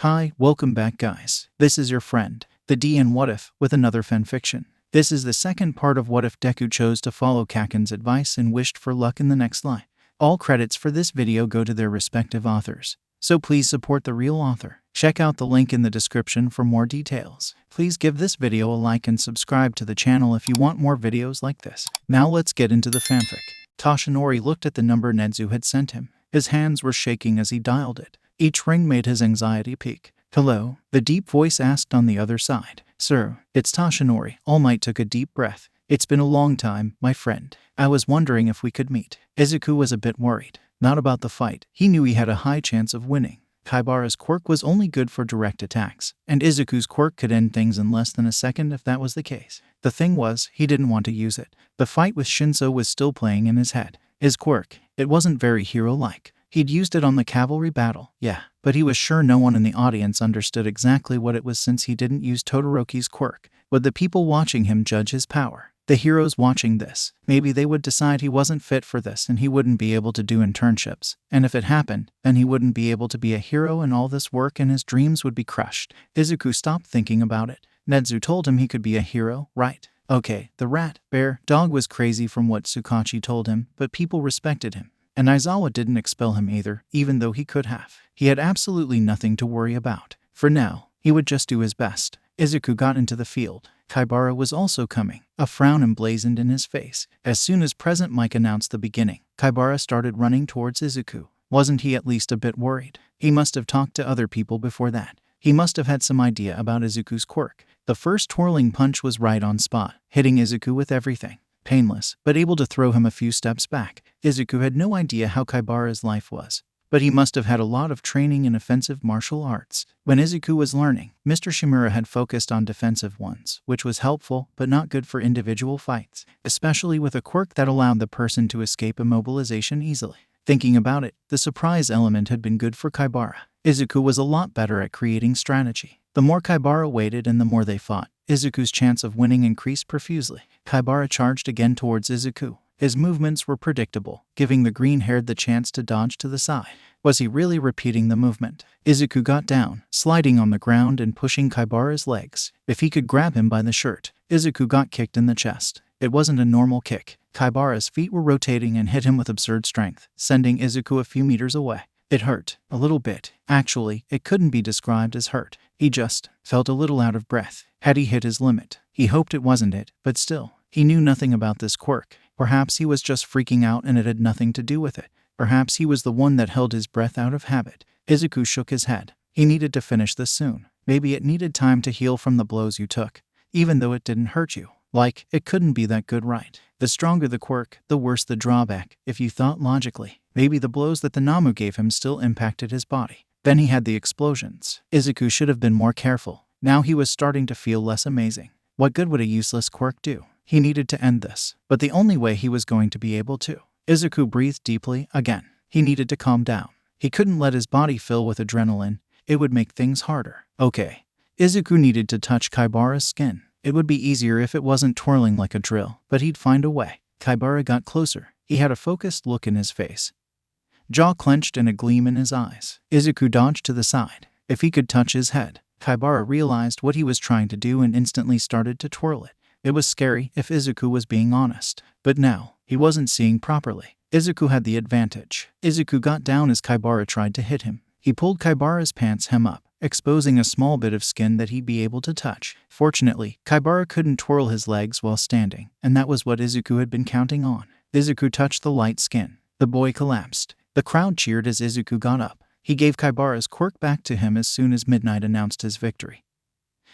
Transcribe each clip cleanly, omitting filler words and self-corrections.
Hi, welcome back guys. This is your friend, the D and WhatIf, with another fanfiction. This is the second part of What If Deku chose to follow Kacchan's advice and wished for luck in the next line. All credits for this video go to their respective authors, so please support the real author. Check out the link in the description for more details. Please give this video a like and subscribe to the channel if you want more videos like this. Now let's get into the fanfic. Toshinori looked at the number Nezu had sent him. His hands were shaking as he dialed it. Each ring made his anxiety peak. "Hello?" the deep voice asked on the other side. "Sir, it's Toshinori." All Might took a deep breath. "It's been a long time, my friend. I was wondering if we could meet." Izuku was a bit worried. Not about the fight. He knew he had a high chance of winning. Kibara's quirk was only good for direct attacks, and Izuku's quirk could end things in less than a second if that was the case. The thing was, he didn't want to use it. The fight with Shinso was still playing in his head. His quirk, it wasn't very hero-like. He'd used it on the cavalry battle, yeah, but he was sure no one in the audience understood exactly what it was since he didn't use Todoroki's quirk. Would the people watching him judge his power? The heroes watching this, maybe they would decide he wasn't fit for this and he wouldn't be able to do internships. And if it happened, then he wouldn't be able to be a hero and all this work and his dreams would be crushed. Izuku stopped thinking about it. Nezu told him he could be a hero, right? Okay, the rat, bear, dog was crazy from what Tsukauchi told him, but people respected him. And Aizawa didn't expel him either, even though he could have. He had absolutely nothing to worry about. For now, he would just do his best. Izuku got into the field. Kibara was also coming. A frown emblazoned in his face. As soon as Present Mic announced the beginning, Kibara started running towards Izuku. Wasn't he at least a bit worried? He must have talked to other people before that. He must have had some idea about Izuku's quirk. The first twirling punch was right on spot, hitting Izuku with everything. Painless, but able to throw him a few steps back. Izuku had no idea how Kibara's life was, but he must have had a lot of training in offensive martial arts. When Izuku was learning, Mr. Shimura had focused on defensive ones, which was helpful, but not good for individual fights, especially with a quirk that allowed the person to escape immobilization easily. Thinking about it, the surprise element had been good for Kibara. Izuku was a lot better at creating strategy. The more Kibara waited and the more they fought, Izuku's chance of winning increased profusely. Kibara charged again towards Izuku. His movements were predictable, giving the green-haired the chance to dodge to the side. Was he really repeating the movement? Izuku got down, sliding on the ground and pushing Kibara's legs. If he could grab him by the shirt, Izuku got kicked in the chest. It wasn't a normal kick. Kibara's feet were rotating and hit him with absurd strength, sending Izuku a few meters away. It hurt. A little bit. Actually, it couldn't be described as hurt. He just felt a little out of breath. Had he hit his limit? He hoped it wasn't it, but still, he knew nothing about this quirk. Perhaps he was just freaking out and it had nothing to do with it. Perhaps he was the one that held his breath out of habit. Izuku shook his head. He needed to finish this soon. Maybe it needed time to heal from the blows you took, even though it didn't hurt you. Like, it couldn't be that good, right? The stronger the quirk, the worse the drawback, if you thought logically. Maybe the blows that the Namu gave him still impacted his body. Then he had the explosions. Izuku should have been more careful. Now he was starting to feel less amazing. What good would a useless quirk do? He needed to end this, but the only way he was going to be able to. Izuku breathed deeply again. He needed to calm down. He couldn't let his body fill with adrenaline. It would make things harder. Okay. Izuku needed to touch Kibara's skin. It would be easier if it wasn't twirling like a drill, but he'd find a way. Kibara got closer. He had a focused look in his face. Jaw clenched and a gleam in his eyes. Izuku dodged to the side. If he could touch his head. Kibara realized what he was trying to do and instantly started to twirl it. It was scary if Izuku was being honest. But now, he wasn't seeing properly. Izuku had the advantage. Izuku got down as Kibara tried to hit him. He pulled Kibara's pants hem up, exposing a small bit of skin that he'd be able to touch. Fortunately, Kibara couldn't twirl his legs while standing, and that was what Izuku had been counting on. Izuku touched the light skin. The boy collapsed. The crowd cheered as Izuku got up. He gave Kibara's quirk back to him as soon as Midnight announced his victory.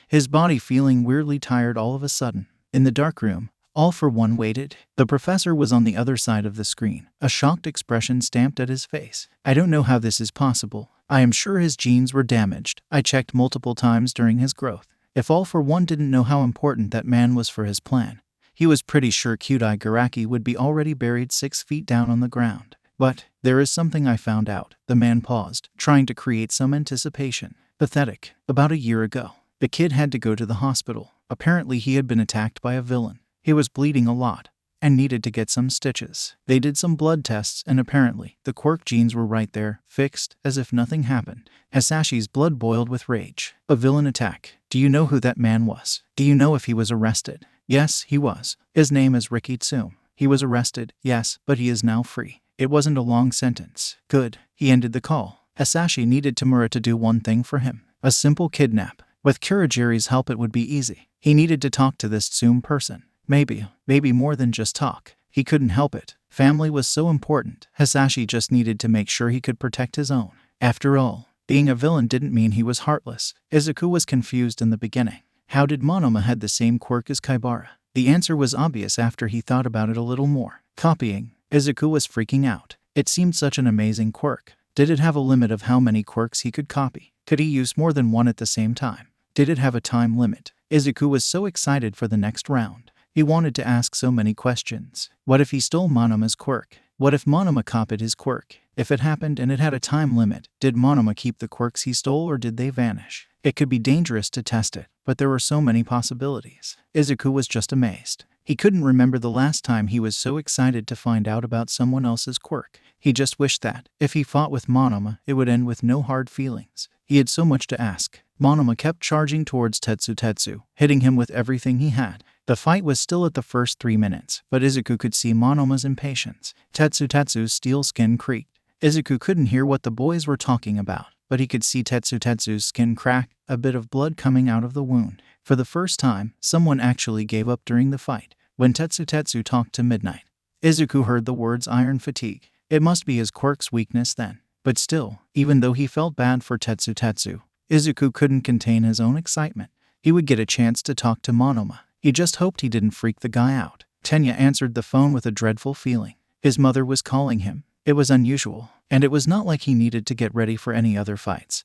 His body feeling weirdly tired all of a sudden. In the dark room, All for One waited. The professor was on the other side of the screen, a shocked expression stamped at his face. "I don't know how this is possible. I am sure his genes were damaged. I checked multiple times during his growth. If All for One didn't know how important that man was for his plan, he was pretty sure Kyudai Garaki would be already buried 6 feet down on the ground. But there is something I found out." The man paused, trying to create some anticipation. Pathetic. About a year ago, the kid had to go to the hospital. Apparently he had been attacked by a villain. He was bleeding a lot, and needed to get some stitches. They did some blood tests and apparently, the Quirk genes were right there, fixed, as if nothing happened. Hasashi's blood boiled with rage. A villain attack. Do you know who that man was? Do you know if he was arrested? Yes, he was. His name is Riki Tsume. He was arrested, yes, but he is now free. It wasn't a long sentence. Good. He ended the call. Hasashi needed Tamura to do one thing for him. A simple kidnap. With Kurogiri's help it would be easy. He needed to talk to this Tsume person. Maybe more than just talk. He couldn't help it. Family was so important. Hasashi just needed to make sure he could protect his own. After all, being a villain didn't mean he was heartless. Izuku was confused in the beginning. How did Monoma had the same quirk as Kibara? The answer was obvious after he thought about it a little more. Copying. Izuku was freaking out. It seemed such an amazing quirk. Did it have a limit of how many quirks he could copy? Could he use more than one at the same time? Did it have a time limit? Izuku was so excited for the next round. He wanted to ask so many questions. What if he stole Monoma's quirk? What if Monoma copied his quirk? If it happened and it had a time limit, did Monoma keep the quirks he stole or did they vanish? It could be dangerous to test it, but there were so many possibilities. Izuku was just amazed. He couldn't remember the last time he was so excited to find out about someone else's quirk. He just wished that, if he fought with Monoma, it would end with no hard feelings. He had so much to ask. Monoma kept charging towards Tetsu, hitting him with everything he had. The fight was still at the first 3 minutes, but Izuku could see Monoma's impatience. Tetsu's steel skin creaked. Izuku couldn't hear what the boys were talking about, but he could see Tetsu's skin crack, a bit of blood coming out of the wound. For the first time, someone actually gave up during the fight. When Tetsu talked to Midnight, Izuku heard the words iron fatigue. It must be his quirk's weakness then. But still, even though he felt bad for Tetsu, Izuku couldn't contain his own excitement. He would get a chance to talk to Monoma. He just hoped he didn't freak the guy out. Tenya answered the phone with a dreadful feeling. His mother was calling him. It was unusual, and it was not like he needed to get ready for any other fights.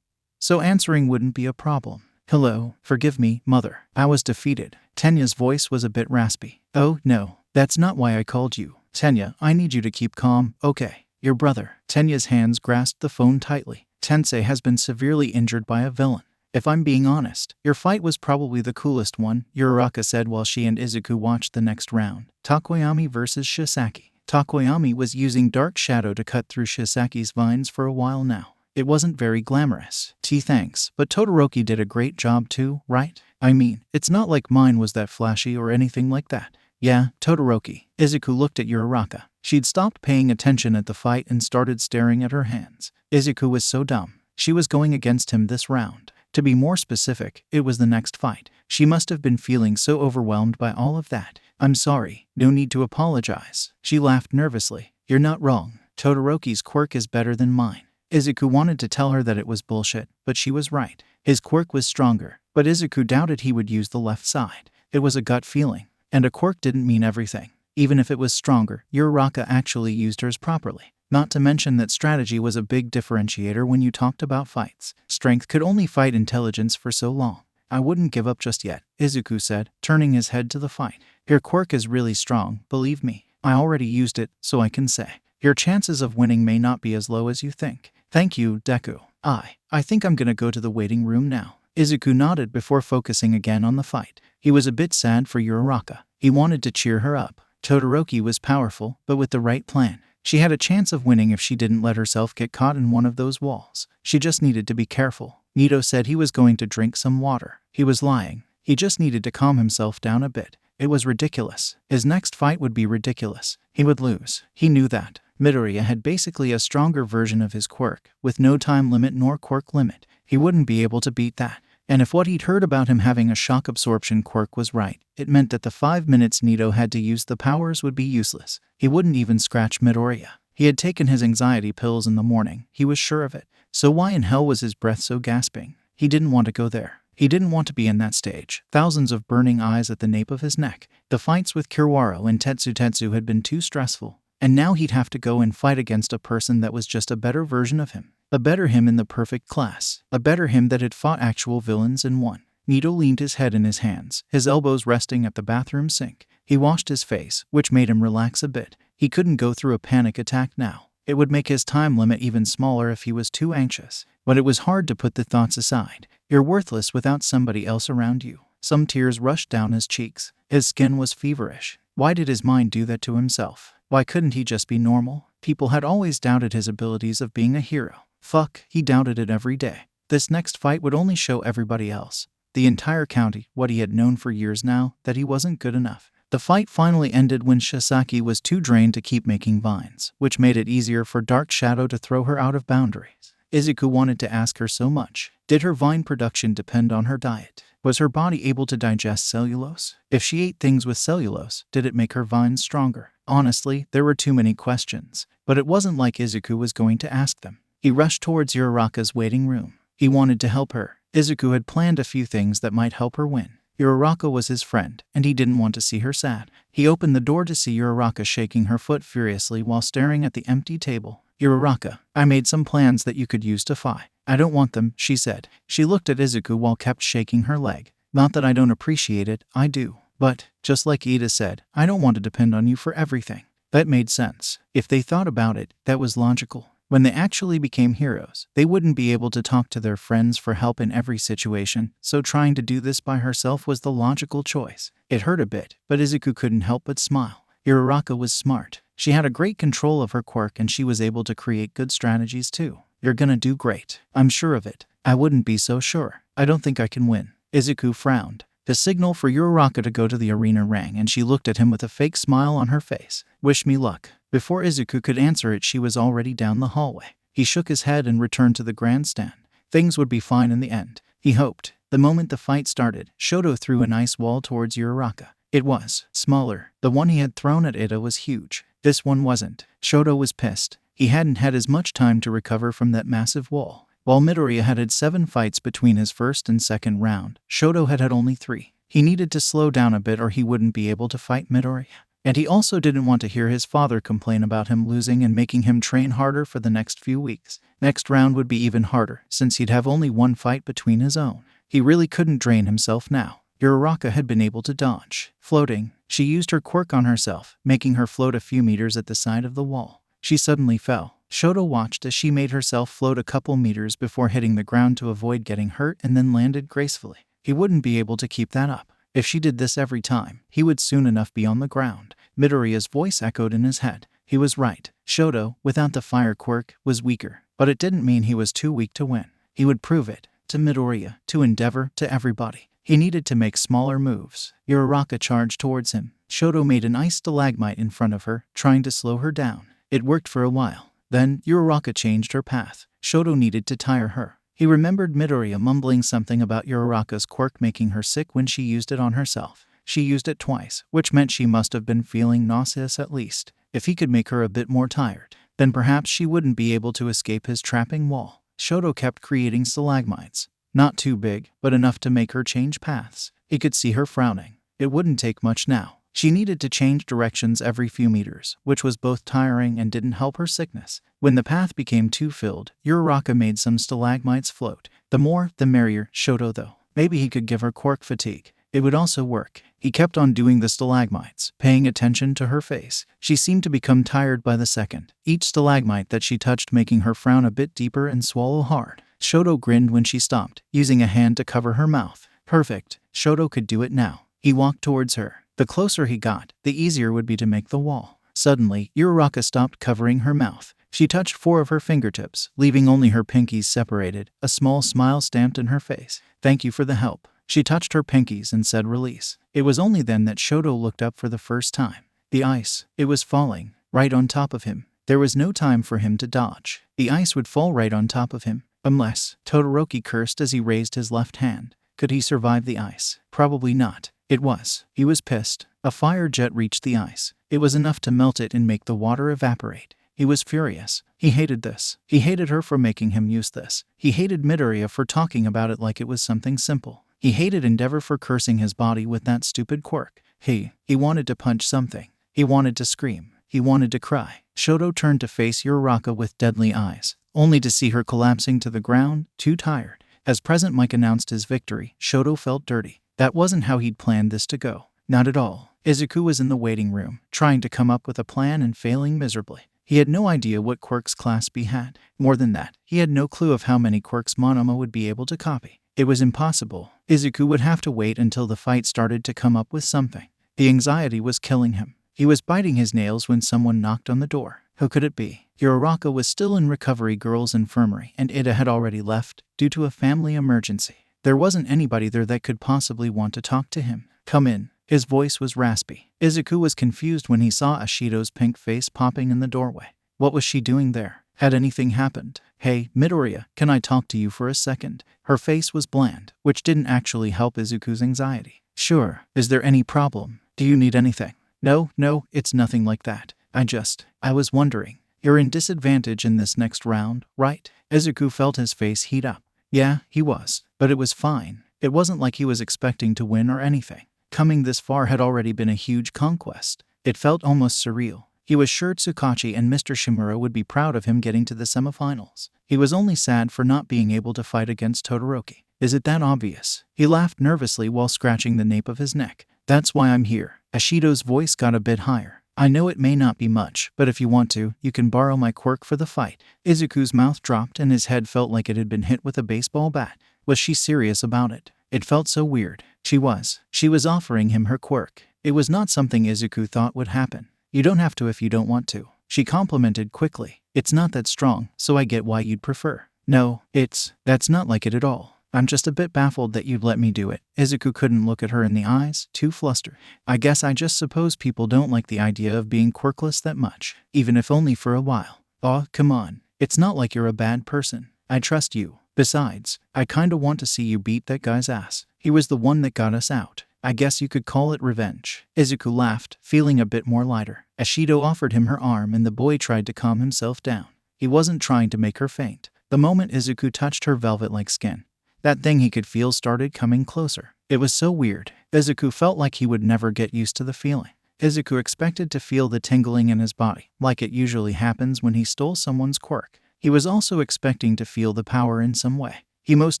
So answering wouldn't be a problem. Hello, forgive me, mother. I was defeated. Tenya's voice was a bit raspy. Oh, no, that's not why I called you. Tenya, I need you to keep calm, okay? Your brother. Tenya's hands grasped the phone tightly. Tensei has been severely injured by a villain. If I'm being honest, your fight was probably the coolest one, Uraraka said while she and Izuku watched the next round. Takoyami versus Shisaki. Takoyami was using Dark Shadow to cut through Shisaki's vines for a while now. It wasn't very glamorous. Thanks, but Todoroki did a great job too, right? I mean, it's not like mine was that flashy or anything like that. Yeah, Todoroki. Izuku looked at Uraraka. She'd stopped paying attention at the fight and started staring at her hands. Izuku was so dumb. She was going against him this round. To be more specific, it was the next fight. She must have been feeling so overwhelmed by all of that. I'm sorry. No need to apologize. She laughed nervously. You're not wrong. Todoroki's quirk is better than mine. Izuku wanted to tell her that it was bullshit, but she was right. His quirk was stronger, but Izuku doubted he would use the left side. It was a gut feeling, and a quirk didn't mean everything. Even if it was stronger, Uraraka actually used hers properly. Not to mention that strategy was a big differentiator when you talked about fights. Strength could only fight intelligence for so long. I wouldn't give up just yet, Izuku said, turning his head to the fight. Your quirk is really strong, believe me. I already used it, so I can say. Your chances of winning may not be as low as you think. Thank you, Deku. I think I'm gonna go to the waiting room now. Izuku nodded before focusing again on the fight. He was a bit sad for Uraraka. He wanted to cheer her up. Todoroki was powerful, but with the right plan, she had a chance of winning if she didn't let herself get caught in one of those walls. She just needed to be careful. Nito said he was going to drink some water. He was lying. He just needed to calm himself down a bit. It was ridiculous. His next fight would be ridiculous. He would lose. He knew that. Midoriya had basically a stronger version of his quirk, with no time limit nor quirk limit. He wouldn't be able to beat that. And if what he'd heard about him having a shock absorption quirk was right, it meant that the 5 minutes Nito had to use the powers would be useless. He wouldn't even scratch Midoriya. He had taken his anxiety pills in the morning, he was sure of it. So why in hell was his breath so gasping? He didn't want to go there. He didn't want to be in that stage. Thousands of burning eyes at the nape of his neck. The fights with Kiriwara and Tetsu had been too stressful. And now he'd have to go and fight against a person that was just a better version of him. A better him in the perfect class. A better him that had fought actual villains and won. Nito leaned his head in his hands, his elbows resting at the bathroom sink. He washed his face, which made him relax a bit. He couldn't go through a panic attack now. It would make his time limit even smaller if he was too anxious. But it was hard to put the thoughts aside. You're worthless without somebody else around you. Some tears rushed down his cheeks. His skin was feverish. Why did his mind do that to himself? Why couldn't he just be normal? People had always doubted his abilities of being a hero. Fuck, he doubted it every day. This next fight would only show everybody else, the entire county, what he had known for years now, that he wasn't good enough. The fight finally ended when Shisaki was too drained to keep making vines, which made it easier for Dark Shadow to throw her out of boundaries. Izuku wanted to ask her so much. Did her vine production depend on her diet? Was her body able to digest cellulose? If she ate things with cellulose, did it make her vines stronger? Honestly, there were too many questions, but it wasn't like Izuku was going to ask them. He rushed towards Uraraka's waiting room. He wanted to help her. Izuku had planned a few things that might help her win. Uraraka was his friend, and he didn't want to see her sad. He opened the door to see Uraraka shaking her foot furiously while staring at the empty table. Uraraka, I made some plans that you could use to fight. I don't want them, she said. She looked at Izuku while kept shaking her leg. Not that I don't appreciate it, I do. But, just like Ida said, I don't want to depend on you for everything. That made sense. If they thought about it, that was logical. When they actually became heroes, they wouldn't be able to talk to their friends for help in every situation, so trying to do this by herself was the logical choice. It hurt a bit, but Izuku couldn't help but smile. Uraraka was smart. She had a great control of her quirk and she was able to create good strategies too. You're gonna do great. I'm sure of it. I wouldn't be so sure. I don't think I can win. Izuku frowned. The signal for Uraraka to go to the arena rang and she looked at him with a fake smile on her face. Wish me luck. Before Izuku could answer it, she was already down the hallway. He shook his head and returned to the grandstand. Things would be fine in the end, he hoped. The moment the fight started, Shoto threw an ice wall towards Uraraka. It was smaller. The one he had thrown at Ida was huge. This one wasn't. Shoto was pissed. He hadn't had as much time to recover from that massive wall. While Midoriya had 7 fights between his first and second round, Shoto had only 3. He needed to slow down a bit or he wouldn't be able to fight Midoriya. And he also didn't want to hear his father complain about him losing and making him train harder for the next few weeks. Next round would be even harder, since he'd have only 1 fight between his own. He really couldn't drain himself now. Uraraka had been able to dodge. Floating, she used her quirk on herself, making her float a few meters at the side of the wall. She suddenly fell. Shoto watched as she made herself float a couple meters before hitting the ground to avoid getting hurt and then landed gracefully. He wouldn't be able to keep that up. If she did this every time, he would soon enough be on the ground. Midoriya's voice echoed in his head. He was right. Shoto, without the fire quirk, was weaker. But it didn't mean he was too weak to win. He would prove it. To Midoriya, to Endeavor, to everybody. He needed to make smaller moves. Uraraka charged towards him. Shoto made an ice stalagmite in front of her, trying to slow her down. It worked for a while. Then, Uraraka changed her path. Shoto needed to tire her. He remembered Midoriya mumbling something about Uraraka's quirk making her sick when she used it on herself. She used it twice, which meant she must have been feeling nauseous at least. If he could make her a bit more tired, then perhaps she wouldn't be able to escape his trapping wall. Shoto kept creating stalagmites. Not too big, but enough to make her change paths. He could see her frowning. It wouldn't take much now. She needed to change directions every few meters, which was both tiring and didn't help her sickness. When the path became too filled, Uraraka made some stalagmites float. The more, the merrier, Shoto though. Maybe he could give her quirk fatigue. It would also work. He kept on doing the stalagmites, paying attention to her face. She seemed to become tired by the second, each stalagmite that she touched making her frown a bit deeper and swallow hard. Shoto grinned when she stopped, using a hand to cover her mouth. Perfect. Shoto could do it now. He walked towards her. The closer he got, the easier would be to make the wall. Suddenly, Uraraka stopped covering her mouth. She touched 4 of her fingertips, leaving only her pinkies separated. A small smile stamped in her face. Thank you for the help. She touched her pinkies and said release. It was only then that Shoto looked up for the first time. The ice. It was falling, right on top of him. There was no time for him to dodge. The ice would fall right on top of him. Unless, Todoroki cursed as he raised his left hand. Could he survive the ice? Probably not. It was. He was pissed. A fire jet reached the ice. It was enough to melt it and make the water evaporate. He was furious. He hated this. He hated her for making him use this. He hated Midoriya for talking about it like it was something simple. He hated Endeavor for cursing his body with that stupid quirk. He wanted to punch something. He wanted to scream. He wanted to cry. Shoto turned to face Uraraka with deadly eyes, only to see her collapsing to the ground, too tired. As President Mike announced his victory, Shoto felt dirty. That wasn't how he'd planned this to go. Not at all. Izuku was in the waiting room, trying to come up with a plan and failing miserably. He had no idea what quirks Class B had. More than that, he had no clue of how many quirks Monoma would be able to copy. It was impossible. Izuku would have to wait until the fight started to come up with something. The anxiety was killing him. He was biting his nails when someone knocked on the door. Who could it be? Uraraka was still in Recovery Girls' Infirmary and Ida had already left due to a family emergency. There wasn't anybody there that could possibly want to talk to him. Come in. His voice was raspy. Izuku was confused when he saw Ashido's pink face popping in the doorway. What was she doing there? Had anything happened? Hey, Midoriya, can I talk to you for a second? Her face was bland, which didn't actually help Izuku's anxiety. Sure. Is there any problem? Do you need anything? No, it's nothing like that. I was wondering. You're in disadvantage in this next round, right? Izuku felt his face heat up. Yeah, he was. But it was fine. It wasn't like he was expecting to win or anything. Coming this far had already been a huge conquest. It felt almost surreal. He was sure Tsukauchi and Mr. Shimura would be proud of him getting to the semifinals. He was only sad for not being able to fight against Todoroki. Is it that obvious? He laughed nervously while scratching the nape of his neck. That's why I'm here. Ashido's voice got a bit higher. I know it may not be much, but if you want to, you can borrow my quirk for the fight. Izuku's mouth dropped and his head felt like it had been hit with a baseball bat. Was she serious about it? It felt so weird. She was offering him her quirk. It was not something Izuku thought would happen. You don't have to if you don't want to. She complimented quickly. It's not that strong, so I get why you'd prefer. No, that's not like it at all. I'm just a bit baffled that you'd let me do it. Izuku couldn't look at her in the eyes, too flustered. I guess I just suppose people don't like the idea of being quirkless that much, even if only for a while. Aw, come on. It's not like you're a bad person. I trust you. Besides, I kinda want to see you beat that guy's ass. He was the one that got us out. I guess you could call it revenge. Izuku laughed, feeling a bit more lighter. Ashido offered him her arm and the boy tried to calm himself down. He wasn't trying to make her faint. The moment Izuku touched her velvet-like skin, that thing he could feel started coming closer. It was so weird. Izuku felt like he would never get used to the feeling. Izuku expected to feel the tingling in his body, like it usually happens when he stole someone's quirk. He was also expecting to feel the power in some way. He most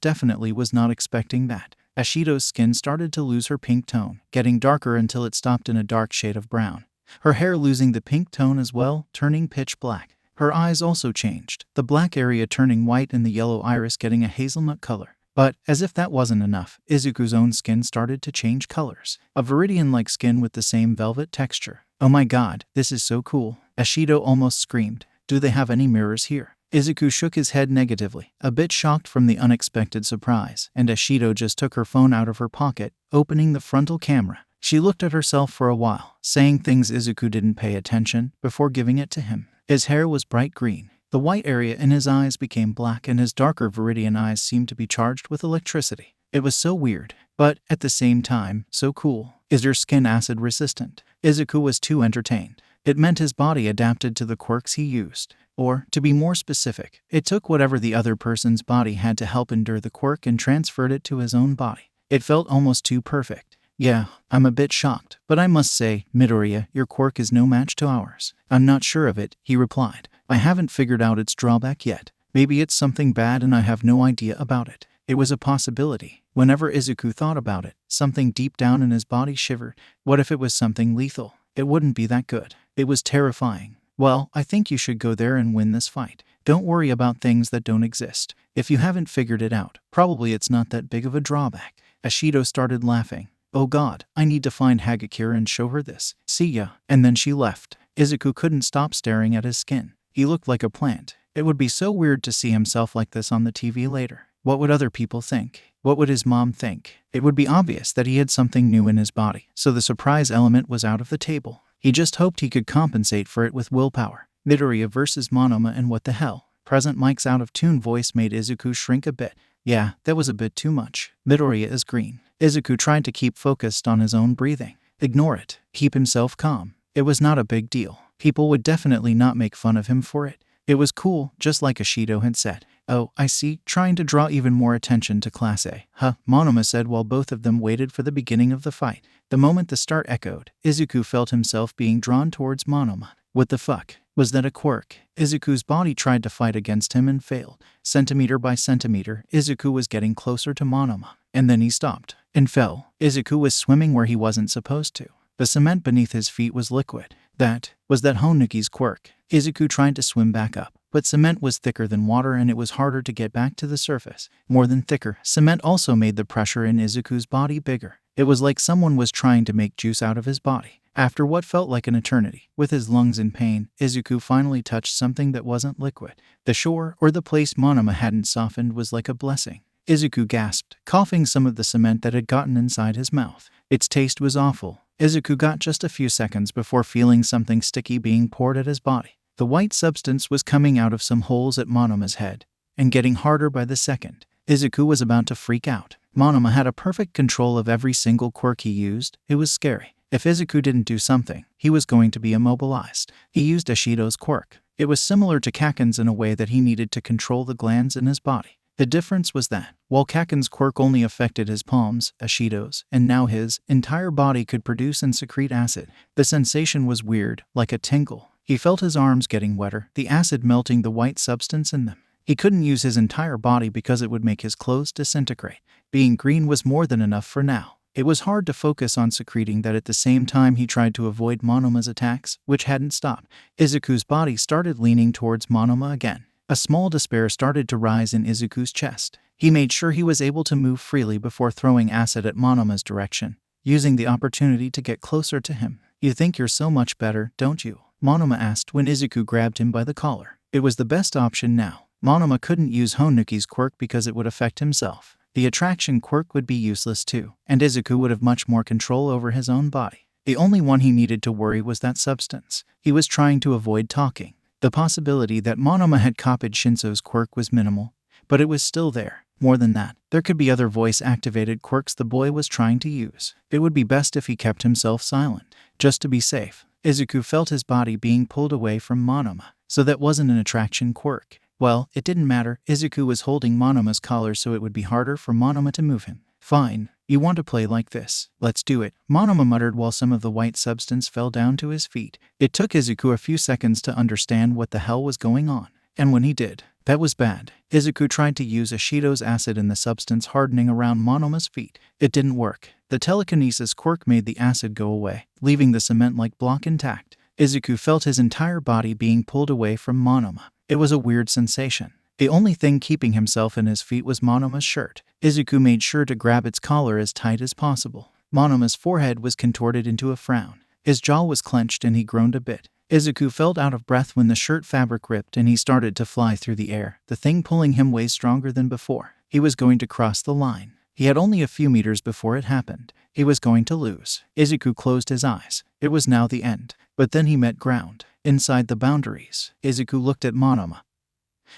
definitely was not expecting that. Ashido's skin started to lose her pink tone, getting darker until it stopped in a dark shade of brown. Her hair losing the pink tone as well, turning pitch black. Her eyes also changed, the black area turning white and the yellow iris getting a hazelnut color. But, as if that wasn't enough, Izuku's own skin started to change colors. A viridian-like skin with the same velvet texture. Oh my god, this is so cool. Ashido almost screamed. Do they have any mirrors here? Izuku shook his head negatively, a bit shocked from the unexpected surprise, and Ashido just took her phone out of her pocket, opening the frontal camera. She looked at herself for a while, saying things Izuku didn't pay attention, before giving it to him. His hair was bright green. The white area in his eyes became black and his darker viridian eyes seemed to be charged with electricity. It was so weird, but, at the same time, so cool. Is your skin acid resistant? Izuku was too entertained. It meant his body adapted to the quirks he used. Or, to be more specific, it took whatever the other person's body had to help endure the quirk and transferred it to his own body. It felt almost too perfect. Yeah, I'm a bit shocked, but I must say, Midoriya, your quirk is no match to ours. I'm not sure of it, he replied. I haven't figured out its drawback yet. Maybe it's something bad and I have no idea about it. It was a possibility. Whenever Izuku thought about it, something deep down in his body shivered. What if it was something lethal? It wouldn't be that good. It was terrifying. Well, I think you should go there and win this fight. Don't worry about things that don't exist. If you haven't figured it out, probably it's not that big of a drawback. Ashido started laughing. Oh god, I need to find Hagakure and show her this. See ya. And then she left. Izuku couldn't stop staring at his skin. He looked like a plant. It would be so weird to see himself like this on the TV later. What would other people think? What would his mom think? It would be obvious that he had something new in his body, so the surprise element was out of the table. He just hoped he could compensate for it with willpower. Midoriya versus Monoma and what the hell? Present Mike's out-of-tune voice made Izuku shrink a bit. Yeah, that was a bit too much. Midoriya is green. Izuku tried to keep focused on his own breathing. Ignore it. Keep himself calm. It was not a big deal. People would definitely not make fun of him for it. It was cool, just like Ashido had said. Oh, I see, trying to draw even more attention to Class A. Huh, Monoma said while both of them waited for the beginning of the fight. The moment the start echoed, Izuku felt himself being drawn towards Monoma. What the fuck? Was that a quirk? Izuku's body tried to fight against him and failed. Centimeter by centimeter, Izuku was getting closer to Monoma. And then he stopped and fell. Izuku was swimming where he wasn't supposed to. The cement beneath his feet was liquid. That was Honuki's quirk. Izuku tried to swim back up, but cement was thicker than water and it was harder to get back to the surface. More than thicker, cement also made the pressure in Izuku's body bigger. It was like someone was trying to make juice out of his body. After what felt like an eternity, with his lungs in pain, Izuku finally touched something that wasn't liquid. The shore, or the place Monoma hadn't softened, was like a blessing. Izuku gasped, coughing some of the cement that had gotten inside his mouth. Its taste was awful. Izuku got just a few seconds before feeling something sticky being poured at his body. The white substance was coming out of some holes at Monoma's head, and getting harder by the second. Izuku was about to freak out. Monoma had a perfect control of every single quirk he used. It was scary. If Izuku didn't do something, he was going to be immobilized. He used Ashido's quirk. It was similar to Kacchan's in a way that he needed to control the glands in his body. The difference was that, while Kacchan's quirk only affected his palms, Ashido's, and now his entire body could produce and secrete acid, the sensation was weird, like a tingle. He felt his arms getting wetter, the acid melting the white substance in them. He couldn't use his entire body because it would make his clothes disintegrate. Being green was more than enough for now. It was hard to focus on secreting that at the same time he tried to avoid Monoma's attacks, which hadn't stopped. Izuku's body started leaning towards Monoma again. A small despair started to rise in Izuku's chest. He made sure he was able to move freely before throwing acid at Monoma's direction, using the opportunity to get closer to him. "You think you're so much better, don't you?" Monoma asked when Izuku grabbed him by the collar. It was the best option now. Monoma couldn't use Honuki's quirk because it would affect himself. The attraction quirk would be useless too, and Izuku would have much more control over his own body. The only one he needed to worry was that substance. He was trying to avoid talking. The possibility that Monoma had copied Shinso's quirk was minimal, but it was still there. More than that, there could be other voice-activated quirks the boy was trying to use. It would be best if he kept himself silent, just to be safe. Izuku felt his body being pulled away from Monoma, so that wasn't an attraction quirk. Well, it didn't matter. Izuku was holding Monoma's collar so it would be harder for Monoma to move him. "Fine, you want to play like this? Let's do it," Monoma muttered while some of the white substance fell down to his feet. It took Izuku a few seconds to understand what the hell was going on. And when he did, that was bad. Izuku tried to use Ashido's acid in the substance hardening around Monoma's feet. It didn't work. The telekinesis quirk made the acid go away, leaving the cement-like block intact. Izuku felt his entire body being pulled away from Monoma. It was a weird sensation. The only thing keeping himself in his feet was Monoma's shirt. Izuku made sure to grab its collar as tight as possible. Monoma's forehead was contorted into a frown. His jaw was clenched and he groaned a bit. Izuku felt out of breath when the shirt fabric ripped and he started to fly through the air, the thing pulling him way stronger than before. He was going to cross the line. He had only a few meters before it happened. He was going to lose. Izuku closed his eyes. It was now the end. But then he met ground. Inside the boundaries, Izuku looked at Monoma,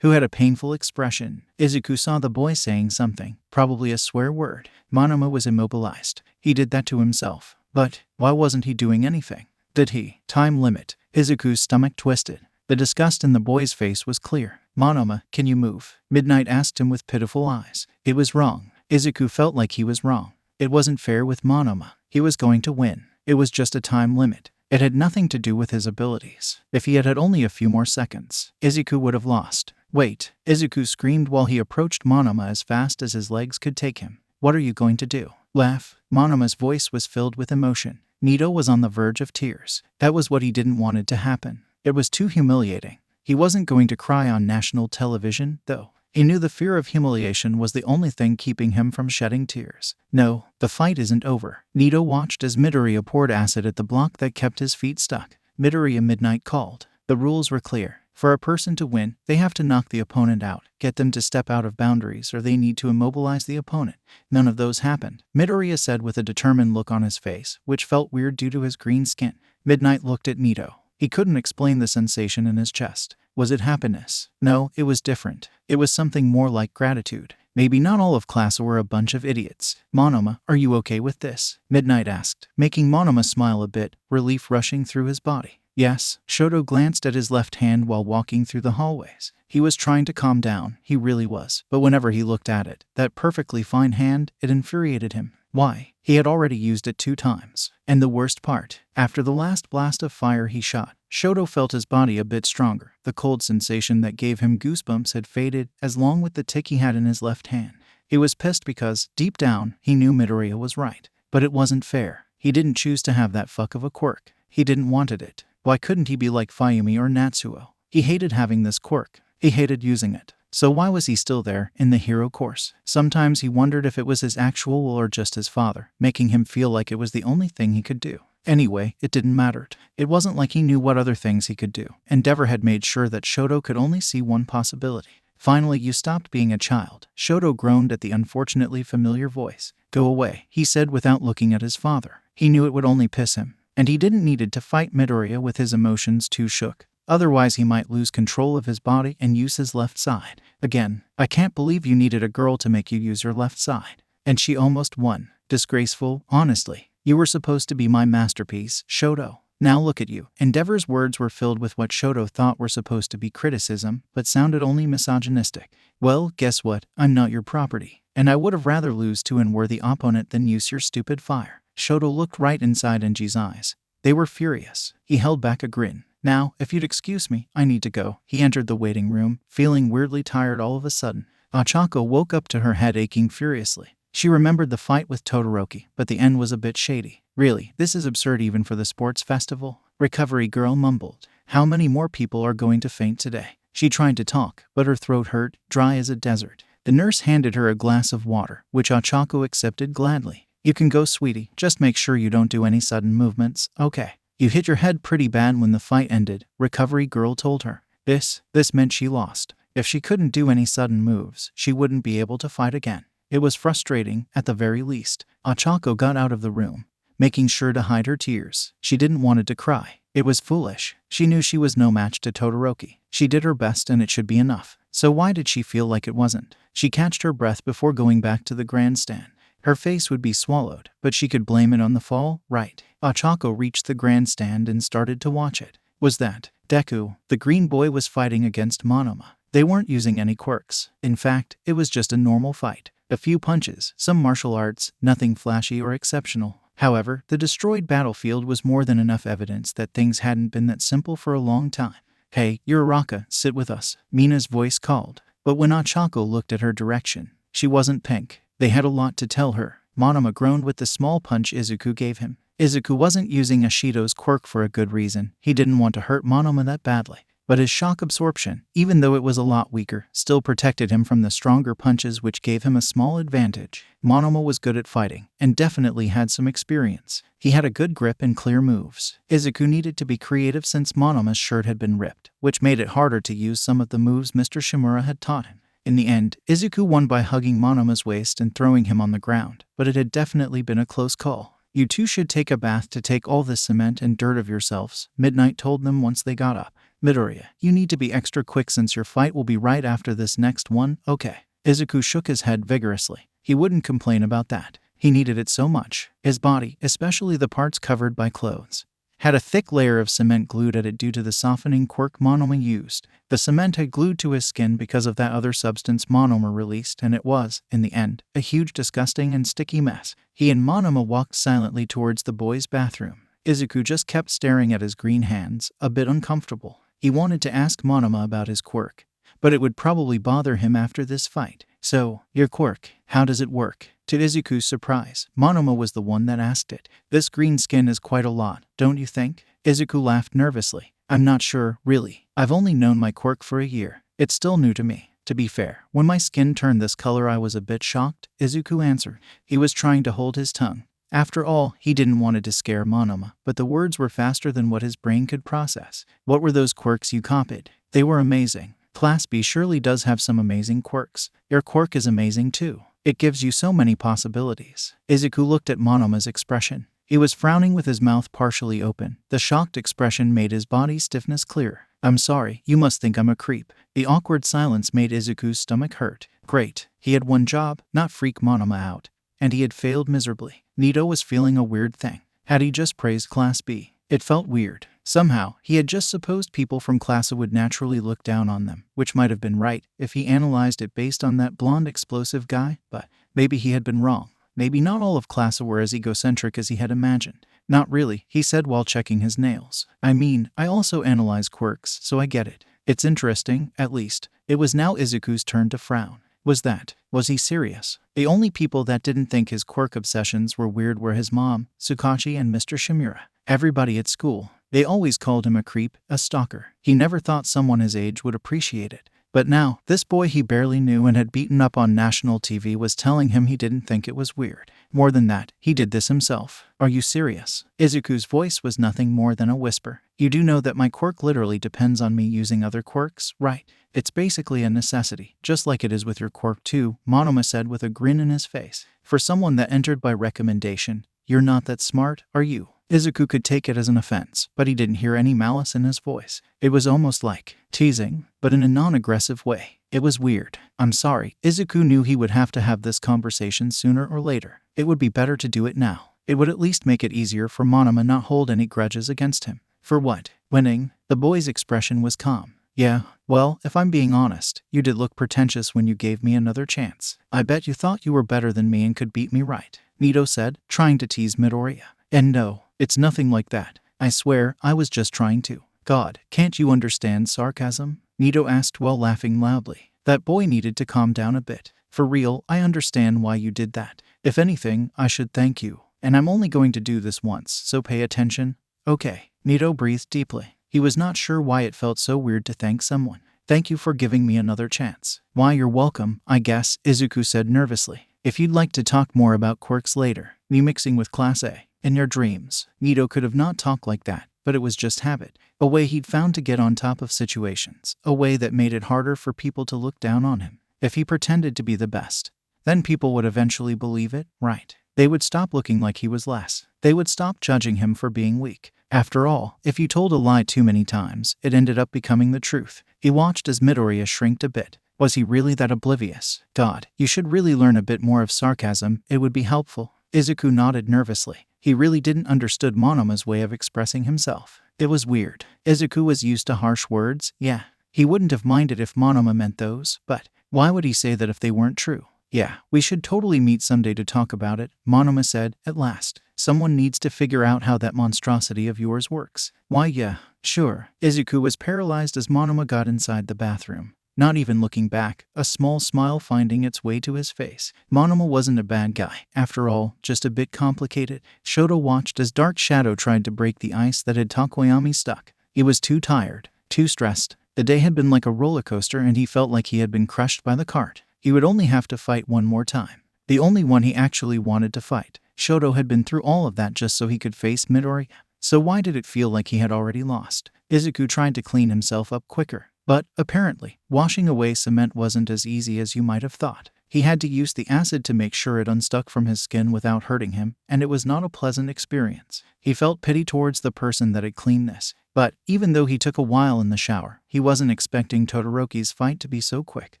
who had a painful expression. Izuku saw the boy saying something, probably a swear word. Monoma was immobilized. He did that to himself. But why wasn't he doing anything? Did he? Time limit. Izuku's stomach twisted. The disgust in the boy's face was clear. "Monoma, can you move?" Midnight asked him with pitiful eyes. It was wrong. Izuku felt like he was wrong. It wasn't fair with Monoma. He was going to win. It was just a time limit. It had nothing to do with his abilities. If he had had only a few more seconds, Izuku would have lost. "Wait!" Izuku screamed while he approached Monoma as fast as his legs could take him. "What are you going to do? Laugh?" Monoma's voice was filled with emotion. Nito was on the verge of tears. That was what he didn't want it to happen. It was too humiliating. He wasn't going to cry on national television, though. He knew the fear of humiliation was the only thing keeping him from shedding tears. "No, the fight isn't over." Nito watched as Midoriya poured acid at the block that kept his feet stuck. Midoriya Midnight called. The rules were clear. For a person to win, they have to knock the opponent out, get them to step out of boundaries, or they need to immobilize the opponent. None of those happened, Midoriya said with a determined look on his face, which felt weird due to his green skin. Midnight looked at Nito. He couldn't explain the sensation in his chest. Was it happiness? No, it was different. It was something more like gratitude. Maybe not all of class were a bunch of idiots. "Monoma, are you okay with this?" Midnight asked, making Monoma smile a bit, relief rushing through his body. "Yes." Shoto glanced at his left hand while walking through the hallways. He was trying to calm down, he really was. But whenever he looked at it, that perfectly fine hand, it infuriated him. Why? He had already used it 2 times. And the worst part, after the last blast of fire he shot, Shoto felt his body a bit stronger. The cold sensation that gave him goosebumps had faded, as long with the tick he had in his left hand. He was pissed because, deep down, he knew Midoriya was right. But it wasn't fair. He didn't choose to have that fuck of a quirk. He didn't wanted it. Why couldn't he be like Fayumi or Natsuo? He hated having this quirk. He hated using it. So why was he still there in the hero course? Sometimes he wondered if it was his actual or just his father, making him feel like it was the only thing he could do. Anyway, it didn't matter. It wasn't like he knew what other things he could do. Endeavor had made sure that Shoto could only see one possibility. Finally, you stopped being a child. Shoto groaned at the unfortunately familiar voice. Go away, he said without looking at his father. He knew it would only piss him, and he didn't needed to fight Midoriya with his emotions too shook. Otherwise, he might lose control of his body and use his left side. Again, I can't believe you needed a girl to make you use your left side. And she almost won. Disgraceful, honestly. You were supposed to be my masterpiece, Shoto. Now look at you. Endeavor's words were filled with what Shoto thought were supposed to be criticism, but sounded only misogynistic. Well, guess what? I'm not your property. And I would have rather lose to an unworthy opponent than use your stupid fire. Shoto looked right inside Enji's eyes. They were furious. He held back a grin. Now, if you'd excuse me, I need to go. He entered the waiting room, feeling weirdly tired all of a sudden. Ochako woke up to her head aching furiously. She remembered the fight with Todoroki, but the end was a bit shady. Really, this is absurd even for the sports festival. Recovery girl mumbled. How many more people are going to faint today? She tried to talk, but her throat hurt, dry as a desert. The nurse handed her a glass of water, which Ochako accepted gladly. You can go, sweetie. Just make sure you don't do any sudden movements, okay? You hit your head pretty bad when the fight ended, Recovery girl told her. This meant she lost. If she couldn't do any sudden moves, she wouldn't be able to fight again. It was frustrating, at the very least. Ochako got out of the room, making sure to hide her tears. She didn't want to cry. It was foolish. She knew she was no match to Todoroki. She did her best and it should be enough. So why did she feel like it wasn't? She catched her breath before going back to the grandstand. Her face would be swallowed, but she could blame it on the fall, right? Ochako reached the grandstand and started to watch it. Was that Deku? The green boy was fighting against Monoma. They weren't using any quirks. In fact, it was just a normal fight. A few punches, some martial arts, nothing flashy or exceptional. However, the destroyed battlefield was more than enough evidence that things hadn't been that simple for a long time. Hey, Uraraka, sit with us, Mina's voice called. But when Ochako looked at her direction, she wasn't pink. They had a lot to tell her. Monoma groaned with the small punch Izuku gave him. Izuku wasn't using Ashido's quirk for a good reason. He didn't want to hurt Monoma that badly. But his shock absorption, even though it was a lot weaker, still protected him from the stronger punches, which gave him a small advantage. Monoma was good at fighting, and definitely had some experience. He had a good grip and clear moves. Izuku needed to be creative since Monoma's shirt had been ripped, which made it harder to use some of the moves Mr. Shimura had taught him. In the end, Izuku won by hugging Monoma's waist and throwing him on the ground, but it had definitely been a close call. You two should take a bath to take all this cement and dirt of yourselves, Midnight told them once they got up. Midoriya, you need to be extra quick since your fight will be right after this next one, okay? Izuku shook his head vigorously. He wouldn't complain about that. He needed it so much. His body, especially the parts covered by clothes, had a thick layer of cement glued at it due to the softening quirk Monoma used. The cement had glued to his skin because of that other substance Monoma released, and it was, in the end, a huge, disgusting, and sticky mess. He and Monoma walked silently towards the boys' bathroom. Izuku just kept staring at his green hands, a bit uncomfortable. He wanted to ask Monoma about his quirk, but it would probably bother him after this fight. So, your quirk, how does it work? To Izuku's surprise, Monoma was the one that asked it. This green skin is quite a lot, don't you think? Izuku laughed nervously. I'm not sure, really. I've only known my quirk for a year. It's still new to me. To be fair, when my skin turned this color I was a bit shocked, Izuku answered. He was trying to hold his tongue. After all, he didn't want to scare Monoma, but the words were faster than what his brain could process. What were those quirks you copied? They were amazing. Class B surely does have some amazing quirks. Your quirk is amazing too. It gives you so many possibilities. Izuku looked at Monoma's expression. He was frowning with his mouth partially open. The shocked expression made his body stiffness clearer. I'm sorry, you must think I'm a creep. The awkward silence made Izuku's stomach hurt. Great. He had one job, not freak Monoma out. And he had failed miserably. Nito was feeling a weird thing. Had he just praised Class B? It felt weird. Somehow, he had just supposed people from Class A would naturally look down on them, which might have been right if he analyzed it based on that blonde explosive guy, but maybe he had been wrong. Maybe not all of Class A were as egocentric as he had imagined. Not really, he said while checking his nails. I mean, I also analyze quirks, so I get it. It's interesting, at least. It was now Izuku's turn to frown. Was he serious? The only people that didn't think his quirk obsessions were weird were his mom, Tsukauchi, and Mr. Shimura. Everybody at school. They always called him a creep, a stalker. He never thought someone his age would appreciate it. But now, this boy he barely knew and had beaten up on national TV was telling him he didn't think it was weird. More than that, he did this himself. Are you serious? Izuku's voice was nothing more than a whisper. You do know that my quirk literally depends on me using other quirks, right? It's basically a necessity, just like it is with your quirk too, Monoma said with a grin in his face. For someone that entered by recommendation, you're not that smart, are you? Izuku could take it as an offense, but he didn't hear any malice in his voice. It was almost like teasing, but in a non-aggressive way. It was weird. I'm sorry. Izuku knew he would have to have this conversation sooner or later. It would be better to do it now. It would at least make it easier for Monoma not hold any grudges against him. For what? Winning? The boy's expression was calm. Yeah, well, if I'm being honest, you did look pretentious when you gave me another chance. I bet you thought you were better than me and could beat me, right? Nito said, trying to tease Midoriya. And no, it's nothing like that. I swear, I was just trying to. God, can't you understand sarcasm? Nito asked while laughing loudly. That boy needed to calm down a bit. For real, I understand why you did that. If anything, I should thank you. And I'm only going to do this once, so pay attention. Okay. Nito breathed deeply. He was not sure why it felt so weird to thank someone. Thank you for giving me another chance. Why, you're welcome, I guess, Izuku said nervously. If you'd like to talk more about quirks later, me mixing with Class A, in your dreams. Nito could have not talked like that, but it was just habit. A way he'd found to get on top of situations. A way that made it harder for people to look down on him. If he pretended to be the best, then people would eventually believe it, right? They would stop looking like he was less. They would stop judging him for being weak. After all, if you told a lie too many times, it ended up becoming the truth. He watched as Midoriya shrinked a bit. Was he really that oblivious? God, you should really learn a bit more of sarcasm, it would be helpful. Izuku nodded nervously. He really didn't understood Monoma's way of expressing himself. It was weird. Izuku was used to harsh words, yeah. He wouldn't have minded if Monoma meant those, but why would he say that if they weren't true? Yeah, we should totally meet someday to talk about it, Monoma said, at last. Someone needs to figure out how that monstrosity of yours works. Why, yeah, sure. Izuku was paralyzed as Monoma got inside the bathroom. Not even looking back, a small smile finding its way to his face. Monoma wasn't a bad guy, after all, just a bit complicated. Shoto watched as Dark Shadow tried to break the ice that had Takoyami stuck. He was too tired, too stressed. The day had been like a roller coaster and he felt like he had been crushed by the cart. He would only have to fight one more time. The only one he actually wanted to fight. Shoto had been through all of that just so he could face Midoriya. So why did it feel like he had already lost? Izuku tried to clean himself up quicker. But, apparently, washing away cement wasn't as easy as you might have thought. He had to use the acid to make sure it unstuck from his skin without hurting him, and it was not a pleasant experience. He felt pity towards the person that had cleaned this. But, even though he took a while in the shower, he wasn't expecting Todoroki's fight to be so quick.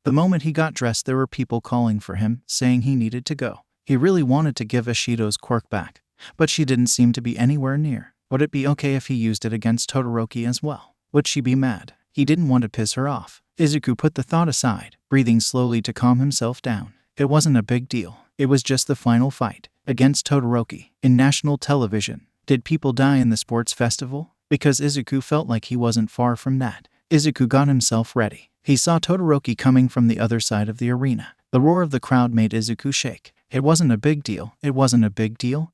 The moment he got dressed there were people calling for him, saying he needed to go. He really wanted to give Ashido's quirk back, but she didn't seem to be anywhere near. Would it be okay if he used it against Todoroki as well? Would she be mad? He didn't want to piss her off. Izuku put the thought aside, breathing slowly to calm himself down. It wasn't a big deal. It was just the final fight, against Todoroki, in national television. Did people die in the sports festival? Because Izuku felt like he wasn't far from that. Izuku got himself ready. He saw Todoroki coming from the other side of the arena. The roar of the crowd made Izuku shake. It wasn't a big deal. It wasn't a big deal.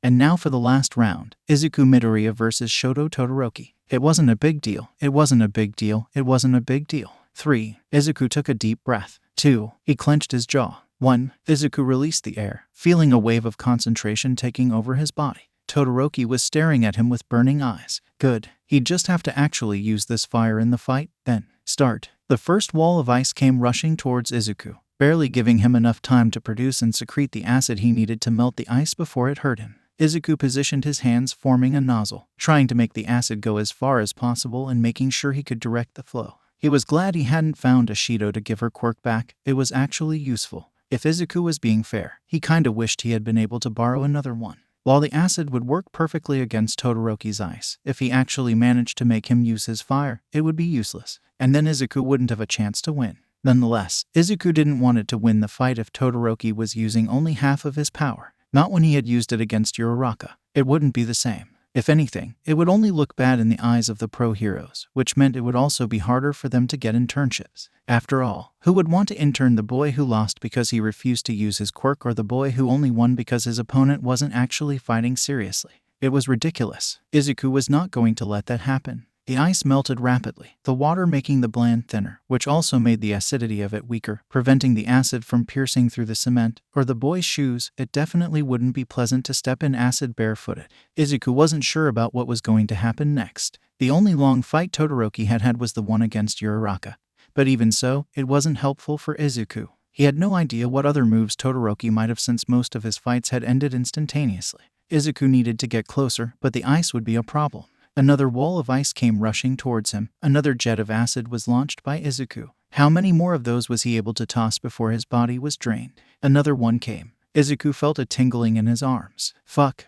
And now for the last round. Izuku Midoriya versus Shoto Todoroki. It wasn't a big deal. It wasn't a big deal. It wasn't a big deal. 3. Izuku took a deep breath. 2. He clenched his jaw. 1. Izuku released the air, feeling a wave of concentration taking over his body. Todoroki was staring at him with burning eyes. Good. He'd just have to actually use this fire in the fight, then start. The first wall of ice came rushing towards Izuku, barely giving him enough time to produce and secrete the acid he needed to melt the ice before it hurt him. Izuku positioned his hands forming a nozzle, trying to make the acid go as far as possible and making sure he could direct the flow. He was glad he hadn't found Ashido to give her quirk back. It was actually useful. If Izuku was being fair, he kinda wished he had been able to borrow another one. While the acid would work perfectly against Todoroki's ice, if he actually managed to make him use his fire, it would be useless. And then Izuku wouldn't have a chance to win. Nonetheless, Izuku didn't want it to win the fight if Todoroki was using only half of his power. Not when he had used it against Uraraka. It wouldn't be the same. If anything, it would only look bad in the eyes of the pro heroes, which meant it would also be harder for them to get internships. After all, who would want to intern the boy who lost because he refused to use his quirk or the boy who only won because his opponent wasn't actually fighting seriously? It was ridiculous. Izuku was not going to let that happen. The ice melted rapidly, the water making the blend thinner, which also made the acidity of it weaker, preventing the acid from piercing through the cement or the boy's shoes. It definitely wouldn't be pleasant to step in acid barefooted. Izuku wasn't sure about what was going to happen next. The only long fight Todoroki had had was the one against Uraraka. But even so, it wasn't helpful for Izuku. He had no idea what other moves Todoroki might have, since most of his fights had ended instantaneously. Izuku needed to get closer, but the ice would be a problem. Another wall of ice came rushing towards him. Another jet of acid was launched by Izuku. How many more of those was he able to toss before his body was drained? Another one came. Izuku felt a tingling in his arms. Fuck.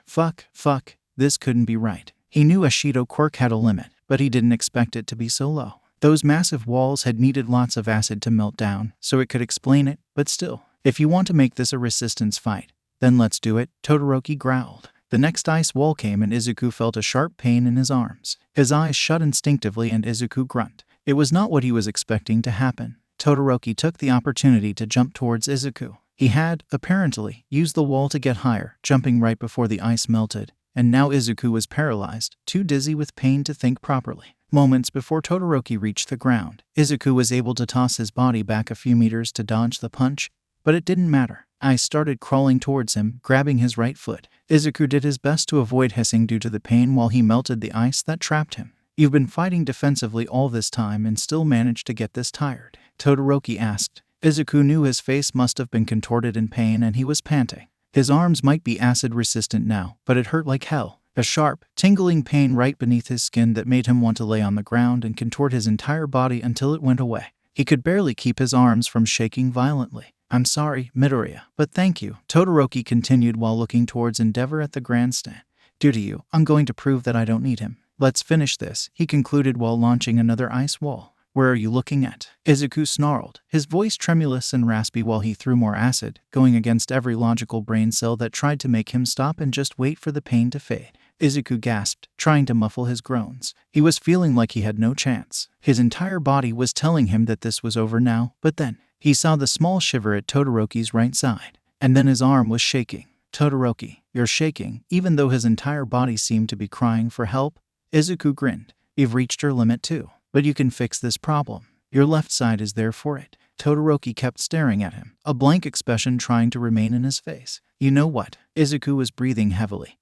This couldn't be right. He knew Ashido Quirk had a limit, but he didn't expect it to be so low. Those massive walls had needed lots of acid to melt down, so it could explain it, but still. If you want to make this a resistance fight, then let's do it, Todoroki growled. The next ice wall came and Izuku felt a sharp pain in his arms. His eyes shut instinctively and Izuku grunted. It was not what he was expecting to happen. Todoroki took the opportunity to jump towards Izuku. He had, apparently, used the wall to get higher, jumping right before the ice melted, and now Izuku was paralyzed, too dizzy with pain to think properly. Moments before Todoroki reached the ground, Izuku was able to toss his body back a few meters to dodge the punch, but it didn't matter. Ice started crawling towards him, grabbing his right foot. Izuku did his best to avoid hissing due to the pain while he melted the ice that trapped him. You've been fighting defensively all this time and still managed to get this tired? Todoroki asked. Izuku knew his face must have been contorted in pain and he was panting. His arms might be acid-resistant now, but it hurt like hell. A sharp, tingling pain right beneath his skin that made him want to lay on the ground and contort his entire body until it went away. He could barely keep his arms from shaking violently. I'm sorry, Midoriya, but thank you, Todoroki continued while looking towards Endeavor at the grandstand. Due to you, I'm going to prove that I don't need him. Let's finish this, he concluded while launching another ice wall. Where are you looking at? Izuku snarled, his voice tremulous and raspy while he threw more acid, going against every logical brain cell that tried to make him stop and just wait for the pain to fade. Izuku gasped, trying to muffle his groans. He was feeling like he had no chance. His entire body was telling him that this was over now, but then he saw the small shiver at Todoroki's right side, and then his arm was shaking. Todoroki, you're shaking, even though his entire body seemed to be crying for help. Izuku grinned. You've reached your limit too, but you can fix this problem. Your left side is there for it. Todoroki kept staring at him, a blank expression trying to remain in his face. You know what? Izuku was breathing heavily.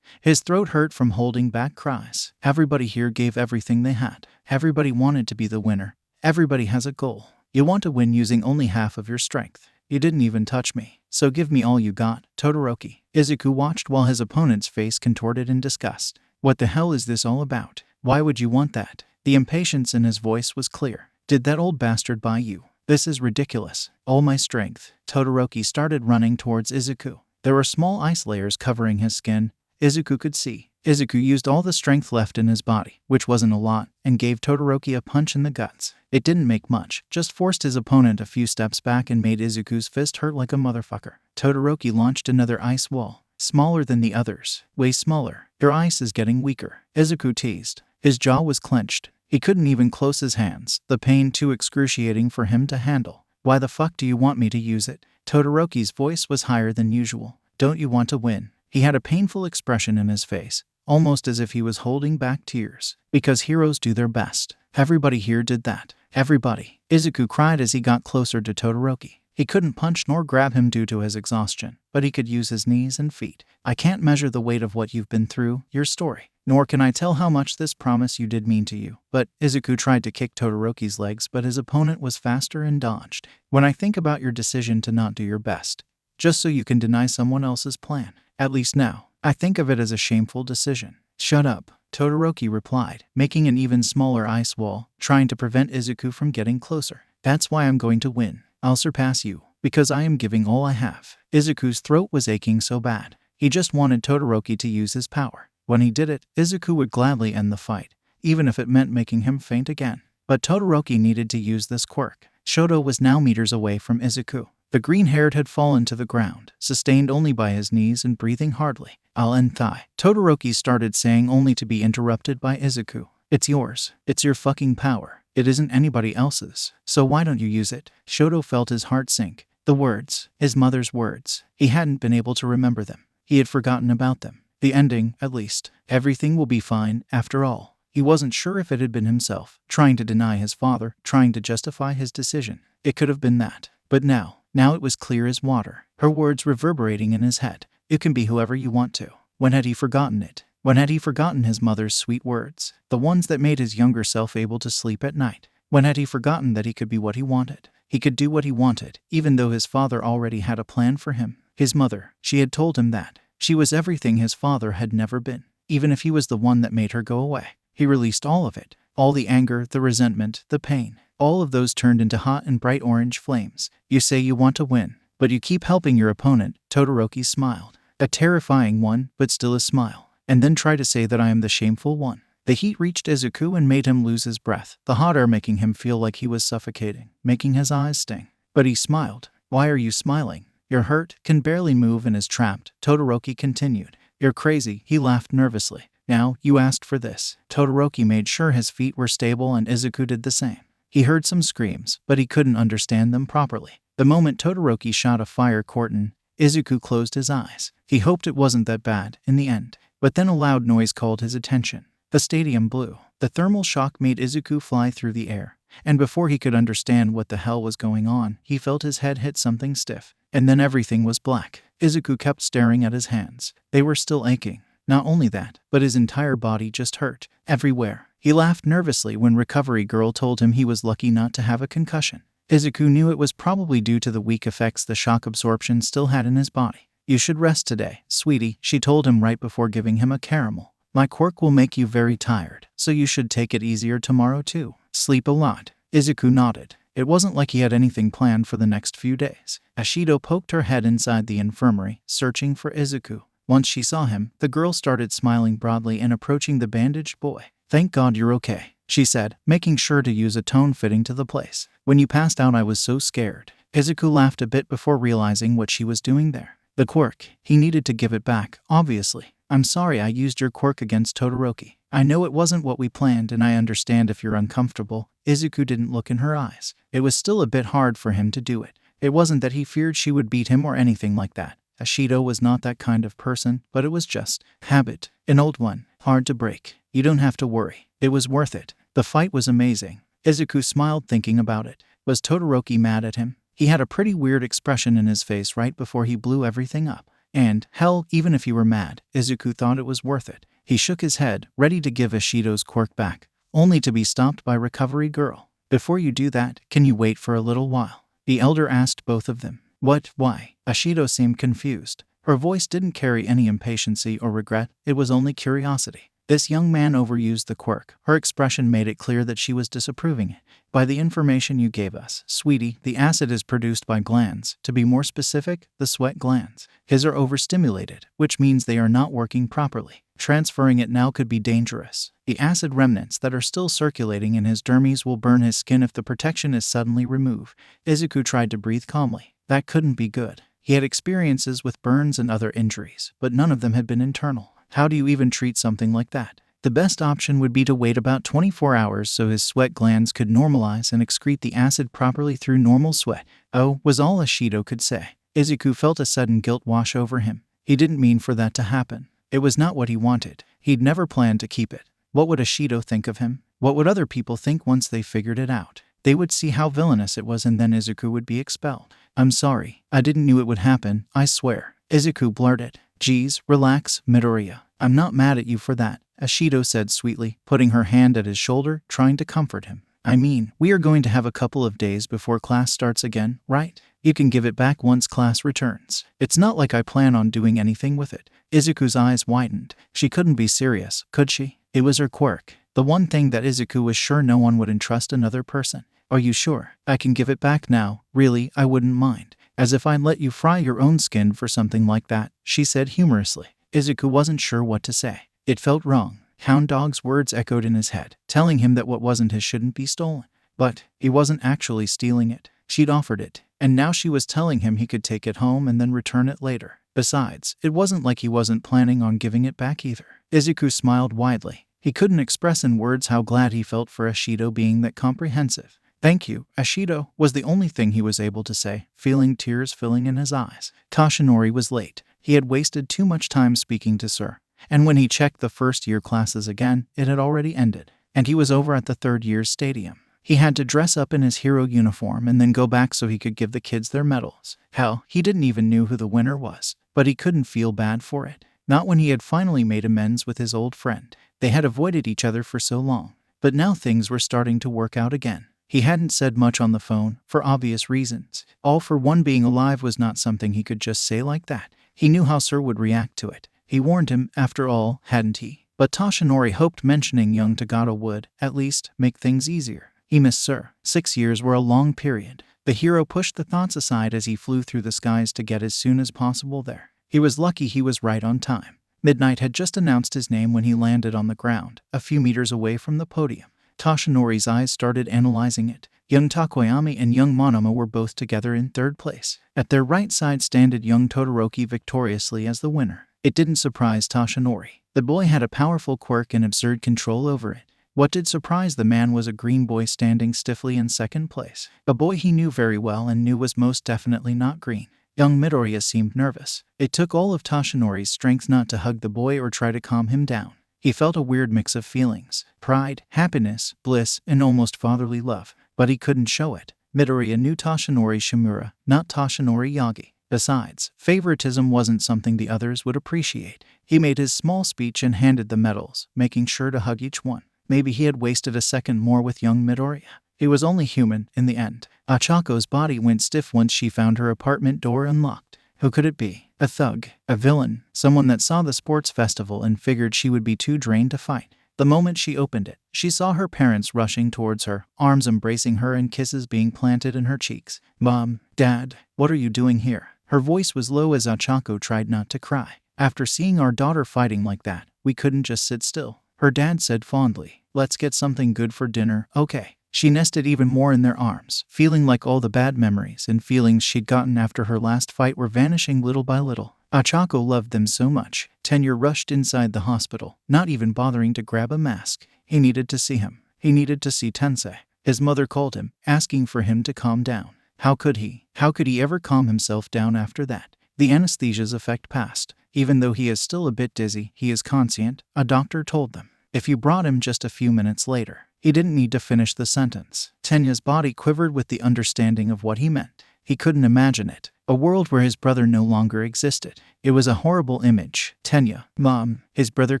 His throat hurt from holding back cries. Everybody here gave everything they had. Everybody wanted to be the winner. Everybody has a goal. You want to win using only half of your strength. You didn't even touch me, so give me all you got, Todoroki. Izuku watched while his opponent's face contorted in disgust. What the hell is this all about? Why would you want that? The impatience in his voice was clear. Did that old bastard buy you? This is ridiculous. All my strength. Todoroki started running towards Izuku. There were small ice layers covering his skin. Izuku could see. Izuku used all the strength left in his body, which wasn't a lot, and gave Todoroki a punch in the guts. It didn't make much, just forced his opponent a few steps back and made Izuku's fist hurt like a motherfucker. Todoroki launched another ice wall, smaller than the others, way smaller. Your ice is getting weaker, Izuku teased. His jaw was clenched. He couldn't even close his hands, the pain too excruciating for him to handle. Why the fuck do you want me to use it? Todoroki's voice was higher than usual. Don't you want to win? He had a painful expression in his face, almost as if he was holding back tears. Because heroes do their best. Everybody here did that. Everybody. Izuku cried as he got closer to Todoroki. He couldn't punch nor grab him due to his exhaustion, but he could use his knees and feet. I can't measure the weight of what you've been through, your story. Nor can I tell how much this promise you did mean to you. But Izuku tried to kick Todoroki's legs, but his opponent was faster and dodged. When I think about your decision to not do your best, just so you can deny someone else's plan, at least now, I think of it as a shameful decision. Shut up, Todoroki replied, making an even smaller ice wall, trying to prevent Izuku from getting closer. That's why I'm going to win. I'll surpass you, because I am giving all I have. Izuku's throat was aching so bad. He just wanted Todoroki to use his power. When he did it, Izuku would gladly end the fight, even if it meant making him faint again. But Todoroki needed to use this quirk. Shoto was now meters away from Izuku. The green-haired had fallen to the ground, sustained only by his knees and breathing hardly. I'll end thigh. Todoroki started saying, only to be interrupted by Izuku. It's yours. It's your fucking power. It isn't anybody else's. So why don't you use it? Shoto felt his heart sink. The words, his mother's words. He hadn't been able to remember them. He had forgotten about them. The ending, at least. Everything will be fine, after all. He wasn't sure if it had been himself, trying to deny his father, trying to justify his decision. It could have been that. But now it was clear as water, her words reverberating in his head. You can be whoever you want to. When had he forgotten it? When had he forgotten his mother's sweet words? The ones that made his younger self able to sleep at night. When had he forgotten that he could be what he wanted? He could do what he wanted, even though his father already had a plan for him. His mother, she had told him that. She was everything his father had never been. Even if he was the one that made her go away. He released all of it. All the anger, the resentment, the pain. All of those turned into hot and bright orange flames. You say you want to win, but you keep helping your opponent. Todoroki smiled. A terrifying one, but still a smile. And then try to say that I am the shameful one. The heat reached Izuku and made him lose his breath, the hot air making him feel like he was suffocating, making his eyes sting. But he smiled. Why are you smiling? You're hurt, can barely move and is trapped, Todoroki continued. You're crazy, he laughed nervously. Now, you asked for this. Todoroki made sure his feet were stable and Izuku did the same. He heard some screams, but he couldn't understand them properly. The moment Todoroki shot a fire curtain, Izuku closed his eyes. He hoped it wasn't that bad, in the end. But then a loud noise called his attention. The stadium blew. The thermal shock made Izuku fly through the air. And before he could understand what the hell was going on, he felt his head hit something stiff. And then everything was black. Izuku kept staring at his hands. They were still aching. Not only that, but his entire body just hurt. Everywhere. He laughed nervously when Recovery Girl told him he was lucky not to have a concussion. Izuku knew it was probably due to the weak effects the shock absorption still had in his body. You should rest today, sweetie, she told him right before giving him a caramel. My quirk will make you very tired, so you should take it easier tomorrow too. Sleep a lot. Izuku nodded. It wasn't like he had anything planned for the next few days. Ashido poked her head inside the infirmary, searching for Izuku. Once she saw him, the girl started smiling broadly and approaching the bandaged boy. Thank God you're okay, she said, making sure to use a tone fitting to the place. When you passed out I was so scared. Izuku laughed a bit before realizing what she was doing there. The quirk. He needed to give it back, obviously. I'm sorry I used your quirk against Todoroki. I know it wasn't what we planned and I understand if you're uncomfortable. Izuku didn't look in her eyes. It was still a bit hard for him to do it. It wasn't that he feared she would beat him or anything like that. Ashido was not that kind of person, but it was just habit. An old one. Hard to break. You don't have to worry. It was worth it. The fight was amazing. Izuku smiled thinking about it. Was Todoroki mad at him? He had a pretty weird expression in his face right before he blew everything up. And, hell, even if he were mad, Izuku thought it was worth it. He shook his head, ready to give Ashido's quirk back, only to be stopped by Recovery Girl. Before you do that, can you wait for a little while? The elder asked both of them. What? Why? Ashido seemed confused. Her voice didn't carry any impatience or regret, it was only curiosity. This young man overused the quirk. Her expression made it clear that she was disapproving it. By the information you gave us, sweetie, the acid is produced by glands. To be more specific, the sweat glands. His are overstimulated, which means they are not working properly. Transferring it now could be dangerous. The acid remnants that are still circulating in his dermis will burn his skin if the protection is suddenly removed. Izuku tried to breathe calmly. That couldn't be good. He had experiences with burns and other injuries, but none of them had been internal. How do you even treat something like that? The best option would be to wait about 24 hours so his sweat glands could normalize and excrete the acid properly through normal sweat. Oh, was all Ashido could say. Izuku felt a sudden guilt wash over him. He didn't mean for that to happen. It was not what he wanted. He'd never planned to keep it. What would Ashido think of him? What would other people think once they figured it out? They would see how villainous it was and then Izuku would be expelled. I'm sorry. I didn't knew it would happen, I swear. Izuku blurted. Geez, relax, Midoriya. I'm not mad at you for that, Ashido said sweetly, putting her hand at his shoulder, trying to comfort him. I mean, we are going to have a couple of days before class starts again, right? You can give it back once class returns. It's not like I plan on doing anything with it. Izuku's eyes widened. She couldn't be serious, could she? It was her quirk. The one thing that Izuku was sure no one would entrust another person. Are you sure? I can give it back now. Really, I wouldn't mind. As if I'd let you fry your own skin for something like that, she said humorously. Izuku wasn't sure what to say. It felt wrong. Hound Dog's words echoed in his head, telling him that what wasn't his shouldn't be stolen. But he wasn't actually stealing it. She'd offered it, and now she was telling him he could take it home and then return it later. Besides, it wasn't like he wasn't planning on giving it back either. Izuku smiled widely. He couldn't express in words how glad he felt for Ashido being that comprehensive. Thank you, Ashido, was the only thing he was able to say, feeling tears filling in his eyes. Kashinori was late. He had wasted too much time speaking to Sir. And when he checked the first-year classes again, it had already ended, and he was over at the third-year's stadium. He had to dress up in his hero uniform and then go back so he could give the kids their medals. Hell, he didn't even know who the winner was, but he couldn't feel bad for it. Not when he had finally made amends with his old friend. They had avoided each other for so long. But now things were starting to work out again. He hadn't said much on the phone, for obvious reasons. All for one, being alive was not something he could just say like that. He knew how Sir would react to it. He warned him, after all, hadn't he? But Toshinori hoped mentioning young Tagata would, at least, make things easier. He missed Sir. 6 years were a long period. The hero pushed the thoughts aside as he flew through the skies to get as soon as possible there. He was lucky he was right on time. Midnight had just announced his name when he landed on the ground, a few meters away from the podium. Toshinori's eyes started analyzing it. Young Takoyami and young Monoma were both together in third place. At their right side stood young Todoroki victoriously as the winner. It didn't surprise Toshinori. The boy had a powerful quirk and absurd control over it. What did surprise the man was a green boy standing stiffly in second place. A boy he knew very well and knew was most definitely not green. Young Midoriya seemed nervous. It took all of Toshinori's strength not to hug the boy or try to calm him down. He felt a weird mix of feelings: pride, happiness, bliss, and almost fatherly love. But he couldn't show it. Midoriya knew Toshinori Shimura, not Toshinori Yagi. Besides, favoritism wasn't something the others would appreciate. He made his small speech and handed the medals, making sure to hug each one. Maybe he had wasted a second more with young Midoriya. He was only human, in the end. Achako's body went stiff once she found her apartment door unlocked. Who could it be? A thug? A villain? Someone that saw the sports festival and figured she would be too drained to fight. The moment she opened it, she saw her parents rushing towards her, arms embracing her and kisses being planted in her cheeks. "Mom, Dad, what are you doing here?" Her voice was low as Achako tried not to cry. "After seeing our daughter fighting like that, we couldn't just sit still," her dad said fondly. "Let's get something good for dinner, okay?" She nested even more in their arms, feeling like all the bad memories and feelings she'd gotten after her last fight were vanishing little by little. Achako loved them so much. Tenya rushed inside the hospital, not even bothering to grab a mask. He needed to see him. He needed to see Tensei. His mother called him, asking for him to calm down. How could he? How could he ever calm himself down after that? The anesthesia's effect passed. Even though he is still a bit dizzy, he is conscient, a doctor told them. If you brought him just a few minutes later. He didn't need to finish the sentence. Tenya's body quivered with the understanding of what he meant. He couldn't imagine it. A world where his brother no longer existed. It was a horrible image. "Tenya, Mom," his brother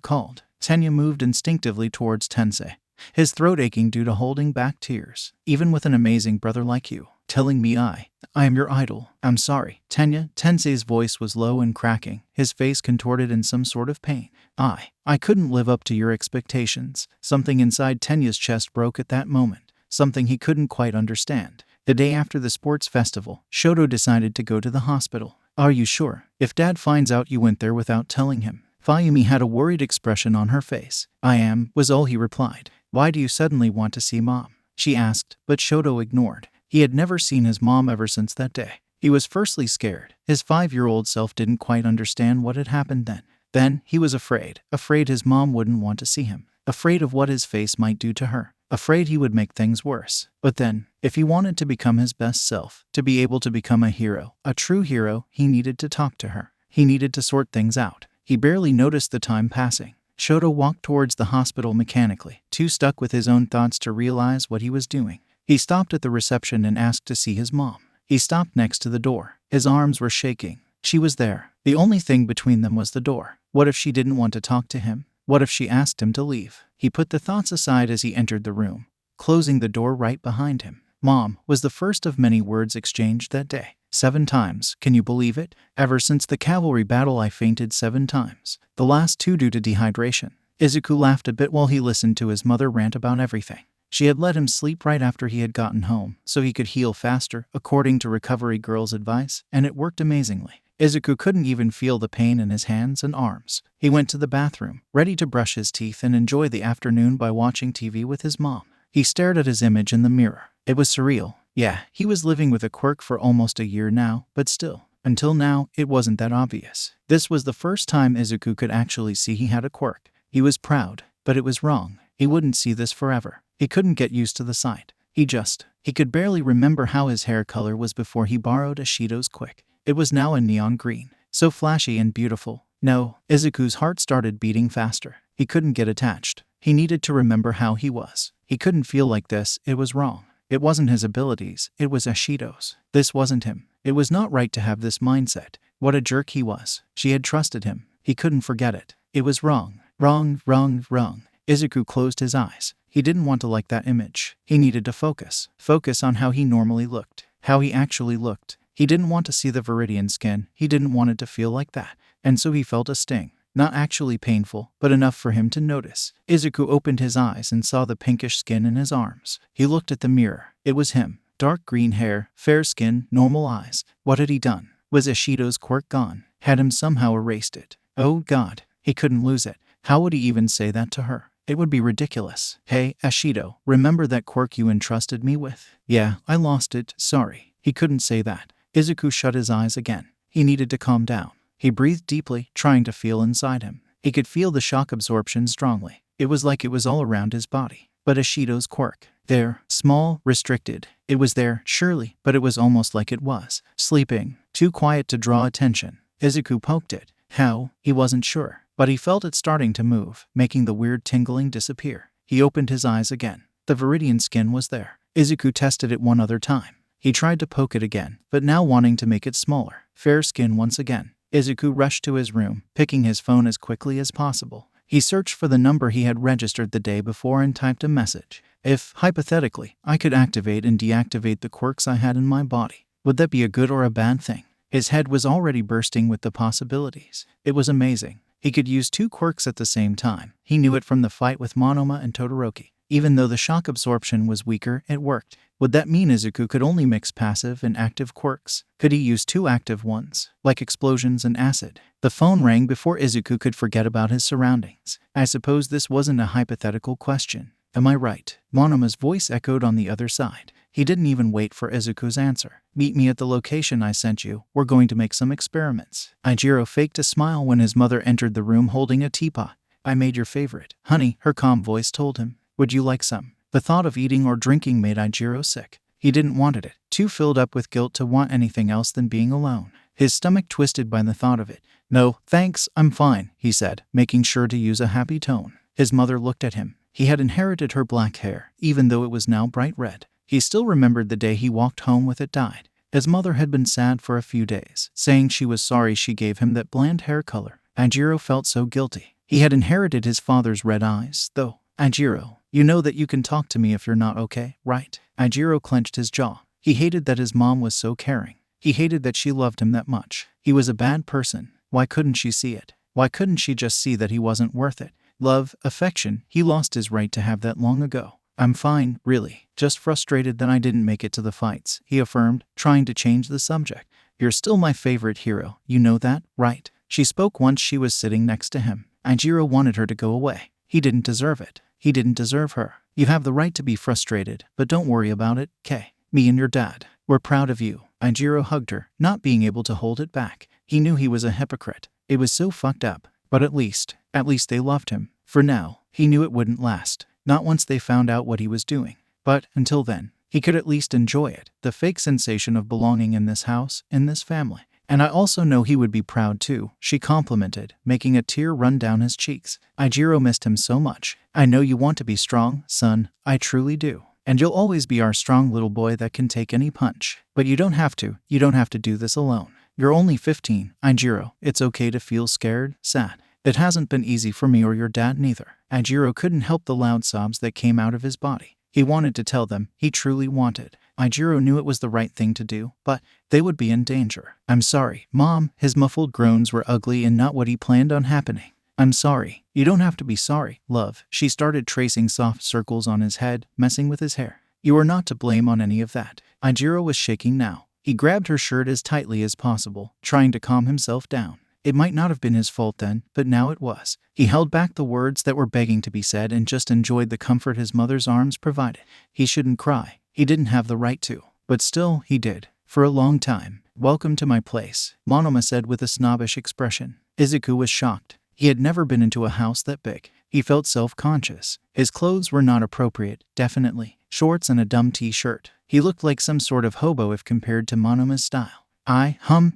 called. Tenya moved instinctively towards Tensei, his throat aching due to holding back tears. "Even with an amazing brother like you, telling me I am your idol. I'm sorry, Tenya." Tensei's voice was low and cracking, his face contorted in some sort of pain. I couldn't live up to your expectations." Something inside Tenya's chest broke at that moment, something he couldn't quite understand. The day after the sports festival, Shoto decided to go to the hospital. "Are you sure? If Dad finds out you went there without telling him?" Fayumi had a worried expression on her face. "I am," was all he replied. "Why do you suddenly want to see Mom?" she asked, but Shoto ignored. He had never seen his mom ever since that day. He was firstly scared. His 5-year-old self didn't quite understand what had happened then. Then, he was afraid his mom wouldn't want to see him, afraid of what his face might do to her, afraid he would make things worse. But then, if he wanted to become his best self, to be able to become a hero, a true hero, he needed to talk to her. He needed to sort things out. He barely noticed the time passing. Shoto walked towards the hospital mechanically, too stuck with his own thoughts to realize what he was doing. He stopped at the reception and asked to see his mom. He stopped next to the door. His arms were shaking. She was there. The only thing between them was the door. What if she didn't want to talk to him? What if she asked him to leave? He put the thoughts aside as he entered the room, closing the door right behind him. "Mom" was the first of many words exchanged that day. 7 times, can you believe it? Ever since the cavalry battle I fainted 7 times. The last 2 due to dehydration. Izuku laughed a bit while he listened to his mother rant about everything. She had let him sleep right after he had gotten home, so he could heal faster, according to Recovery Girl's advice, and it worked amazingly. Izuku couldn't even feel the pain in his hands and arms. He went to the bathroom, ready to brush his teeth and enjoy the afternoon by watching TV with his mom. He stared at his image in the mirror. It was surreal. Yeah, he was living with a quirk for almost a year now, but still, until now, it wasn't that obvious. This was the first time Izuku could actually see he had a quirk. He was proud, but it was wrong. He wouldn't see this forever. He couldn't get used to the sight. He could barely remember how his hair color was before he borrowed Ashido's quick. It was now a neon green, so flashy and beautiful. No. Izuku's heart started beating faster. He couldn't get attached. He needed to remember how he was. He couldn't feel like this. It was wrong. It wasn't his abilities. It was Ashido's. This wasn't him. It was not right to have this mindset. What a jerk he was. She had trusted him. He couldn't forget it. It was wrong. Wrong, wrong, wrong. Izuku closed his eyes. He didn't want to like that image. He needed to focus. Focus on how he normally looked. How he actually looked. He didn't want to see the viridian skin. He didn't want it to feel like that. And so he felt a sting. Not actually painful, but enough for him to notice. Izuku opened his eyes and saw the pinkish skin in his arms. He looked at the mirror. It was him. Dark green hair, fair skin, normal eyes. What had he done? Was Ashido's quirk gone? Had him somehow erased it? Oh God. He couldn't lose it. How would he even say that to her? It would be ridiculous. Hey, Ashido, remember that quirk you entrusted me with? Yeah, I lost it, sorry. He couldn't say that. Izuku shut his eyes again. He needed to calm down. He breathed deeply, trying to feel inside him. He could feel the shock absorption strongly. It was like it was all around his body. But Ashido's quirk. There, small, restricted. It was there, surely, but it was almost like it was sleeping, too quiet to draw attention. Izuku poked it. How? He wasn't sure. But he felt it starting to move, making the weird tingling disappear. He opened his eyes again. The viridian skin was there. Izuku tested it one other time. He tried to poke it again, but now wanting to make it smaller. Fair skin once again. Izuku rushed to his room, picking his phone as quickly as possible. He searched for the number he had registered the day before and typed a message. If, hypothetically, I could activate and deactivate the quirks I had in my body, would that be a good or a bad thing? His head was already bursting with the possibilities. It was amazing. He could use 2 quirks at the same time. He knew it from the fight with Monoma and Todoroki. Even though the shock absorption was weaker, it worked. Would that mean Izuku could only mix passive and active quirks? Could he use 2 active ones, like explosions and acid? The phone rang before Izuku could forget about his surroundings. I suppose this wasn't a hypothetical question. Am I right? Monoma's voice echoed on the other side. He didn't even wait for Izuku's answer. Meet me at the location I sent you. We're going to make some experiments. Ijiro faked a smile when his mother entered the room holding a teapot. I made your favorite. Honey, her calm voice told him. Would you like some? The thought of eating or drinking made Ijiro sick. He didn't want it, too filled up with guilt to want anything else than being alone. His stomach twisted by the thought of it. No, thanks, I'm fine, he said, making sure to use a happy tone. His mother looked at him. He had inherited her black hair, even though it was now bright red. He still remembered the day he walked home with it dyed. His mother had been sad for a few days, saying she was sorry she gave him that bland hair color. Ijiro felt so guilty. He had inherited his father's red eyes, though. Ijiro, you know that you can talk to me if you're not okay, right? Ijiro clenched his jaw. He hated that his mom was so caring. He hated that she loved him that much. He was a bad person. Why couldn't she see it? Why couldn't she just see that he wasn't worth it? Love, affection, he lost his right to have that long ago. I'm fine, really. Just frustrated that I didn't make it to the fights, he affirmed, trying to change the subject. You're still my favorite hero, you know that, right? She spoke once she was sitting next to him. Ijiro wanted her to go away. He didn't deserve it. He didn't deserve her. You have the right to be frustrated, but don't worry about it, Kay. Me and your dad, we're proud of you. Ijiro hugged her, not being able to hold it back. He knew he was a hypocrite. It was so fucked up. But at least they loved him. For now, he knew it wouldn't last. Not once they found out what he was doing. But, until then, he could at least enjoy it. The fake sensation of belonging in this house, in this family. And I also know he would be proud too, she complimented, making a tear run down his cheeks. Ijiro missed him so much. I know you want to be strong, son. I truly do. And you'll always be our strong little boy that can take any punch. But you don't have to. You don't have to do this alone. You're only 15, Ijiro. It's okay to feel scared, sad. It hasn't been easy for me or your dad neither. Ijiro couldn't help the loud sobs that came out of his body. He wanted to tell them, he truly wanted. Ijiro knew it was the right thing to do, but they would be in danger. I'm sorry, Mom. His muffled groans were ugly and not what he planned on happening. I'm sorry. You don't have to be sorry, love. She started tracing soft circles on his head, messing with his hair. You are not to blame on any of that. Ijiro was shaking now. He grabbed her shirt as tightly as possible, trying to calm himself down. It might not have been his fault then, but now it was. He held back the words that were begging to be said and just enjoyed the comfort his mother's arms provided. He shouldn't cry. He didn't have the right to. But still, he did. For a long time. Welcome to my place, Monoma said with a snobbish expression. Izuku was shocked. He had never been into a house that big. He felt self-conscious. His clothes were not appropriate, definitely. Shorts and a dumb t-shirt. He looked like some sort of hobo if compared to Monoma's style.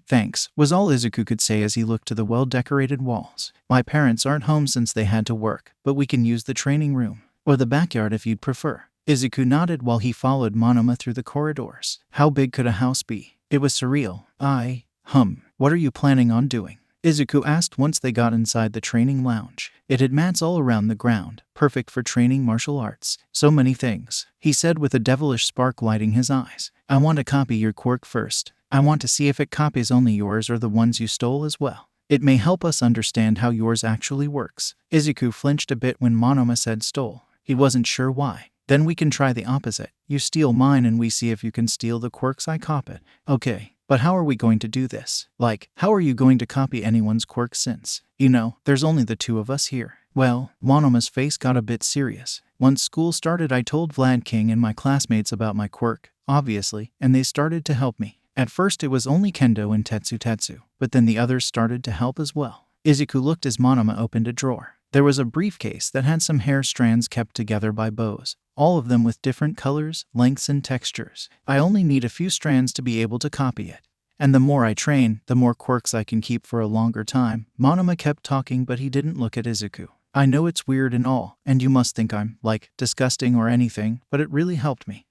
Thanks, was all Izuku could say as he looked to the well-decorated walls. My parents aren't home since they had to work, but we can use the training room. Or the backyard if you'd prefer. Izuku nodded while he followed Monoma through the corridors. How big could a house be? It was surreal. What are you planning on doing? Izuku asked once they got inside the training lounge. It had mats all around the ground, perfect for training martial arts. So many things, he said with a devilish spark lighting his eyes. I want to copy your quirk first. I want to see if it copies only yours or the ones you stole as well. It may help us understand how yours actually works. Izuku flinched a bit when Monoma said stole. He wasn't sure why. Then we can try the opposite. You steal mine and we see if you can steal the quirks I copy. Okay, but how are we going to do this? Like, how are you going to copy anyone's quirk since, there's only the two of us here? Well, Monoma's face got a bit serious. Once school started, I told Vlad King and my classmates about my quirk, obviously, and they started to help me. At first it was only Kendo and Tetsu, but then the others started to help as well. Izuku looked as Monoma opened a drawer. There was a briefcase that had some hair strands kept together by bows, all of them with different colors, lengths, and textures. I only need a few strands to be able to copy it. And the more I train, the more quirks I can keep for a longer time. Monoma kept talking, but he didn't look at Izuku. I know it's weird and all, and you must think I'm, disgusting or anything, but it really helped me.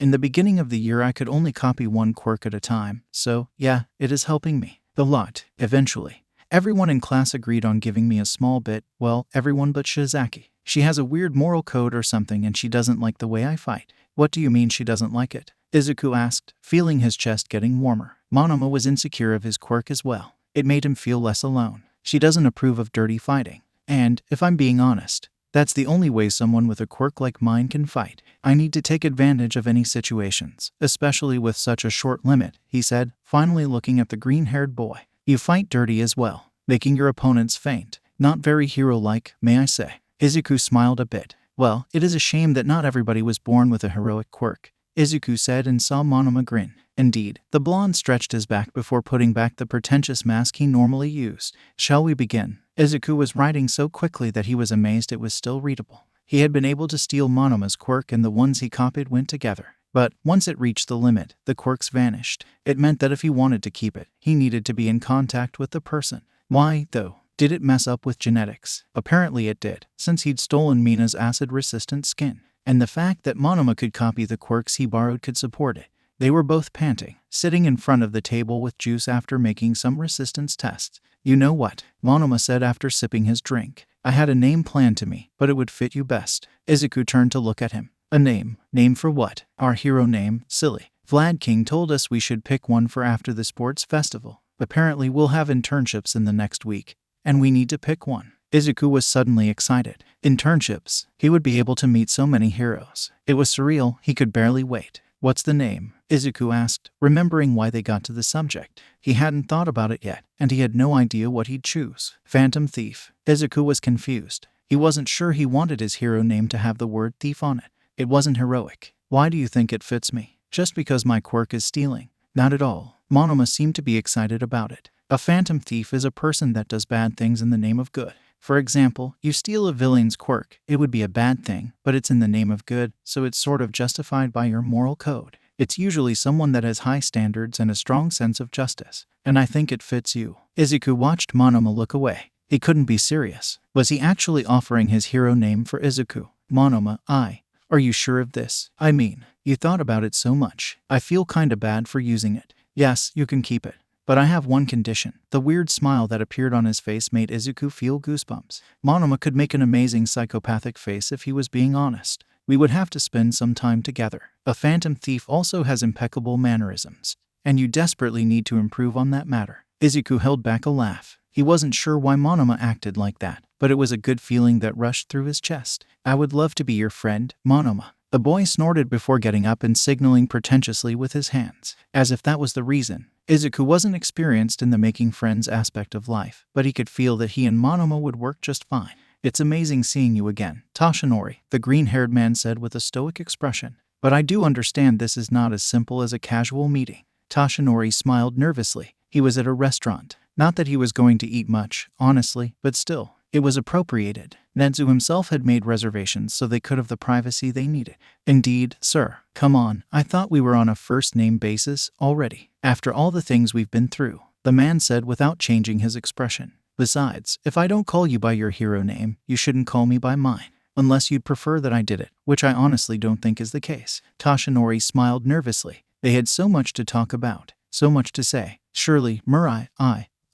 In the beginning of the year I could only copy one quirk at a time, so, yeah, it is helping me. A lot, eventually. Everyone in class agreed on giving me a small bit, well, everyone but Shizaki. She has a weird moral code or something and she doesn't like the way I fight. What do you mean she doesn't like it? Izuku asked, feeling his chest getting warmer. Monoma was insecure of his quirk as well. It made him feel less alone. She doesn't approve of dirty fighting. And, if I'm being honest, that's the only way someone with a quirk like mine can fight. I need to take advantage of any situations, especially with such a short limit, he said, finally looking at the green-haired boy. You fight dirty as well, making your opponents faint. Not very hero-like, may I say. Izuku smiled a bit. Well, it is a shame that not everybody was born with a heroic quirk, Izuku said and saw Monoma grin. Indeed, the blonde stretched his back before putting back the pretentious mask he normally used. Shall we begin? Izuku was writing so quickly that he was amazed it was still readable. He had been able to steal Monoma's quirk and the ones he copied went together. But once it reached the limit, the quirks vanished. It meant that if he wanted to keep it, he needed to be in contact with the person. Why, though? Did it mess up with genetics? Apparently it did, since he'd stolen Mina's acid-resistant skin. And the fact that Monoma could copy the quirks he borrowed could support it. They were both panting, sitting in front of the table with juice after making some resistance tests. You know what? Monoma said after sipping his drink. I had a name planned to me, but it would fit you best. Izuku turned to look at him. A name? Name for what? Our hero name? Silly. Vlad King told us we should pick one for after the sports festival. Apparently we'll have internships in the next week, and we need to pick one. Izuku was suddenly excited. Internships. He would be able to meet so many heroes. It was surreal, he could barely wait. What's the name? Izuku asked, remembering why they got to the subject. He hadn't thought about it yet, and he had no idea what he'd choose. Phantom Thief. Izuku was confused. He wasn't sure he wanted his hero name to have the word thief on it. It wasn't heroic. Why do you think it fits me? Just because my quirk is stealing? Not at all. Monoma seemed to be excited about it. A phantom thief is a person that does bad things in the name of good. For example, you steal a villain's quirk. It would be a bad thing, but it's in the name of good, so it's sort of justified by your moral code. It's usually someone that has high standards and a strong sense of justice. And I think it fits you. Izuku watched Monoma look away. He couldn't be serious. Was he actually offering his hero name for Izuku? Monoma, Are you sure of this? I mean, you thought about it so much. I feel kinda bad for using it. Yes, you can keep it. But I have one condition. The weird smile that appeared on his face made Izuku feel goosebumps. Monoma could make an amazing psychopathic face if he was being honest. We would have to spend some time together. A phantom thief also has impeccable mannerisms, and you desperately need to improve on that matter. Izuku held back a laugh. He wasn't sure why Monoma acted like that, but it was a good feeling that rushed through his chest. I would love to be your friend, Monoma. The boy snorted before getting up and signaling pretentiously with his hands, as if that was the reason. Izuku wasn't experienced in the making friends aspect of life, but he could feel that he and Monoma would work just fine. It's amazing seeing you again, Toshinori, the green-haired man said with a stoic expression. But I do understand this is not as simple as a casual meeting. Toshinori smiled nervously. He was at a restaurant. Not that he was going to eat much, honestly, but still. It was appropriated. Nezu himself had made reservations so they could have the privacy they needed. Indeed, sir. Come on, I thought we were on a first-name basis already. After all the things we've been through, the man said without changing his expression. Besides, if I don't call you by your hero name, you shouldn't call me by mine. Unless you'd prefer that I did it, which I honestly don't think is the case. Toshinori smiled nervously. They had so much to talk about, so much to say. Surely, Murai,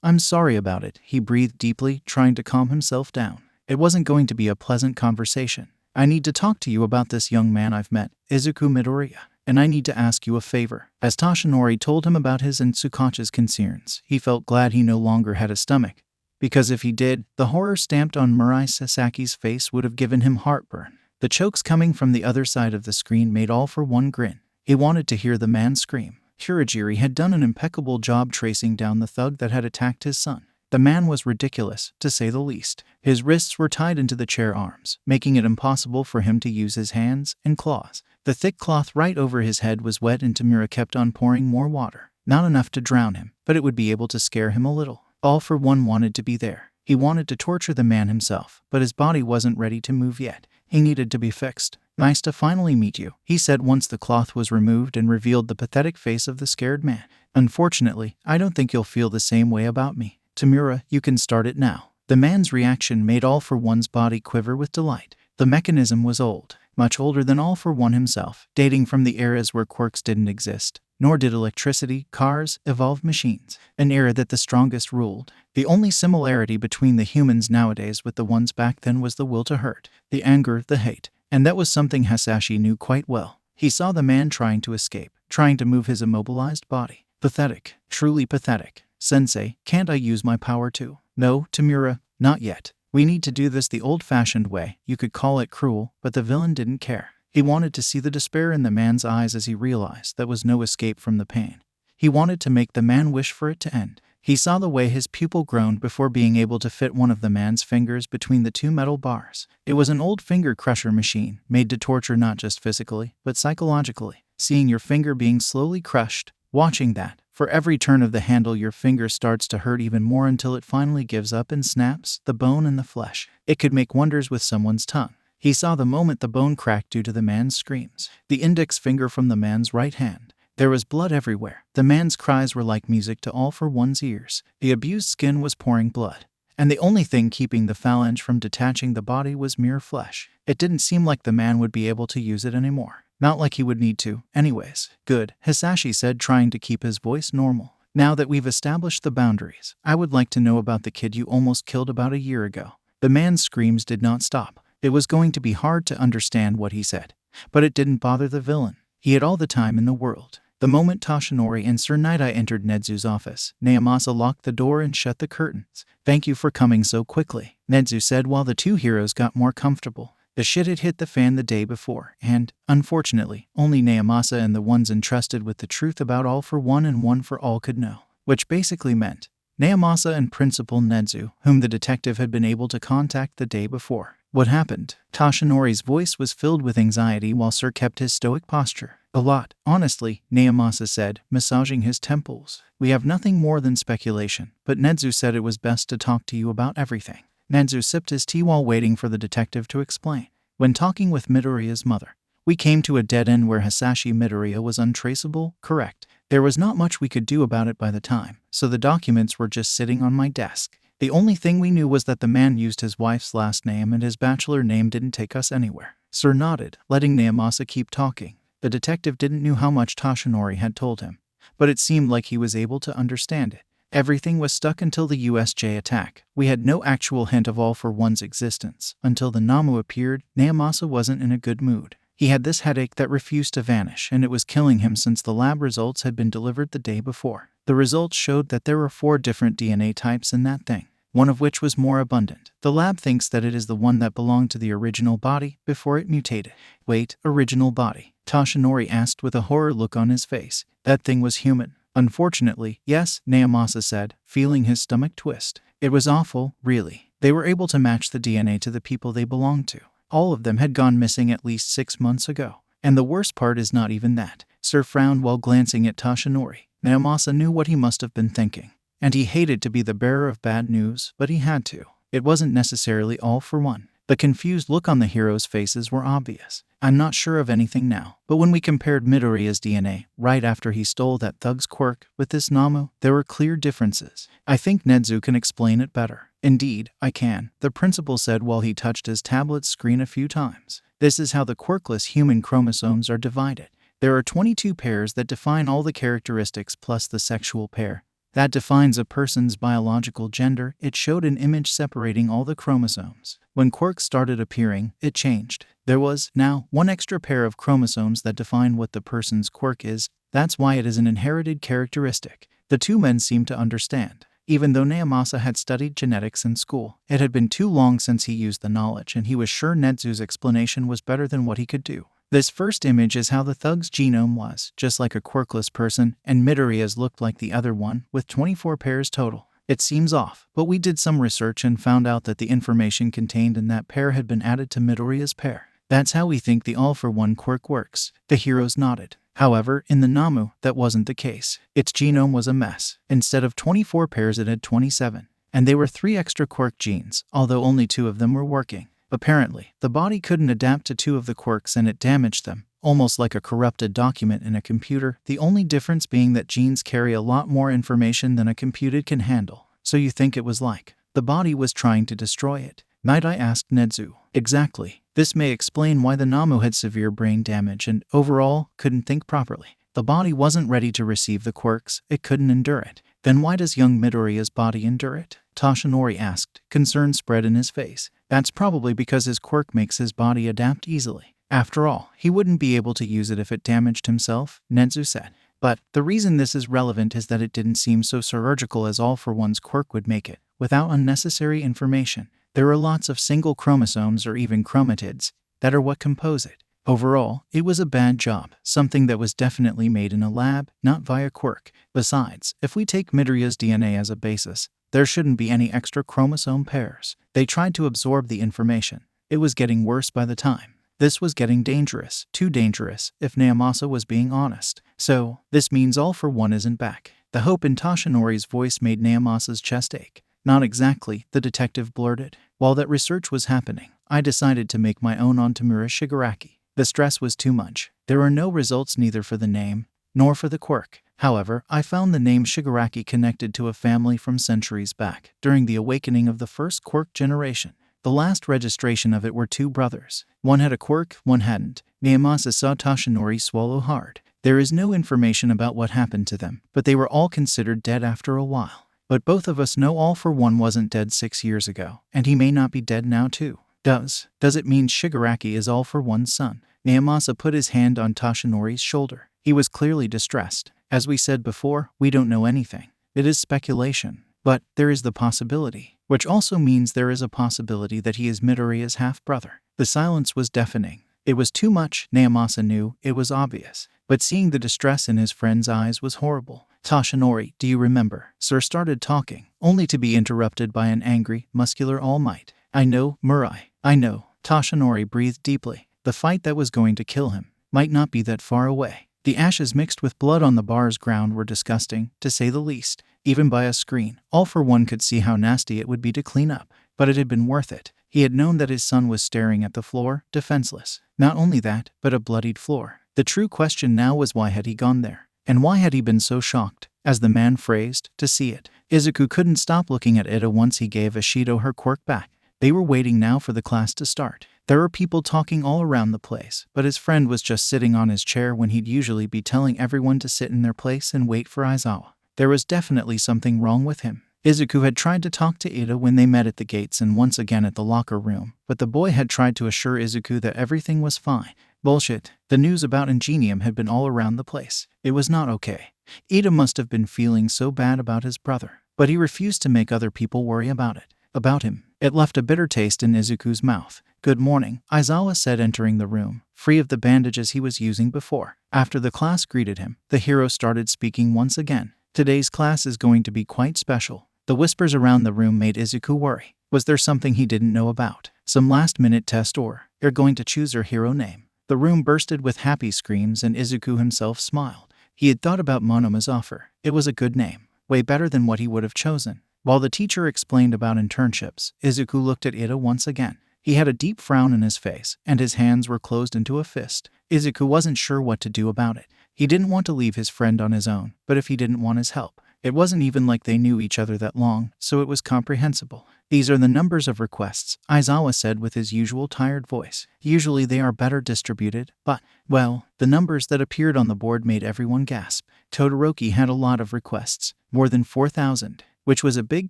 I'm sorry about it, he breathed deeply, trying to calm himself down. It wasn't going to be a pleasant conversation. I need to talk to you about this young man I've met, Izuku Midoriya, and I need to ask you a favor. As Toshinori told him about his and Tsukauchi's concerns, he felt glad he no longer had a stomach. Because if he did, the horror stamped on Murai Sasaki's face would have given him heartburn. The chokes coming from the other side of the screen made all for one grin. He wanted to hear the man scream. Kurogiri had done an impeccable job tracing down the thug that had attacked his son. The man was ridiculous, to say the least. His wrists were tied into the chair arms, making it impossible for him to use his hands and claws. The thick cloth right over his head was wet and Tamura kept on pouring more water. Not enough to drown him, but it would be able to scare him a little. All for one wanted to be there. He wanted to torture the man himself, but his body wasn't ready to move yet. He needed to be fixed. Nice to finally meet you, he said once the cloth was removed and revealed the pathetic face of the scared man. Unfortunately, I don't think you'll feel the same way about me. Tamura, you can start it now. The man's reaction made All for One's body quiver with delight. The mechanism was old, much older than All for One himself, dating from the eras where quirks didn't exist. Nor did electricity, cars, evolve machines, an era that the strongest ruled. The only similarity between the humans nowadays with the ones back then was the will to hurt, the anger, the hate, and that was something Hasashi knew quite well. He saw the man trying to escape, trying to move his immobilized body. Pathetic, truly pathetic. Sensei, can't I use my power too? No, Tamura, not yet. We need to do this the old-fashioned way. You could call it cruel, but the villain didn't care. He wanted to see the despair in the man's eyes as he realized there was no escape from the pain. He wanted to make the man wish for it to end. He saw the way his pupil groaned before being able to fit one of the man's fingers between the two metal bars. It was an old finger crusher machine, made to torture not just physically, but psychologically. Seeing your finger being slowly crushed, watching that, for every turn of the handle your finger starts to hurt even more until it finally gives up and snaps, the bone and the flesh. It could make wonders with someone's tongue. He saw the moment the bone cracked due to the man's screams. The index finger from the man's right hand. There was blood everywhere. The man's cries were like music to All for One's ears. The abused skin was pouring blood. And the only thing keeping the phalange from detaching the body was mere flesh. It didn't seem like the man would be able to use it anymore. Not like he would need to, anyways. Good, Hasashi said, trying to keep his voice normal. Now that we've established the boundaries, I would like to know about the kid you almost killed about a year ago. The man's screams did not stop. It was going to be hard to understand what he said, but it didn't bother the villain. He had all the time in the world. The moment Toshinori and Sir Nightai entered Nezu's office, Naomasa locked the door and shut the curtains. Thank you for coming so quickly, Nezu said while the two heroes got more comfortable. The shit had hit the fan the day before, and, unfortunately, only Naomasa and the ones entrusted with the truth about All for One and One for All could know. Which basically meant Naomasa and Principal Nezu, whom the detective had been able to contact the day before. What happened? Toshinori's voice was filled with anxiety while Sir kept his stoic posture. A lot, honestly, Naomasa said, massaging his temples. We have nothing more than speculation, but Nezu said it was best to talk to you about everything. Nezu sipped his tea while waiting for the detective to explain. When talking with Midoriya's mother, we came to a dead end where Hasashi Midoriya was untraceable, correct. There was not much we could do about it by the time, so the documents were just sitting on my desk. The only thing we knew was that the man used his wife's last name and his bachelor name didn't take us anywhere. Sir nodded, letting Naomasa keep talking. The detective didn't know how much Toshinori had told him, but it seemed like he was able to understand it. Everything was stuck until the USJ attack. We had no actual hint of All for One's existence. Until the Namu appeared, Naomasa wasn't in a good mood. He had this headache that refused to vanish, and it was killing him since the lab results had been delivered the day before. The results showed that there were 4 different DNA types in that thing, one of which was more abundant. The lab thinks that it is the one that belonged to the original body before it mutated. Wait, original body? Toshinori asked with a horror look on his face. That thing was human. Unfortunately, yes, Naomasa said, feeling his stomach twist. It was awful, really. They were able to match the DNA to the people they belonged to. All of them had gone missing at least 6 months ago. And the worst part is not even that. Sir frowned while glancing at Toshinori. Naomasa knew what he must have been thinking. And he hated to be the bearer of bad news, but he had to. It wasn't necessarily all for one. The confused look on the heroes' faces were obvious. I'm not sure of anything now, but when we compared Midoriya's DNA right after he stole that thug's quirk with this Namu, there were clear differences. I think Nezu can explain it better. Indeed, I can, the principal said while he touched his tablet's screen a few times. This is how the quirkless human chromosomes are divided. There are 22 pairs that define all the characteristics plus the sexual pair. That defines a person's biological gender. It showed an image separating all the chromosomes. When quirks started appearing, it changed. There was, now, one extra pair of chromosomes that define what the person's quirk is. That's why it is an inherited characteristic. The two men seemed to understand. Even though Naomasa had studied genetics in school, it had been too long since he used the knowledge, and he was sure Nezu's explanation was better than what he could do. This first image is how the thug's genome was, just like a quirkless person, and Midoriya's looked like the other one, with 24 pairs total. It seems off, but we did some research and found out that the information contained in that pair had been added to Midoriya's pair. That's how we think the all-for-one quirk works. The heroes nodded. However, in the Namu, that wasn't the case. Its genome was a mess. Instead of 24 pairs, it had 27. And they were 3 extra quirk genes, although only 2 of them were working. Apparently, the body couldn't adapt to 2 of the quirks and it damaged them, almost like a corrupted document in a computer, the only difference being that genes carry a lot more information than a computer can handle. So you think it was like the body was trying to destroy it? Might I ask Nezu? Exactly. This may explain why the Namu had severe brain damage and, overall, couldn't think properly. The body wasn't ready to receive the quirks, it couldn't endure it. Then why does young Midoriya's body endure it? Toshinori asked, concern spread in his face. That's probably because his quirk makes his body adapt easily. After all, he wouldn't be able to use it if it damaged himself, Nezu said. But the reason this is relevant is that it didn't seem so surgical as all for one's quirk would make it, without unnecessary information. There are lots of single chromosomes or even chromatids that are what compose it. Overall, it was a bad job, something that was definitely made in a lab, not via quirk. Besides, if we take Midoriya's DNA as a basis, there shouldn't be any extra chromosome pairs. They tried to absorb the information. It was getting worse by the time. This was getting dangerous, too dangerous, if Naomasa was being honest. So, this means all for one isn't back. The hope in Toshinori's voice made Naomasa's chest ache. Not exactly, the detective blurted. While that research was happening, I decided to make my own on Tamura Shigaraki. The stress was too much. There were no results neither for the name, nor for the quirk. However, I found the name Shigaraki connected to a family from centuries back, during the awakening of the first quirk generation. The last registration of it were 2 brothers. One had a quirk, one hadn't. Naomasa saw Toshinori swallow hard. There is no information about what happened to them, but they were all considered dead after a while. But both of us know all for one wasn't dead 6 years ago, and he may not be dead now too. Does it mean Shigaraki is all for one's son? Naomasa put his hand on Toshinori's shoulder. He was clearly distressed. As we said before, we don't know anything. It is speculation. But there is the possibility, which also means there is a possibility that he is Midoriya's half-brother. The silence was deafening. It was too much. Naomasa knew, it was obvious. But seeing the distress in his friend's eyes was horrible. Toshinori, do you remember? Sir started talking, only to be interrupted by an angry, muscular All Might. I know, Murai. I know. Toshinori breathed deeply. The fight that was going to kill him might not be that far away. The ashes mixed with blood on the bar's ground were disgusting, to say the least. Even by a screen, all for one could see how nasty it would be to clean up. But it had been worth it. He had known that his son was staring at the floor, defenseless. Not only that, but a bloodied floor. The true question now was why had he gone there? And why had he been so shocked, as the man phrased, to see it? Izuku couldn't stop looking at Ida once he gave Ashido her quirk back. They were waiting now for the class to start. There were people talking all around the place, but his friend was just sitting on his chair when he'd usually be telling everyone to sit in their place and wait for Aizawa. There was definitely something wrong with him. Izuku had tried to talk to Ida when they met at the gates and once again at the locker room, but the boy had tried to assure Izuku that everything was fine. Bullshit. The news about Ingenium had been all around the place. It was not okay. Ida must have been feeling so bad about his brother, but he refused to make other people worry about it. About him. It left a bitter taste in Izuku's mouth. Good morning, Aizawa said, entering the room, free of the bandages he was using before. After the class greeted him, the hero started speaking once again. Today's class is going to be quite special. The whispers around the room made Izuku worry. Was there something he didn't know about? Some last-minute test or you're going to choose your hero name? The room bursted with happy screams and Izuku himself smiled. He had thought about Monoma's offer. It was a good name. Way better than what he would have chosen. While the teacher explained about internships, Izuku looked at Ida once again. He had a deep frown in his face, and his hands were closed into a fist. Izuku wasn't sure what to do about it. He didn't want to leave his friend on his own, but if he didn't want his help, it wasn't even like they knew each other that long, so it was comprehensible. These are the numbers of requests, Aizawa said with his usual tired voice. Usually they are better distributed, but, well, the numbers that appeared on the board made everyone gasp. Todoroki had a lot of requests, more than 4,000, which was a big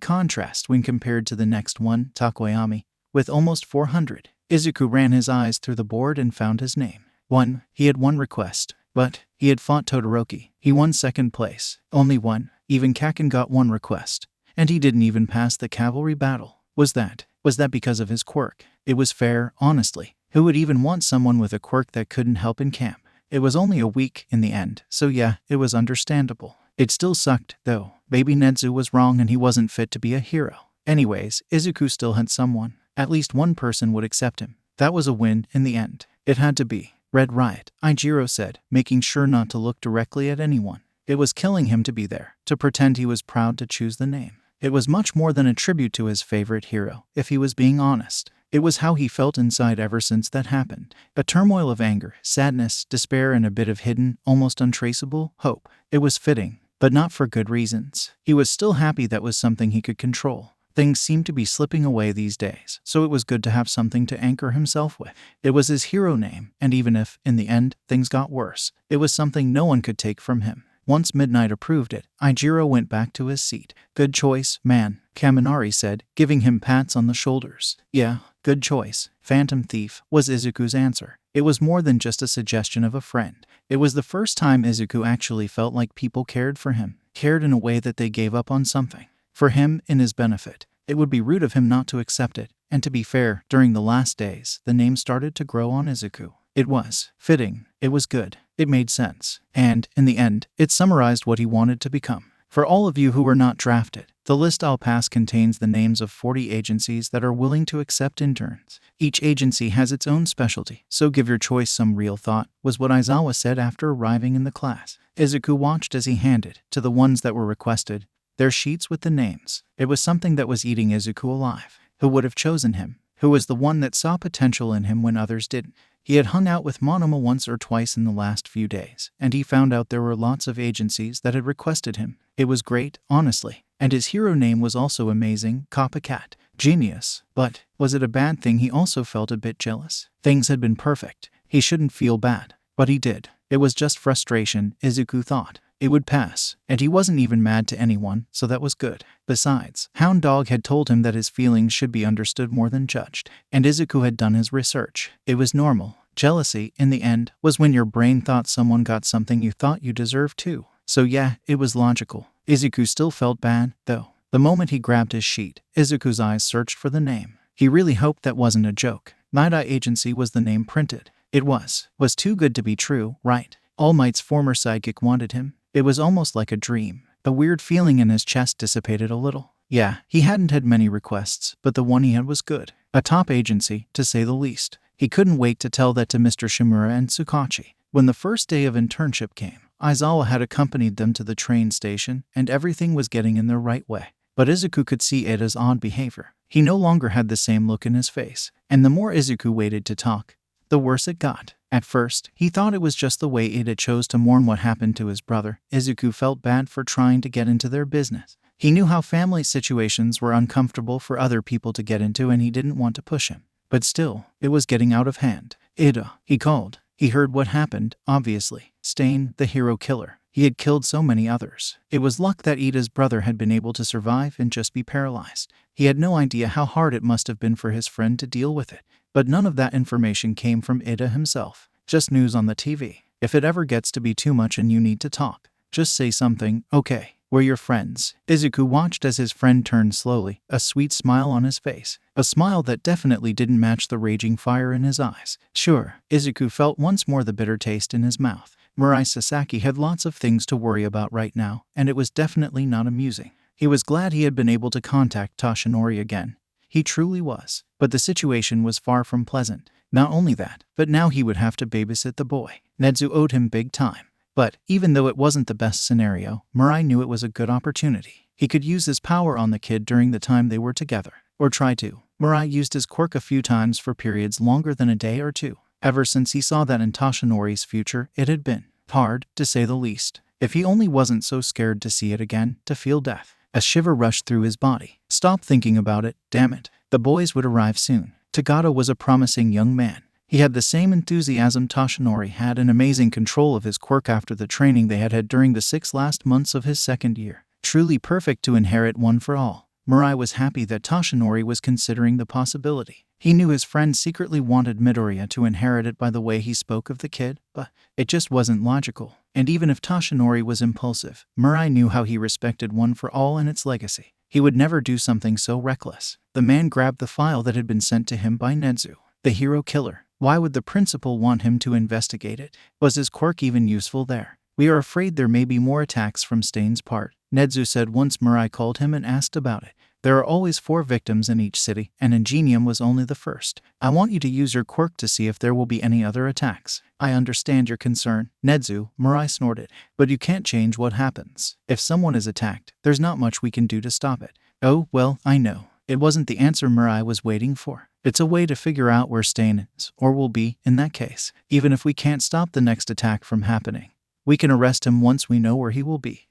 contrast when compared to the next one, Takoyami, with almost 400. Izuku ran his eyes through the board and found his name. He had one request, but he had fought Todoroki. He won second place. Only one. Even Kacchan got one request. And he didn't even pass the cavalry battle. Was that because of his quirk? It was fair, honestly. Who would even want someone with a quirk that couldn't help in camp? It was only a week in the end, so yeah, it was understandable. It still sucked, though. Baby Nezu was wrong and he wasn't fit to be a hero. Anyways, Izuku still had someone. At least one person would accept him. That was a win in the end. It had to be. Red Riot, Ijiro said, making sure not to look directly at anyone. It was killing him to be there, to pretend he was proud to choose the name. It was much more than a tribute to his favorite hero, if he was being honest. It was how he felt inside ever since that happened. A turmoil of anger, sadness, despair, and a bit of hidden, almost untraceable, hope. It was fitting, but not for good reasons. He was still happy that was something he could control. Things seemed to be slipping away these days, so it was good to have something to anchor himself with. It was his hero name, and even if, in the end, things got worse, it was something no one could take from him. Once Midnight approved it, Ijiro went back to his seat. Good choice, man, Kaminari said, giving him pats on the shoulders. Yeah, good choice. Phantom Thief was Izuku's answer. It was more than just a suggestion of a friend. It was the first time Izuku actually felt like people cared for him, cared in a way that they gave up on something. For him, in his benefit. It would be rude of him not to accept it, and to be fair, during the last days, the name started to grow on Izuku. It was fitting, it was good, it made sense, and, in the end, it summarized what he wanted to become. For all of you who were not drafted, the list I'll pass contains the names of 40 agencies that are willing to accept interns. Each agency has its own specialty, so give your choice some real thought, was what Aizawa said after arriving in the class. Izuku watched as he handed, to the ones that were requested, their sheets with the names. It was something that was eating Izuku alive. Who would have chosen him? Who was the one that saw potential in him when others didn't? He had hung out with Monoma once or twice in the last few days, and he found out there were lots of agencies that had requested him. It was great, honestly. And his hero name was also amazing, Copycat. Genius. But, was it a bad thing? He also felt a bit jealous. Things had been perfect. He shouldn't feel bad. But he did. It was just frustration, Izuku thought. It would pass, and he wasn't even mad to anyone, so that was good. Besides, Hound Dog had told him that his feelings should be understood more than judged, and Izuku had done his research. It was normal. Jealousy, in the end, was when your brain thought someone got something you thought you deserved too. So yeah, it was logical. Izuku still felt bad, though. The moment he grabbed his sheet, Izuku's eyes searched for the name. He really hoped that wasn't a joke. Night Eye Agency was the name printed. It was too good to be true, right? All Might's former sidekick wanted him. It was almost like a dream. The weird feeling in his chest dissipated a little. Yeah, he hadn't had many requests, but the one he had was good. A top agency, to say the least. He couldn't wait to tell that to Mr. Shimura and Tsukauchi. When the first day of internship came, Aizawa had accompanied them to the train station, and everything was getting in the right way. But Izuku could see Ida's odd behavior. He no longer had the same look in his face, and the more Izuku waited to talk, the worse it got. At first, he thought it was just the way Ida chose to mourn what happened to his brother. Izuku felt bad for trying to get into their business. He knew how family situations were uncomfortable for other people to get into, and he didn't want to push him. But still, it was getting out of hand. Ida, he called. He heard what happened, obviously. Stain, the hero killer. He had killed so many others. It was luck that Ida's brother had been able to survive and just be paralyzed. He had no idea how hard it must have been for his friend to deal with it. But none of that information came from Ida himself. Just news on the TV. If it ever gets to be too much and you need to talk, just say something, okay? We're your friends. Izuku watched as his friend turned slowly, a sweet smile on his face. A smile that definitely didn't match the raging fire in his eyes. Sure, Izuku felt once more the bitter taste in his mouth. Murai Sasaki had lots of things to worry about right now, and it was definitely not amusing. He was glad he had been able to contact Toshinori again. He truly was. But the situation was far from pleasant. Not only that, but now he would have to babysit the boy. Nezu owed him big time. But, even though it wasn't the best scenario, Murai knew it was a good opportunity. He could use his power on the kid during the time they were together. Or try to. Mirai used his quirk a few times for periods longer than a day or two. Ever since he saw that in Toshinori's future, it had been hard, to say the least. If he only wasn't so scared to see it again, to feel death. A shiver rushed through his body. Stop thinking about it, damn it. The boys would arrive soon. Tagata was a promising young man. He had the same enthusiasm Toshinori had and amazing control of his quirk after the training they had had during the 6 last months of his second year. Truly perfect to inherit one for all. Mirai was happy that Toshinori was considering the possibility. He knew his friend secretly wanted Midoriya to inherit it by the way he spoke of the kid, but it just wasn't logical. And even if Toshinori was impulsive, Mirai knew how he respected one for all and its legacy. He would never do something so reckless. The man grabbed the file that had been sent to him by Nezu, the hero killer. Why would the principal want him to investigate it? Was his quirk even useful there? We are afraid there may be more attacks from Stain's part, Nezu said once Mirai called him and asked about it. There are always 4 victims in each city, and Ingenium was only the first. I want you to use your quirk to see if there will be any other attacks. I understand your concern, Nezu, Mirai snorted, but you can't change what happens. If someone is attacked, there's not much we can do to stop it. Oh, well, I know. It wasn't the answer Mirai was waiting for. It's a way to figure out where Stain is, or will be, in that case, even if we can't stop the next attack from happening. We can arrest him once we know where he will be.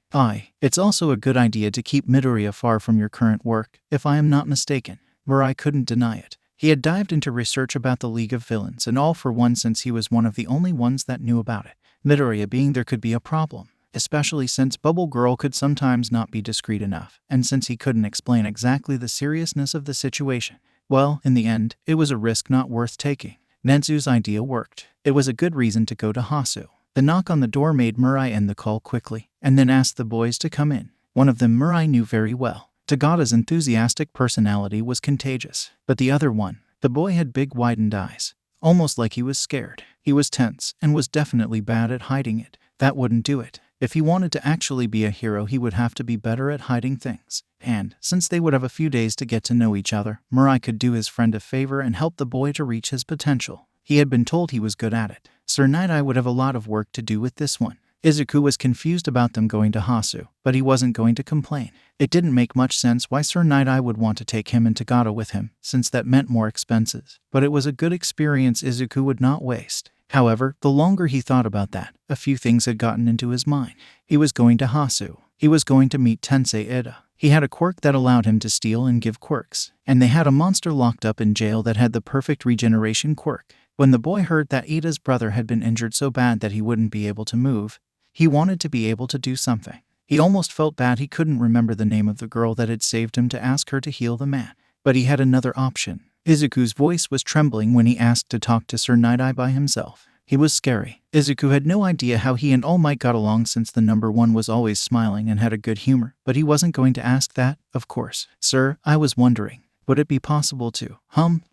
It's also a good idea to keep Midoriya far from your current work, if I am not mistaken. Mirai couldn't deny it. He had dived into research about the League of Villains and all for one since he was one of the only ones that knew about it. Midoriya being there could be a problem, especially since Bubble Girl could sometimes not be discreet enough, and since he couldn't explain exactly the seriousness of the situation. Well, in the end, it was a risk not worth taking. Nezu's idea worked. It was a good reason to go to Hasu. The knock on the door made Mirai end the call quickly, and then asked the boys to come in. One of them Mirai knew very well. Tagata's enthusiastic personality was contagious, but the other one, the boy had big widened eyes, almost like he was scared. He was tense, and was definitely bad at hiding it. That wouldn't do it. If he wanted to actually be a hero, he would have to be better at hiding things. And, since they would have a few days to get to know each other, Mirai could do his friend a favor and help the boy to reach his potential. He had been told he was good at it. Sir Night-Eye would have a lot of work to do with this one. Izuku was confused about them going to Hasu, but he wasn't going to complain. It didn't make much sense why Sir Night-Eye would want to take him and Tagata with him, since that meant more expenses. But it was a good experience Izuku would not waste. However, the longer he thought about that, a few things had gotten into his mind. He was going to Hasu. He was going to meet Tensei Ida. He had a quirk that allowed him to steal and give quirks. And they had a monster locked up in jail that had the perfect regeneration quirk. When the boy heard that Ida's brother had been injured so bad that he wouldn't be able to move, he wanted to be able to do something. He almost felt bad he couldn't remember the name of the girl that had saved him to ask her to heal the man. But he had another option. Izuku's voice was trembling when he asked to talk to Sir Night-Eye by himself. He was scary. Izuku had no idea how he and All Might got along since the number 1 was always smiling and had a good humor, but he wasn't going to ask that, of course. Sir, I was wondering, would it be possible to,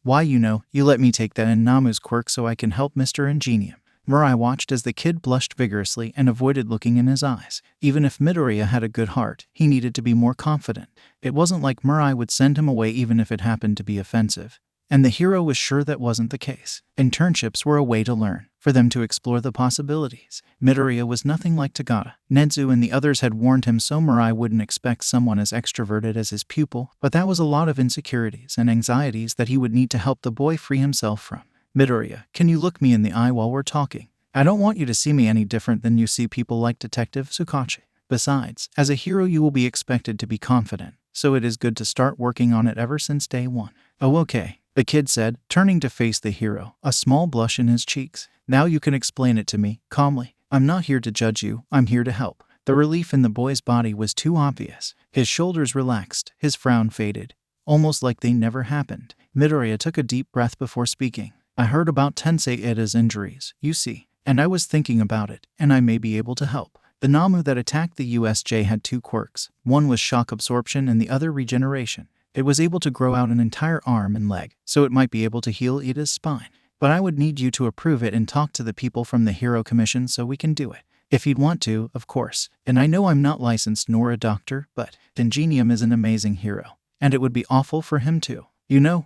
why you let me take that in Namu's quirk so I can help Mr. Ingenium. Mirai watched as the kid blushed vigorously and avoided looking in his eyes. Even if Midoriya had a good heart, he needed to be more confident. It wasn't like Mirai would send him away even if it happened to be offensive. And the hero was sure that wasn't the case. Internships were a way to learn, for them to explore the possibilities. Midoriya was nothing like Tagata. Nezu and the others had warned him so Mirai wouldn't expect someone as extroverted as his pupil, but that was a lot of insecurities and anxieties that he would need to help the boy free himself from. Midoriya, can you look me in the eye while we're talking? I don't want you to see me any different than you see people like Detective Tsukauchi. Besides, as a hero you will be expected to be confident, so it is good to start working on it ever since day 1. Oh, okay, the kid said, turning to face the hero, a small blush in his cheeks. Now you can explain it to me, calmly. I'm not here to judge you, I'm here to help. The relief in the boy's body was too obvious. His shoulders relaxed, his frown faded, almost like they never happened. Midoriya took a deep breath before speaking. I heard about Tensei Ida's injuries, you see, and I was thinking about it, and I may be able to help. The Namu that attacked the USJ had 2 quirks. One was shock absorption and the other regeneration. It was able to grow out an entire arm and leg, so it might be able to heal Ida's spine. But I would need you to approve it and talk to the people from the Hero Commission so we can do it. If you'd want to, of course. And I know I'm not licensed nor a doctor, but Ingenium is an amazing hero, and it would be awful for him to,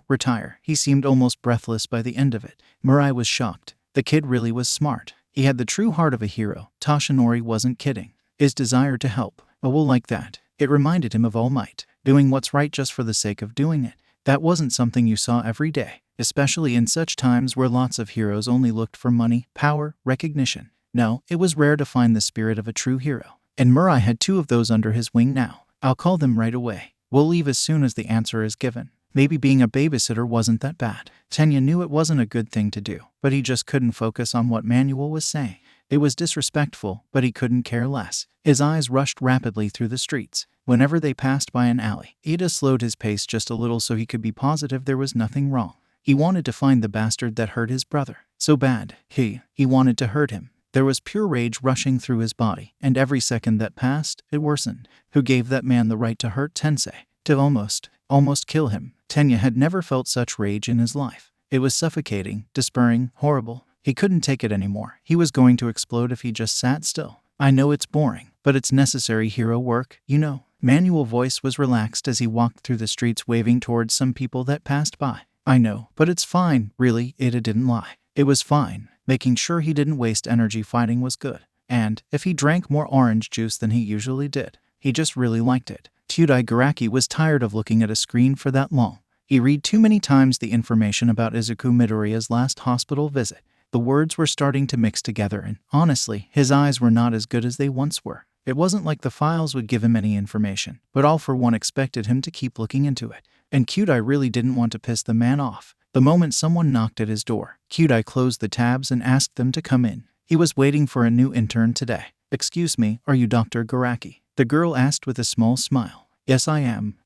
retire. He seemed almost breathless by the end of it. Mirai was shocked. The kid really was smart. He had the true heart of a hero. Toshinori wasn't kidding. His desire to help. Oh, well, like that. It reminded him of All Might, doing what's right just for the sake of doing it. That wasn't something you saw every day, especially in such times where lots of heroes only looked for money, power, recognition. No, it was rare to find the spirit of a true hero. And Murai had 2 of those under his wing now. I'll call them right away. We'll leave as soon as the answer is given. Maybe being a babysitter wasn't that bad. Tenya knew it wasn't a good thing to do, but he just couldn't focus on what Manuel was saying. It was disrespectful, but he couldn't care less. His eyes rushed rapidly through the streets. Whenever they passed by an alley, Ida slowed his pace just a little so he could be positive there was nothing wrong. He wanted to find the bastard that hurt his brother. So bad. He wanted to hurt him. There was pure rage rushing through his body, and every second that passed, it worsened. Who gave that man the right to hurt Tensei? To almost kill him? Tenya had never felt such rage in his life. It was suffocating, despairing, horrible. He couldn't take it anymore. He was going to explode if he just sat still. I know it's boring, but it's necessary hero work, you know. Manuel's voice was relaxed as he walked through the streets waving towards some people that passed by. I know, but it's fine, really, Ida didn't lie. It was fine. Making sure he didn't waste energy fighting was good. And if he drank more orange juice than he usually did, he just really liked it. Tudai Garaki was tired of looking at a screen for that long. He read too many times the information about Izuku Midoriya's last hospital visit. The words were starting to mix together and, honestly, his eyes were not as good as they once were. It wasn't like the files would give him any information, but all for one expected him to keep looking into it. And Kyudai really didn't want to piss the man off. The moment someone knocked at his door, Kyudai closed the tabs and asked them to come in. He was waiting for a new intern today. Excuse me, are you Dr. Garaki? The girl asked with a small smile. Yes, I am.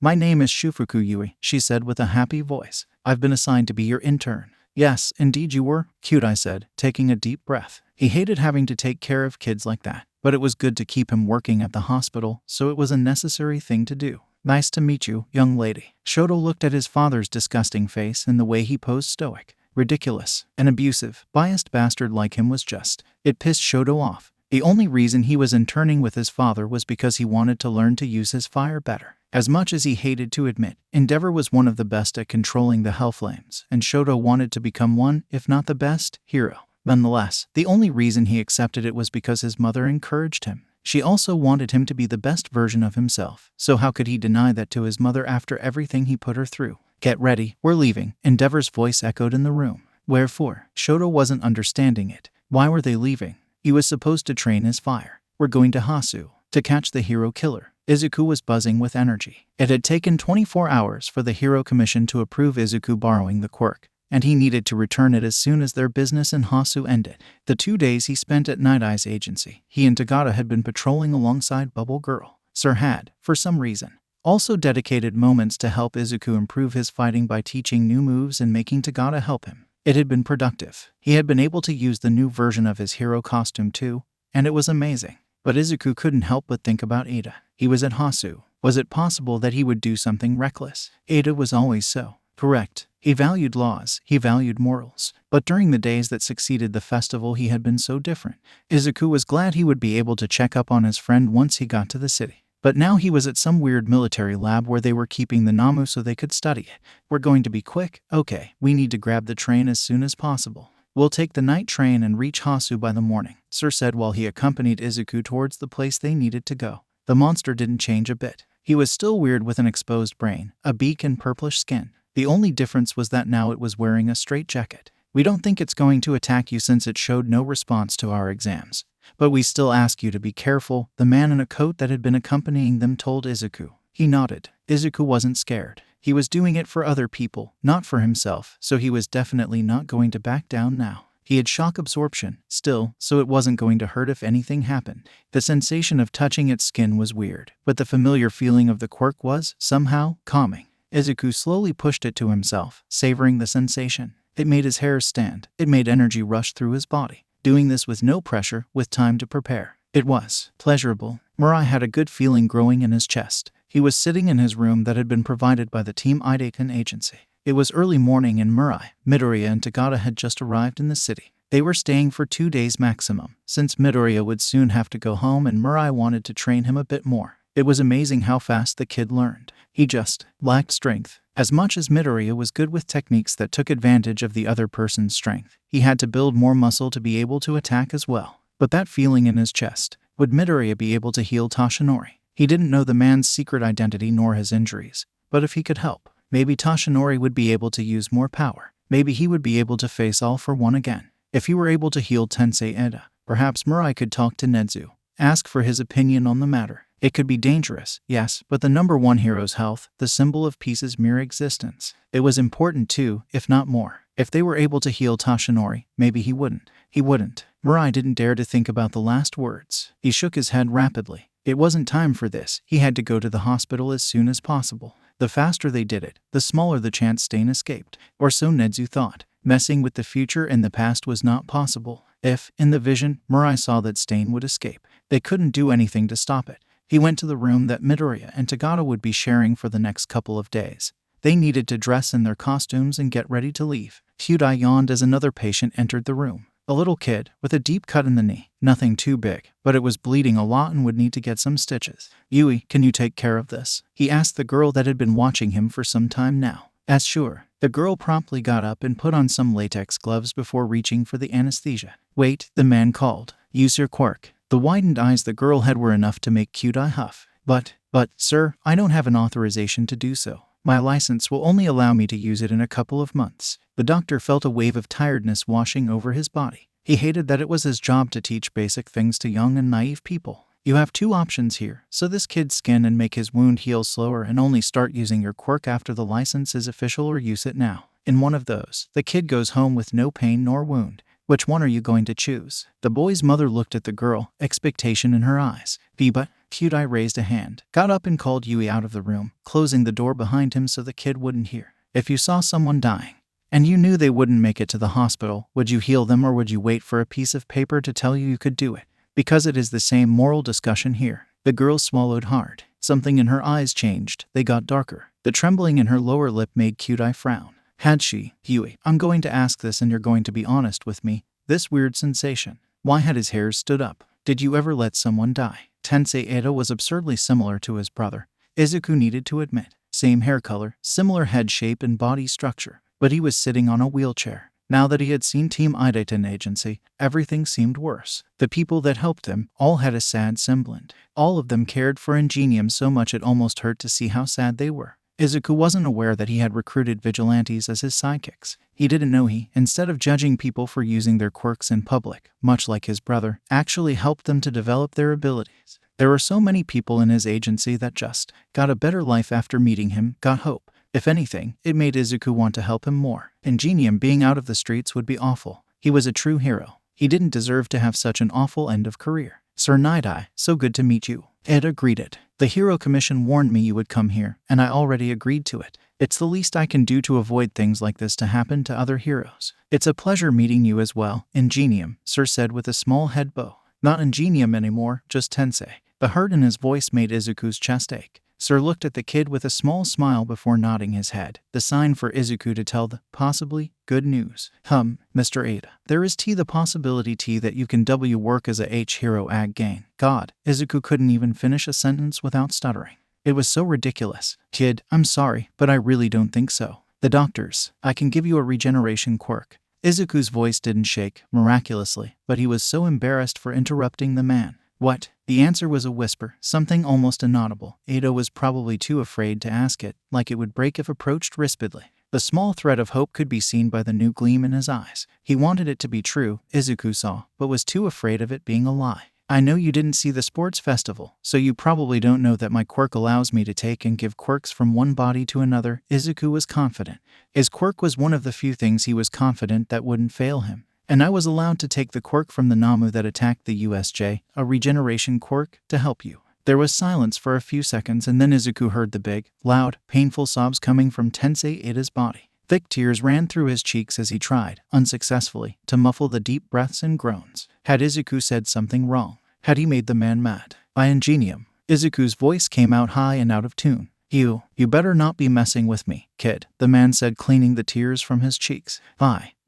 My name is Shufuku Yui, she said with a happy voice. I've been assigned to be your intern. Yes, indeed you were, Kyudai said, taking a deep breath. He hated having to take care of kids like that, but it was good to keep him working at the hospital, so it was a necessary thing to do. Nice to meet you, young lady. Shoto looked at his father's disgusting face and the way he posed stoic. Ridiculous. An abusive, biased bastard like him was just. It pissed Shoto off. The only reason he was interning with his father was because he wanted to learn to use his fire better. As much as he hated to admit, Endeavor was one of the best at controlling the Hellflames, and Shoto wanted to become one, if not the best, hero. Nonetheless, the only reason he accepted it was because his mother encouraged him. She also wanted him to be the best version of himself, so how could he deny that to his mother after everything he put her through? Get ready, we're leaving, Endeavor's voice echoed in the room. Wherefore? Shoto wasn't understanding it. Why were they leaving? He was supposed to train his fire. We're going to Hasu, to catch the hero killer. Izuku was buzzing with energy. It had taken 24 hours for the Hero Commission to approve Izuku borrowing the quirk, and he needed to return it as soon as their business in Hasu ended. The 2 days he spent at Night Eye's agency, he and Tagata had been patrolling alongside Bubble Girl. Sir had, for some reason, also dedicated moments to help Izuku improve his fighting by teaching new moves and making Tagata help him. It had been productive. He had been able to use the new version of his hero costume too, and it was amazing. But Izuku couldn't help but think about Ada. He was at Hasu. Was it possible that he would do something reckless? Ada was always so. Correct. He valued laws, he valued morals. But during the days that succeeded the festival he had been so different. Izuku was glad he would be able to check up on his friend once he got to the city. But now he was at some weird military lab where they were keeping the Namu so they could study it. We're going to be quick? Okay, we need to grab the train as soon as possible. We'll take the night train and reach Hasu by the morning, Sir said while he accompanied Izuku towards the place they needed to go. The monster didn't change a bit. He was still weird with an exposed brain, a beak and purplish skin. The only difference was that now it was wearing a straitjacket. We don't think it's going to attack you since it showed no response to our exams. But we still ask you to be careful, the man in a coat that had been accompanying them told Izuku. He nodded. Izuku wasn't scared. He was doing it for other people, not for himself, so he was definitely not going to back down now. He had shock absorption, still, so it wasn't going to hurt if anything happened. The sensation of touching its skin was weird, but the familiar feeling of the quirk was, somehow, calming. Izuku slowly pushed it to himself, savoring the sensation. It made his hair stand. It made energy rush through his body. Doing this with no pressure, with time to prepare. It was pleasurable. Murai had a good feeling growing in his chest. He was sitting in his room that had been provided by the Team Idekan agency. It was early morning and Murai, Midoriya and Tagata had just arrived in the city. They were staying for 2 days maximum, since Midoriya would soon have to go home and Murai wanted to train him a bit more. It was amazing how fast the kid learned. He just lacked strength. As much as Midoriya was good with techniques that took advantage of the other person's strength, he had to build more muscle to be able to attack as well. But that feeling in his chest, would Midoriya be able to heal Toshinori? He didn't know the man's secret identity nor his injuries. But if he could help, maybe Toshinori would be able to use more power. Maybe he would be able to face All for One again. If he were able to heal Tensei Eda, perhaps Mirai could talk to Nezu, ask for his opinion on the matter. It could be dangerous, yes, but the number one hero's health, the symbol of peace's mere existence. It was important too, if not more. If they were able to heal Toshinori, maybe he wouldn't. He wouldn't. Mirai didn't dare to think about the last words. He shook his head rapidly. It wasn't time for this. He had to go to the hospital as soon as possible. The faster they did it, the smaller the chance Stain escaped. Or so Nezu thought. Messing with the future and the past was not possible. If, in the vision, Mirai saw that Stain would escape, they couldn't do anything to stop it. He went to the room that Midoriya and Tagata would be sharing for the next couple of days. They needed to dress in their costumes and get ready to leave. Hyundai yawned as another patient entered the room. A little kid, with a deep cut in the knee. Nothing too big, but it was bleeding a lot and would need to get some stitches. "Yui, can you take care of this?" he asked the girl that had been watching him for some time now. "As sure." The girl promptly got up and put on some latex gloves before reaching for the anesthesia. "Wait," the man called. "Use your quirk." The widened eyes the girl had were enough to make Kyudai huff. But, sir, I don't have an authorization to do so. My license will only allow me to use it in a couple of months." The doctor felt a wave of tiredness washing over his body. He hated that it was his job to teach basic things to young and naive people. "You have two options here. Sew this kid's skin and make his wound heal slower and only start using your quirk after the license is official, or use it now. In one of those, the kid goes home with no pain nor wound. Which one are you going to choose?" The boy's mother looked at the girl, expectation in her eyes. But Kyudai raised a hand, got up and called Yui out of the room, closing the door behind him so the kid wouldn't hear. "If you saw someone dying, and you knew they wouldn't make it to the hospital, would you heal them, or would you wait for a piece of paper to tell you could do it? Because it is the same moral discussion here." The girl swallowed hard. Something in her eyes changed. They got darker. The trembling in her lower lip made Kyudai frown. Had she, "Yui, I'm going to ask this and you're going to be honest with me. This weird sensation." Why had his hairs stood up? "Did you ever let someone die?" Tensei Eda was absurdly similar to his brother. Izuku needed to admit. Same hair color, similar head shape and body structure. But he was sitting on a wheelchair. Now that he had seen Team Idaitan Agency, everything seemed worse. The people that helped him all had a sad semblant. All of them cared for Ingenium so much it almost hurt to see how sad they were. Izuku wasn't aware that he had recruited vigilantes as his sidekicks. He didn't know he, instead of judging people for using their quirks in public, much like his brother, actually helped them to develop their abilities. There were so many people in his agency that just got a better life after meeting him, got hope. If anything, it made Izuku want to help him more. Ingenium being out of the streets would be awful. He was a true hero. He didn't deserve to have such an awful end of career. "Sir Nidai, so good to meet you." Eda greeted. "The Hero Commission warned me you would come here, and I already agreed to it. It's the least I can do to avoid things like this to happen to other heroes." "It's a pleasure meeting you as well, Ingenium," Sir said with a small head bow. Not Ingenium anymore, just Tensei. The hurt in his voice made Izuku's chest ache. Sir looked at the kid with a small smile before nodding his head, the sign for Izuku to tell the, possibly, good news. Mr. Ada, there is the possibility that you can work as a hero ag gain." God, Izuku couldn't even finish a sentence without stuttering. It was so ridiculous. "Kid, I'm sorry, but I really don't think so. The doctors, I can give you a regeneration quirk." Izuku's voice didn't shake, miraculously, but he was so embarrassed for interrupting the man. "What?" The answer was a whisper, something almost inaudible. Ada was probably too afraid to ask it, like it would break if approached rispidly. The small thread of hope could be seen by the new gleam in his eyes. He wanted it to be true, Izuku saw, but was too afraid of it being a lie. "I know you didn't see the sports festival, so you probably don't know that my quirk allows me to take and give quirks from one body to another." Izuku was confident. His quirk was one of the few things he was confident that wouldn't fail him. "And I was allowed to take the quirk from the Namu that attacked the USJ, a regeneration quirk, to help you." There was silence for a few seconds, and then Izuku heard the big, loud, painful sobs coming from Tensei Ida's body. Thick tears ran through his cheeks as he tried, unsuccessfully, to muffle the deep breaths and groans. Had Izuku said something wrong? Had he made the man mad? "By Ingenium." Izuku's voice came out high and out of tune. You better not be messing with me, kid," the man said, cleaning the tears from his cheeks.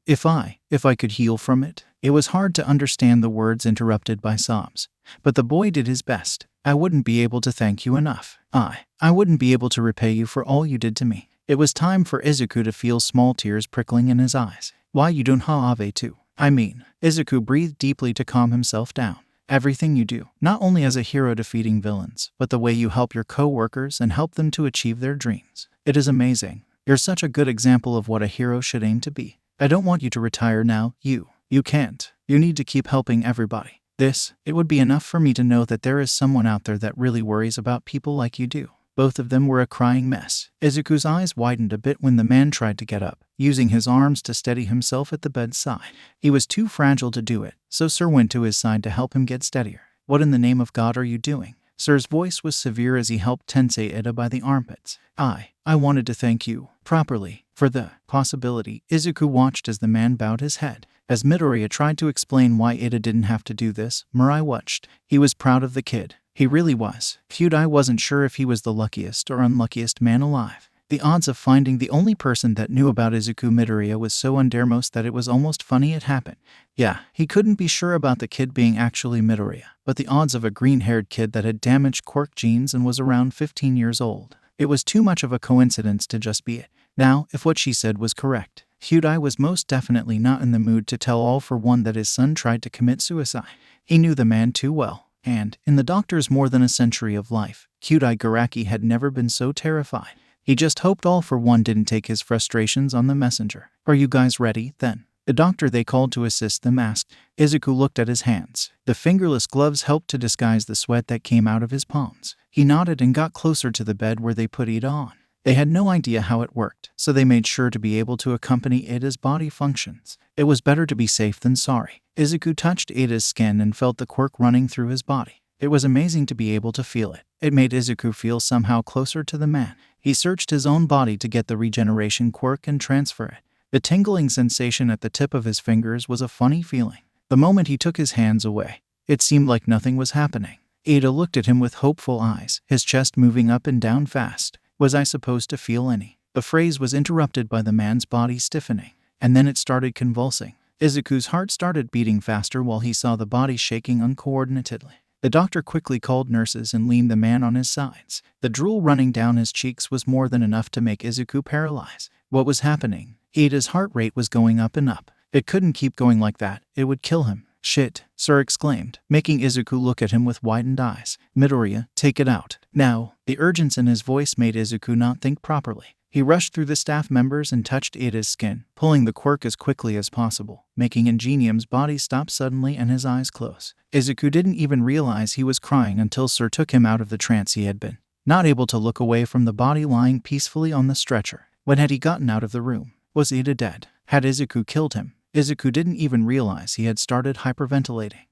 If I could heal from it." It was hard to understand the words interrupted by sobs. But the boy did his best. "I wouldn't be able to thank you enough. I wouldn't be able to repay you for all you did to me." It was time for Izuku to feel small tears prickling in his eyes. "Why you don't have too? I mean." Izuku breathed deeply to calm himself down. Everything you do, not only as a hero defeating villains, but the way you help your co-workers and help them to achieve their dreams. It is amazing. You're such a good example of what a hero should aim to be. I don't want you to retire now, You can't. You need to keep helping everybody. It would be enough for me to know that there is someone out there that really worries about people like you do. Both of them were a crying mess. Izuku's eyes widened a bit when the man tried to get up, using his arms to steady himself at the bedside. He was too fragile to do it, so Sir went to his side to help him get steadier. What in the name of God are you doing? Sir's voice was severe as he helped Tensei Ida by the armpits. I wanted to thank you, properly, for the possibility. Izuku watched as the man bowed his head. As Midoriya tried to explain why Ida didn't have to do this, Mirai watched. He was proud of the kid. He really was. Kyudai wasn't sure if he was the luckiest or unluckiest man alive. The odds of finding the only person that knew about Izuku Midoriya was so undermost that it was almost funny it happened. Yeah, he couldn't be sure about the kid being actually Midoriya, but the odds of a green-haired kid that had damaged Quirk genes and was around 15 years old. It was too much of a coincidence to just be it. Now, if what she said was correct, Kyudai was most definitely not in the mood to tell all for one that his son tried to commit suicide. He knew the man too well. And, in the doctor's more than a century of life, Kyudai Garaki had never been so terrified. He just hoped all for one didn't take his frustrations on the messenger. Are you guys ready, then? The doctor they called to assist them asked. Izuku looked at his hands. The fingerless gloves helped to disguise the sweat that came out of his palms. He nodded and got closer to the bed where they put Ida on. They had no idea how it worked, so they made sure to be able to accompany Ida's body functions. It was better to be safe than sorry. Izuku touched Ida's skin and felt the quirk running through his body. It was amazing to be able to feel it. It made Izuku feel somehow closer to the man. He searched his own body to get the regeneration quirk and transfer it. The tingling sensation at the tip of his fingers was a funny feeling. The moment he took his hands away, it seemed like nothing was happening. Ida looked at him with hopeful eyes, his chest moving up and down fast. Was I supposed to feel any? The phrase was interrupted by the man's body stiffening, and then it started convulsing. Izuku's heart started beating faster while he saw the body shaking uncoordinatedly. The doctor quickly called nurses and leaned the man on his sides. The drool running down his cheeks was more than enough to make Izuku paralyze. What was happening? Ida's heart rate was going up and up. It couldn't keep going like that. It would kill him. Shit, Sir exclaimed, making Izuku look at him with widened eyes. Midoriya, take it out. Now. The urgency in his voice made Izuku not think properly. He rushed through the staff members and touched Ida's skin, pulling the quirk as quickly as possible, making Ingenium's body stop suddenly and his eyes close. Izuku didn't even realize he was crying until Sir took him out of the trance he had been. Not able to look away from the body lying peacefully on the stretcher. When had he gotten out of the room? Was Ida dead? Had Izuku killed him? Izuku didn't even realize he had started hyperventilating.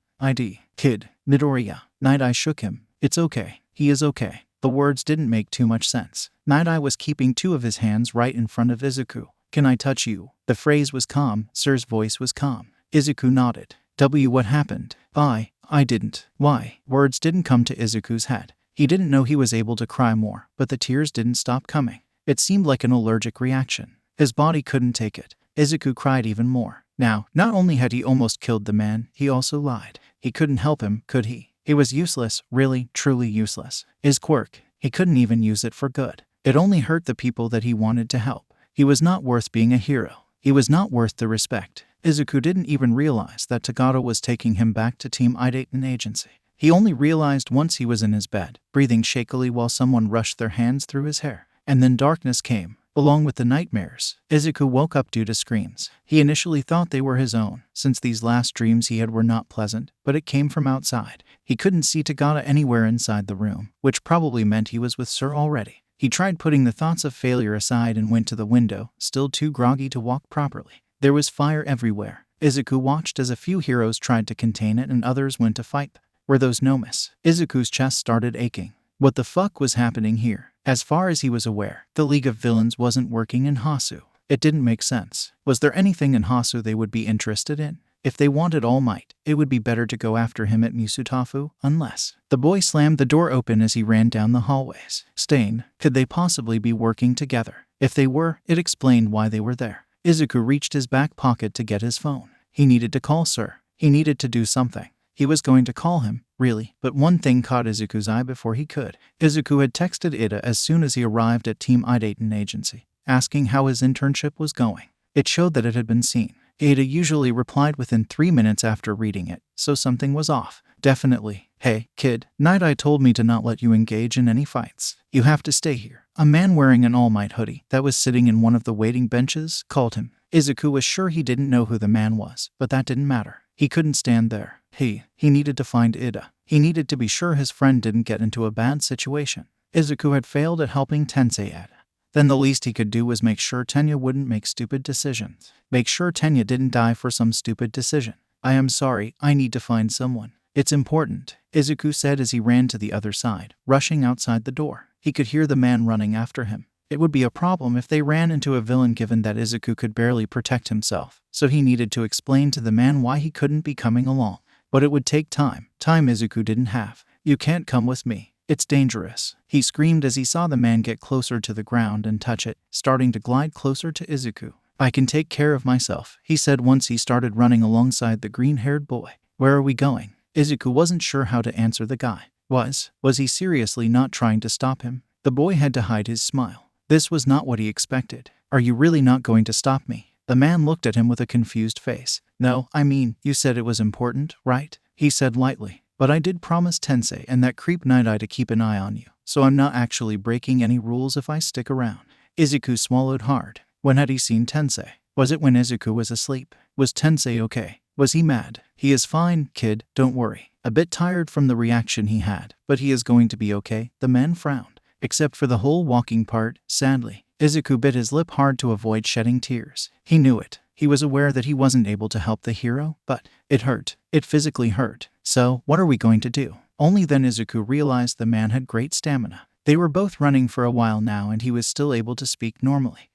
Kid, Midoriya. Night Eye shook him. It's okay. He is okay. The words didn't make too much sense. Night Eye was keeping two of his hands right in front of Izuku. Can I touch you? The phrase was calm. Sir's voice was calm. Izuku nodded. What happened? I didn't. Why? Words didn't come to Izuku's head. He didn't know he was able to cry more, but the tears didn't stop coming. It seemed like an allergic reaction. His body couldn't take it. Izuku cried even more. Now, not only had he almost killed the man, he also lied. He couldn't help him, could he? He was useless, really, truly useless. His quirk, he couldn't even use it for good. It only hurt the people that he wanted to help. He was not worth being a hero. He was not worth the respect. Izuku didn't even realize that Tagato was taking him back to Team Idaitan Agency. He only realized once he was in his bed, breathing shakily while someone rushed their hands through his hair. And then darkness came, along with the nightmares. Izuku woke up due to screams. He initially thought they were his own, since these last dreams he had were not pleasant, but it came from outside. He couldn't see Tagata anywhere inside the room, which probably meant he was with Sir already. He tried putting the thoughts of failure aside and went to the window, still too groggy to walk properly. There was fire everywhere. Izuku watched as a few heroes tried to contain it and others went to fight. Were those Nomas? Izuku's chest started aching. What the fuck was happening here? As far as he was aware, the League of Villains wasn't working in Hasu. It didn't make sense. Was there anything in Hasu they would be interested in? If they wanted All Might, it would be better to go after him at Misutafu, unless... The boy slammed the door open as he ran down the hallways. Stain, could they possibly be working together? If they were, it explained why they were there. Izuku reached his back pocket to get his phone. He needed to call Sir. He needed to do something. He was going to call him, really, but one thing caught Izuku's eye before he could. Izuku had texted Ida as soon as he arrived at Team Idaitan Agency, asking how his internship was going. It showed that it had been seen. Ada usually replied within 3 minutes after reading it, so something was off. Definitely. Hey, kid, Night Eye told me to not let you engage in any fights. You have to stay here. A man wearing an All Might hoodie that was sitting in one of the waiting benches called him. Izuku was sure he didn't know who the man was, but that didn't matter. He couldn't stand there. He needed to find Ida. He needed to be sure his friend didn't get into a bad situation. Izuku had failed at helping Tensei. Then the least he could do was make sure Tenya wouldn't make stupid decisions. Make sure Tenya didn't die for some stupid decision. I am sorry, I need to find someone. It's important, Izuku said as he ran to the other side, rushing outside the door. He could hear the man running after him. It would be a problem if they ran into a villain given that Izuku could barely protect himself, so he needed to explain to the man why he couldn't be coming along. But it would take time Izuku didn't have. You can't come with me. It's dangerous, he screamed as he saw the man get closer to the ground and touch it, starting to glide closer to Izuku. I can take care of myself, he said once he started running alongside the green-haired boy. Where are we going? Izuku wasn't sure how to answer the guy. Was he seriously not trying to stop him? The boy had to hide his smile. This was not what he expected. Are you really not going to stop me? The man looked at him with a confused face. No, I mean, you said it was important, right? He said lightly. But I did promise Tensei and that creep Night Eye to keep an eye on you, so I'm not actually breaking any rules if I stick around. Izuku swallowed hard. When had he seen Tensei? Was it when Izuku was asleep? Was Tensei okay? Was he mad? He is fine, kid, don't worry. A bit tired from the reaction he had, but he is going to be okay, the man frowned. Except for the whole walking part, sadly. Izuku bit his lip hard to avoid shedding tears. He knew it. He was aware that he wasn't able to help the hero, but it hurt. It physically hurt. So, what are we going to do? Only then Izuku realized the man had great stamina. They were both running for a while now and he was still able to speak normally.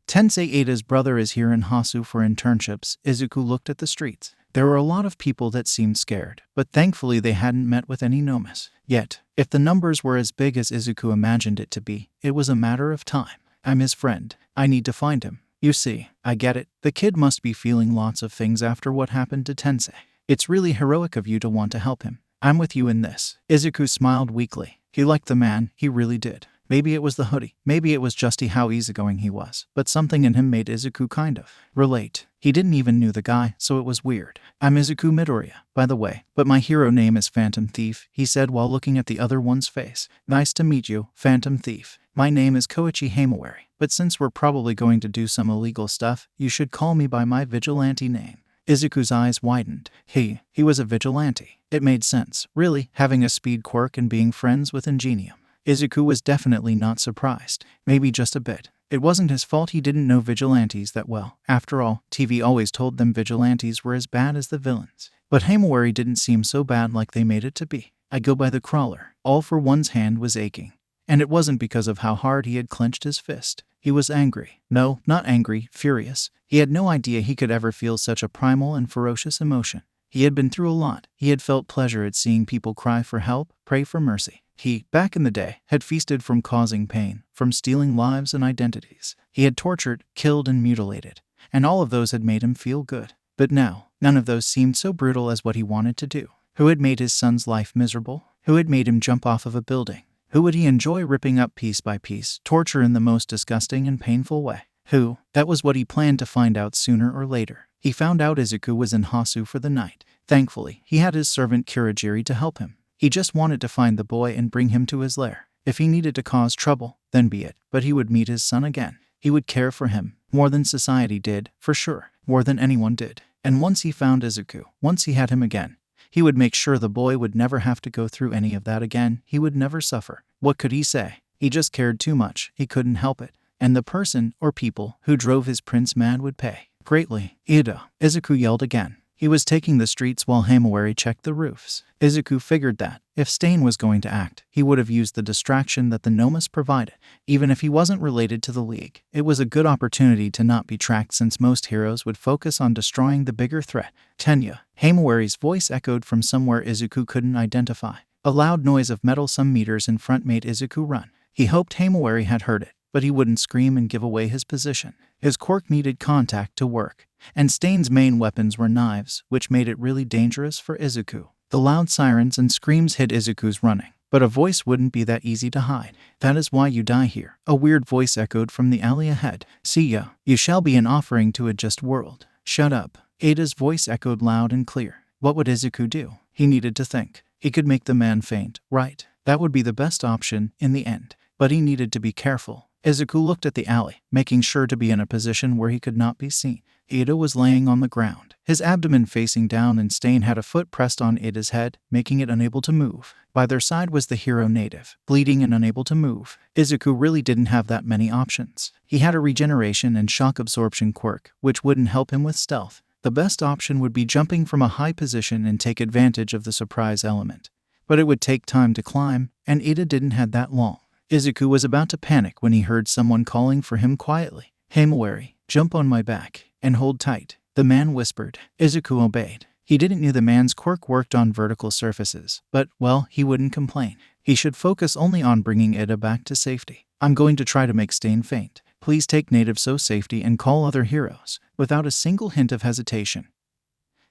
Tensei Ada's brother is here in Hasu for internships. Izuku looked at the streets. There were a lot of people that seemed scared, but thankfully they hadn't met with any nomas yet. If the numbers were as big as Izuku imagined it to be, it was a matter of time. I'm his friend. I need to find him. You see, I get it. The kid must be feeling lots of things after what happened to Tensei. It's really heroic of you to want to help him. I'm with you in this. Izuku smiled weakly. He liked the man, he really did. Maybe it was the hoodie. Maybe it was just how easygoing he was. But something in him made Izuku kind of relate. He didn't even know the guy, so it was weird. I'm Izuku Midoriya, by the way, but my hero name is Phantom Thief, he said while looking at the other one's face. Nice to meet you, Phantom Thief. My name is Koichi Hamawari, but since we're probably going to do some illegal stuff, you should call me by my vigilante name. Izuku's eyes widened. He was a vigilante. It made sense, really, having a speed quirk and being friends with Ingenium. Izuku was definitely not surprised. Maybe just a bit. It wasn't his fault he didn't know vigilantes that well. After all, TV always told them vigilantes were as bad as the villains. But Hamawari didn't seem so bad like they made it to be. I go by the crawler. All for one's hand was aching. And it wasn't because of how hard he had clenched his fist. He was angry. No, not angry, furious. He had no idea he could ever feel such a primal and ferocious emotion. He had been through a lot. He had felt pleasure at seeing people cry for help, pray for mercy. He, back in the day, had feasted from causing pain, from stealing lives and identities. He had tortured, killed, and mutilated. And all of those had made him feel good. But now, none of those seemed so brutal as what he wanted to do. Who had made his son's life miserable? Who had made him jump off of a building? Who would he enjoy ripping up piece by piece, torture in the most disgusting and painful way? Who? That was what he planned to find out sooner or later. He found out Izuku was in Hasu for the night. Thankfully, he had his servant Kurogiri to help him. He just wanted to find the boy and bring him to his lair. If he needed to cause trouble, then be it. But he would meet his son again. He would care for him, more than society did, for sure, more than anyone did. And once he found Izuku, once he had him again, he would make sure the boy would never have to go through any of that again. He would never suffer. What could he say? He just cared too much. He couldn't help it. And the person, or people, who drove his prince mad would pay greatly. Ida, Izuku yelled again. He was taking the streets while Hamawari checked the roofs. Izuku figured that, if Stain was going to act, he would have used the distraction that the Nomas provided. Even if he wasn't related to the League, it was a good opportunity to not be tracked since most heroes would focus on destroying the bigger threat. Tenya. Hamawari's voice echoed from somewhere Izuku couldn't identify. A loud noise of metal some meters in front made Izuku run. He hoped Hamawari had heard it, but he wouldn't scream and give away his position. His quirk needed contact to work, and Stain's main weapons were knives, which made it really dangerous for Izuku. The loud sirens and screams hid Izuku's running, but a voice wouldn't be that easy to hide. That is why you die here. A weird voice echoed from the alley ahead. See ya. You shall be an offering to a just world. Shut up. Ada's voice echoed loud and clear. What would Izuku do? He needed to think. He could make the man faint, right? That would be the best option in the end. But he needed to be careful. Izuku looked at the alley, making sure to be in a position where he could not be seen. Ada was laying on the ground, his abdomen facing down, and Stain had a foot pressed on Ada's head, making it unable to move. By their side was the hero native, bleeding and unable to move. Izuku really didn't have that many options. He had a regeneration and shock absorption quirk, which wouldn't help him with stealth. The best option would be jumping from a high position and take advantage of the surprise element. But it would take time to climb, and Ada didn't have that long. Izuku was about to panic when he heard someone calling for him quietly. Himawari, jump on my back and hold tight, the man whispered. Izuku obeyed. He didn't know the man's quirk worked on vertical surfaces, but, well, he wouldn't complain. He should focus only on bringing Ada back to safety. I'm going to try to make Stain faint. Please take native so safety and call other heroes, without a single hint of hesitation.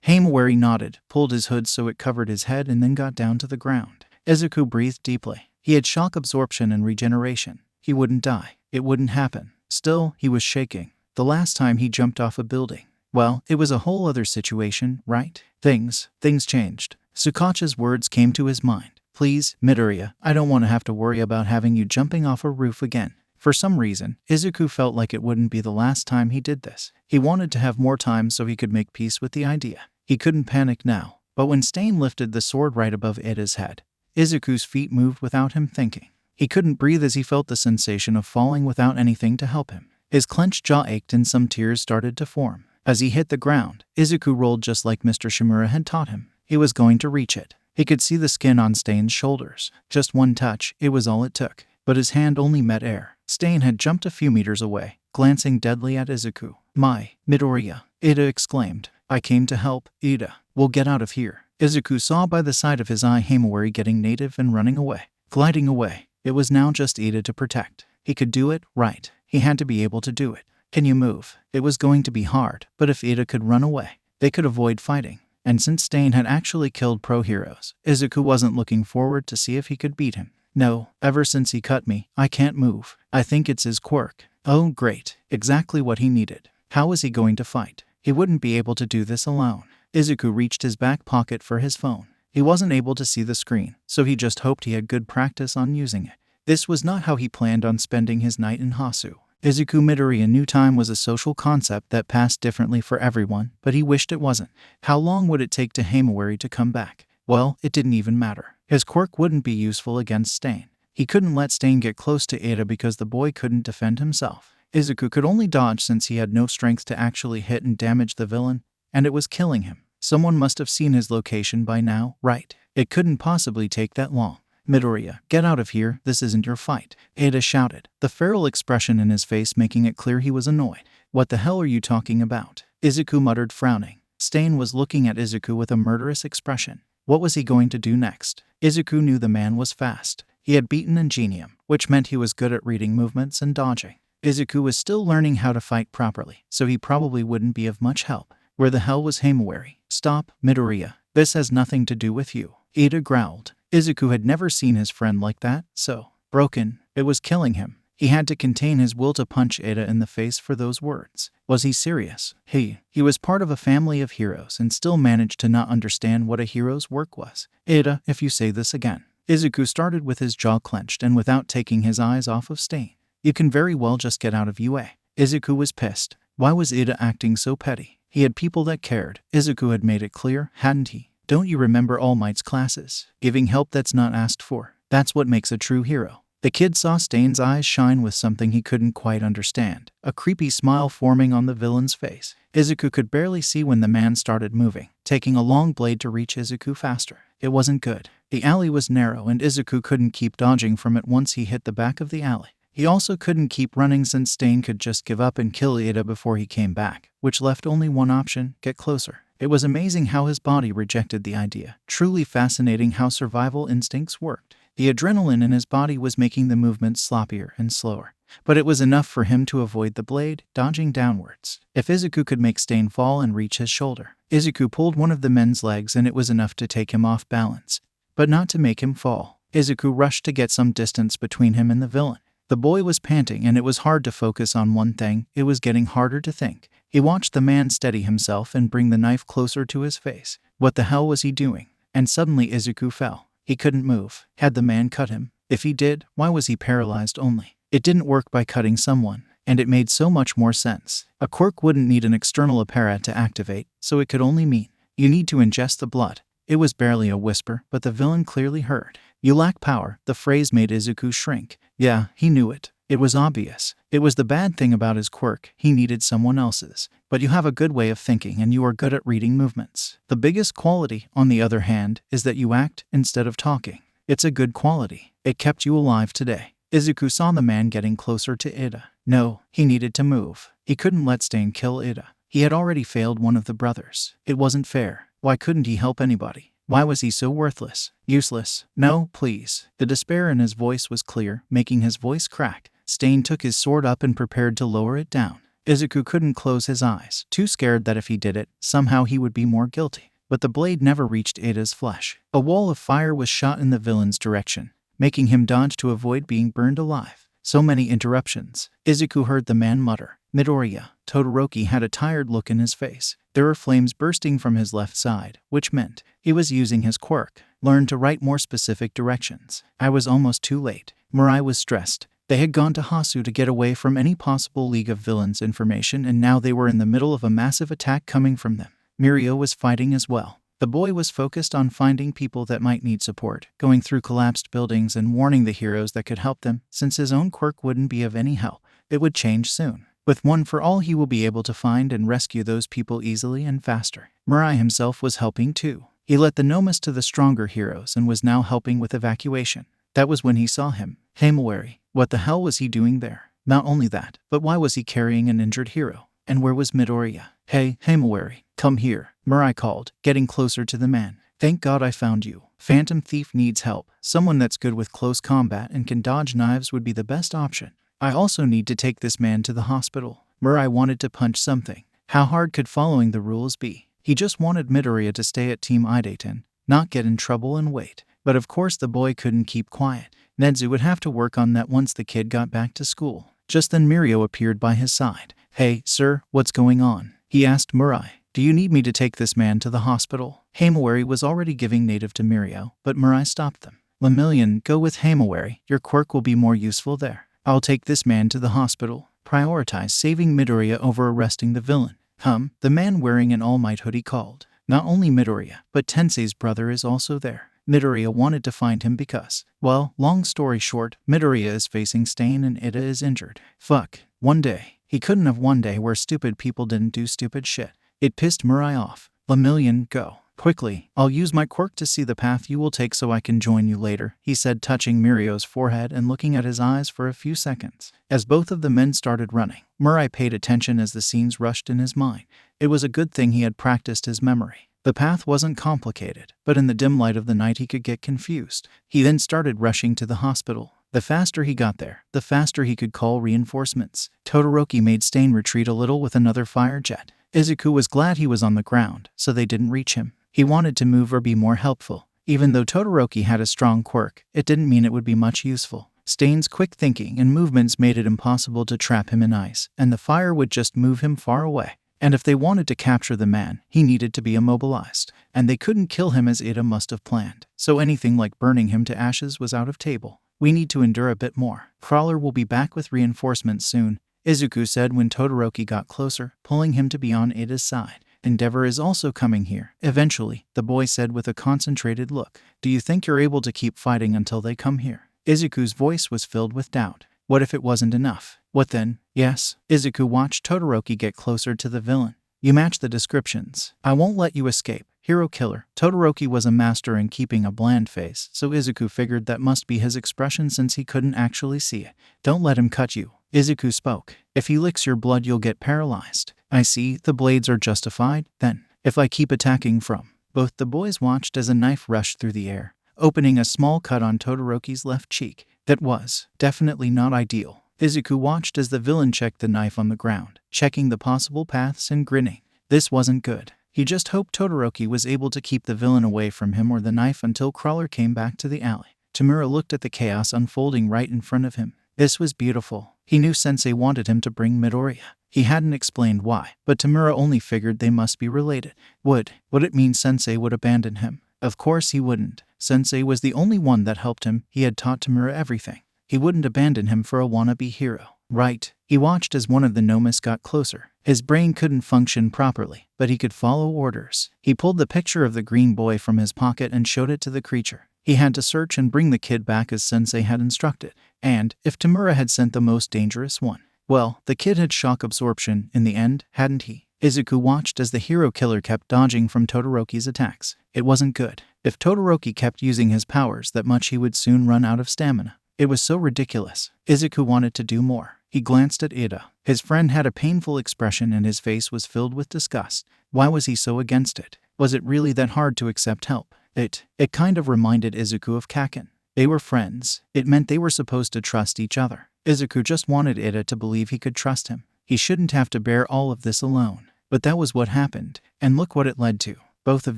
Himawari nodded, pulled his hood so it covered his head, and then got down to the ground. Izuku breathed deeply. He had shock absorption and regeneration. He wouldn't die. It wouldn't happen. Still, he was shaking. The last time he jumped off a building. Well, it was a whole other situation, right? Things changed. Tsukauchi's words came to his mind. Please, Midoriya, I don't want to have to worry about having you jumping off a roof again. For some reason, Izuku felt like it wouldn't be the last time he did this. He wanted to have more time so he could make peace with the idea. He couldn't panic now. But when Stain lifted the sword right above Ada's head, Izuku's feet moved without him thinking. He couldn't breathe as he felt the sensation of falling without anything to help him. His clenched jaw ached and some tears started to form. As he hit the ground, Izuku rolled just like Mr. Shimura had taught him. He was going to reach it. He could see the skin on Stain's shoulders. Just one touch, it was all it took. But his hand only met air. Stain had jumped a few meters away, glancing deadly at Izuku. My, Midoriya, Ada exclaimed. I came to help, Ada. We'll get out of here. Izuku saw by the side of his eye Himawari getting native and running away. Gliding away. It was now just Ada to protect. He could do it, right? He had to be able to do it. Can you move? It was going to be hard, but if Ada could run away, they could avoid fighting. And since Stain had actually killed pro-heroes, Izuku wasn't looking forward to see if he could beat him. No, ever since he cut me, I can't move. I think it's his quirk. Oh, great. Exactly what he needed. How was he going to fight? He wouldn't be able to do this alone. Izuku reached his back pocket for his phone. He wasn't able to see the screen, so he just hoped he had good practice on using it. This was not how he planned on spending his night in Hasu. Izuku Midoriya knew time was a social concept that passed differently for everyone, but he wished it wasn't. How long would it take to Himawari to come back? Well, it didn't even matter. His quirk wouldn't be useful against Stain. He couldn't let Stain get close to Ada because the boy couldn't defend himself. Izuku could only dodge since he had no strength to actually hit and damage the villain, and it was killing him. Someone must have seen his location by now, right? It couldn't possibly take that long. Midoriya, get out of here, this isn't your fight, Ada shouted, the feral expression in his face making it clear he was annoyed. What the hell are you talking about? Izuku muttered, frowning. Stain was looking at Izuku with a murderous expression. What was he going to do next? Izuku knew the man was fast. He had beaten Ingenium, which meant he was good at reading movements and dodging. Izuku was still learning how to fight properly, so he probably wouldn't be of much help. Where the hell was Himawari? Stop, Midoriya. This has nothing to do with you. Ada growled. Izuku had never seen his friend like that, so broken. It was killing him. He had to contain his will to punch Ada in the face for those words. Was he serious? He was part of a family of heroes and still managed to not understand what a hero's work was. Ada, if you say this again. Izuku started with his jaw clenched and without taking his eyes off of Stain. You can very well just get out of UA. Izuku was pissed. Why was Ada acting so petty? He had people that cared. Izuku had made it clear, hadn't he? Don't you remember All Might's classes? Giving help that's not asked for. That's what makes a true hero. The kid saw Stain's eyes shine with something he couldn't quite understand. A creepy smile forming on the villain's face. Izuku could barely see when the man started moving, taking a long blade to reach Izuku faster. It wasn't good. The alley was narrow and Izuku couldn't keep dodging from it once he hit the back of the alley. He also couldn't keep running since Stain could just give up and kill Ada before he came back, which left only one option, get closer. It was amazing how his body rejected the idea. Truly fascinating how survival instincts worked. The adrenaline in his body was making the movements sloppier and slower. But it was enough for him to avoid the blade, dodging downwards. If Izuku could make Stain fall and reach his shoulder, Izuku pulled one of the men's legs and it was enough to take him off balance, but not to make him fall. Izuku rushed to get some distance between him and the villain. The boy was panting and it was hard to focus on one thing. It was getting harder to think. He watched the man steady himself and bring the knife closer to his face. What the hell was he doing? And suddenly Izuku fell. He couldn't move. Had the man cut him? If he did, why was he paralyzed only? It didn't work by cutting someone, and it made so much more sense. A quirk wouldn't need an external apparat to activate, so it could only mean, you need to ingest the blood. It was barely a whisper, but the villain clearly heard. You lack power. The phrase made Izuku shrink. Yeah, he knew it. It was obvious. It was the bad thing about his quirk. He needed someone else's. But you have a good way of thinking and you are good at reading movements. The biggest quality, on the other hand, is that you act instead of talking. It's a good quality. It kept you alive today. Izuku saw the man getting closer to Ida. No, he needed to move. He couldn't let Stain kill Ida. He had already failed one of the brothers. It wasn't fair. Why couldn't he help anybody? Why was he so worthless? Useless? No, please. The despair in his voice was clear, making his voice crack. Stain took his sword up and prepared to lower it down. Izuku couldn't close his eyes, too scared that if he did it, somehow he would be more guilty. But the blade never reached Ida's flesh. A wall of fire was shot in the villain's direction, making him dodge to avoid being burned alive. So many interruptions. Izuku heard the man mutter, Midoriya. Todoroki had a tired look in his face. There were flames bursting from his left side, which meant he was using his quirk. Learn to write more specific directions. I was almost too late. Mirai was stressed. They had gone to Hasu to get away from any possible League of Villains information, and now they were in the middle of a massive attack coming from them. Mirio was fighting as well. The boy was focused on finding people that might need support, going through collapsed buildings and warning the heroes that could help them. Since his own quirk wouldn't be of any help, it would change soon. With one for all, he will be able to find and rescue those people easily and faster. Mirai himself was helping too. He let the Nomas to the stronger heroes and was now helping with evacuation. That was when he saw him. Himawari. What the hell was he doing there? Not only that, but why was he carrying an injured hero? And where was Midoriya? Hey, Himawari, come here, Mirai called, getting closer to the man. Thank God I found you. Phantom Thief needs help. Someone that's good with close combat and can dodge knives would be the best option. I also need to take this man to the hospital. Mirai wanted to punch something. How hard could following the rules be? He just wanted Midoriya to stay at Team Idaten, not get in trouble and wait. But of course the boy couldn't keep quiet. Nezu would have to work on that once the kid got back to school. Just then Mirio appeared by his side. Hey, sir, what's going on? He asked Mirai. Do you need me to take this man to the hospital? Himawari was already giving native to Mirio, but Mirai stopped them. Lemillion, go with Himawari. Your quirk will be more useful there. I'll take this man to the hospital. Prioritize saving Midoriya over arresting the villain. The man wearing an All Might hoodie called. Not only Midoriya, but Tensei's brother is also there. Midoriya wanted to find him because, well, long story short, Midoriya is facing Stain and Ida is injured. Fuck. One day. He couldn't have one day where stupid people didn't do stupid shit. It pissed Mirai off. Lemillion, go. Quickly, I'll use my quirk to see the path you will take so I can join you later, he said, touching Mirio's forehead and looking at his eyes for a few seconds. As both of the men started running, Mirai paid attention as the scenes rushed in his mind. It was a good thing he had practiced his memory. The path wasn't complicated, but in the dim light of the night he could get confused. He then started rushing to the hospital. The faster he got there, the faster he could call reinforcements. Todoroki made Stain retreat a little with another fire jet. Izuku was glad he was on the ground, so they didn't reach him. He wanted to move or be more helpful. Even though Todoroki had a strong quirk, it didn't mean it would be much useful. Stain's quick thinking and movements made it impossible to trap him in ice, and the fire would just move him far away. And if they wanted to capture the man, he needed to be immobilized. And they couldn't kill him as Ida must have planned. So anything like burning him to ashes was out of table. We need to endure a bit more. Crawler will be back with reinforcements soon, Izuku said when Todoroki got closer, pulling him to be on Ida's side. Endeavor is also coming here. Eventually, the boy said with a concentrated look. Do you think you're able to keep fighting until they come here? Izuku's voice was filled with doubt. What if it wasn't enough? What then? Yes. Izuku watched Todoroki get closer to the villain. You match the descriptions. I won't let you escape. Hero killer. Todoroki was a master in keeping a bland face, so Izuku figured that must be his expression since he couldn't actually see it. Don't let him cut you. Izuku spoke. If he licks your blood, you'll get paralyzed. I see. The blades are justified, then. If I keep attacking from. Both the boys watched as a knife rushed through the air, opening a small cut on Todoroki's left cheek. That was definitely not ideal. Izuku watched as the villain checked the knife on the ground, checking the possible paths and grinning. This wasn't good. He just hoped Todoroki was able to keep the villain away from him or the knife until Crawler came back to the alley. Tamura looked at the chaos unfolding right in front of him. This was beautiful. He knew Sensei wanted him to bring Midoriya. He hadn't explained why, but Tamura only figured they must be related. Would it mean Sensei would abandon him? Of course he wouldn't. Sensei was the only one that helped him. He had taught Tamura everything. He wouldn't abandon him for a wannabe hero. Right. He watched as one of the Nomas got closer. His brain couldn't function properly, but he could follow orders. He pulled the picture of the green boy from his pocket and showed it to the creature. He had to search and bring the kid back as Sensei had instructed. And if Tamura had sent the most dangerous one, well, the kid had shock absorption in the end, hadn't he? Izuku watched as the hero killer kept dodging from Todoroki's attacks. It wasn't good. If Todoroki kept using his powers that much, he would soon run out of stamina. It was so ridiculous. Izuku wanted to do more. He glanced at Ida. His friend had a painful expression and his face was filled with disgust. Why was he so against it? Was it really that hard to accept help? It kind of reminded Izuku of Kacchan. They were friends. It meant they were supposed to trust each other. Izuku just wanted Ida to believe he could trust him. He shouldn't have to bear all of this alone. But that was what happened. And look what it led to. Both of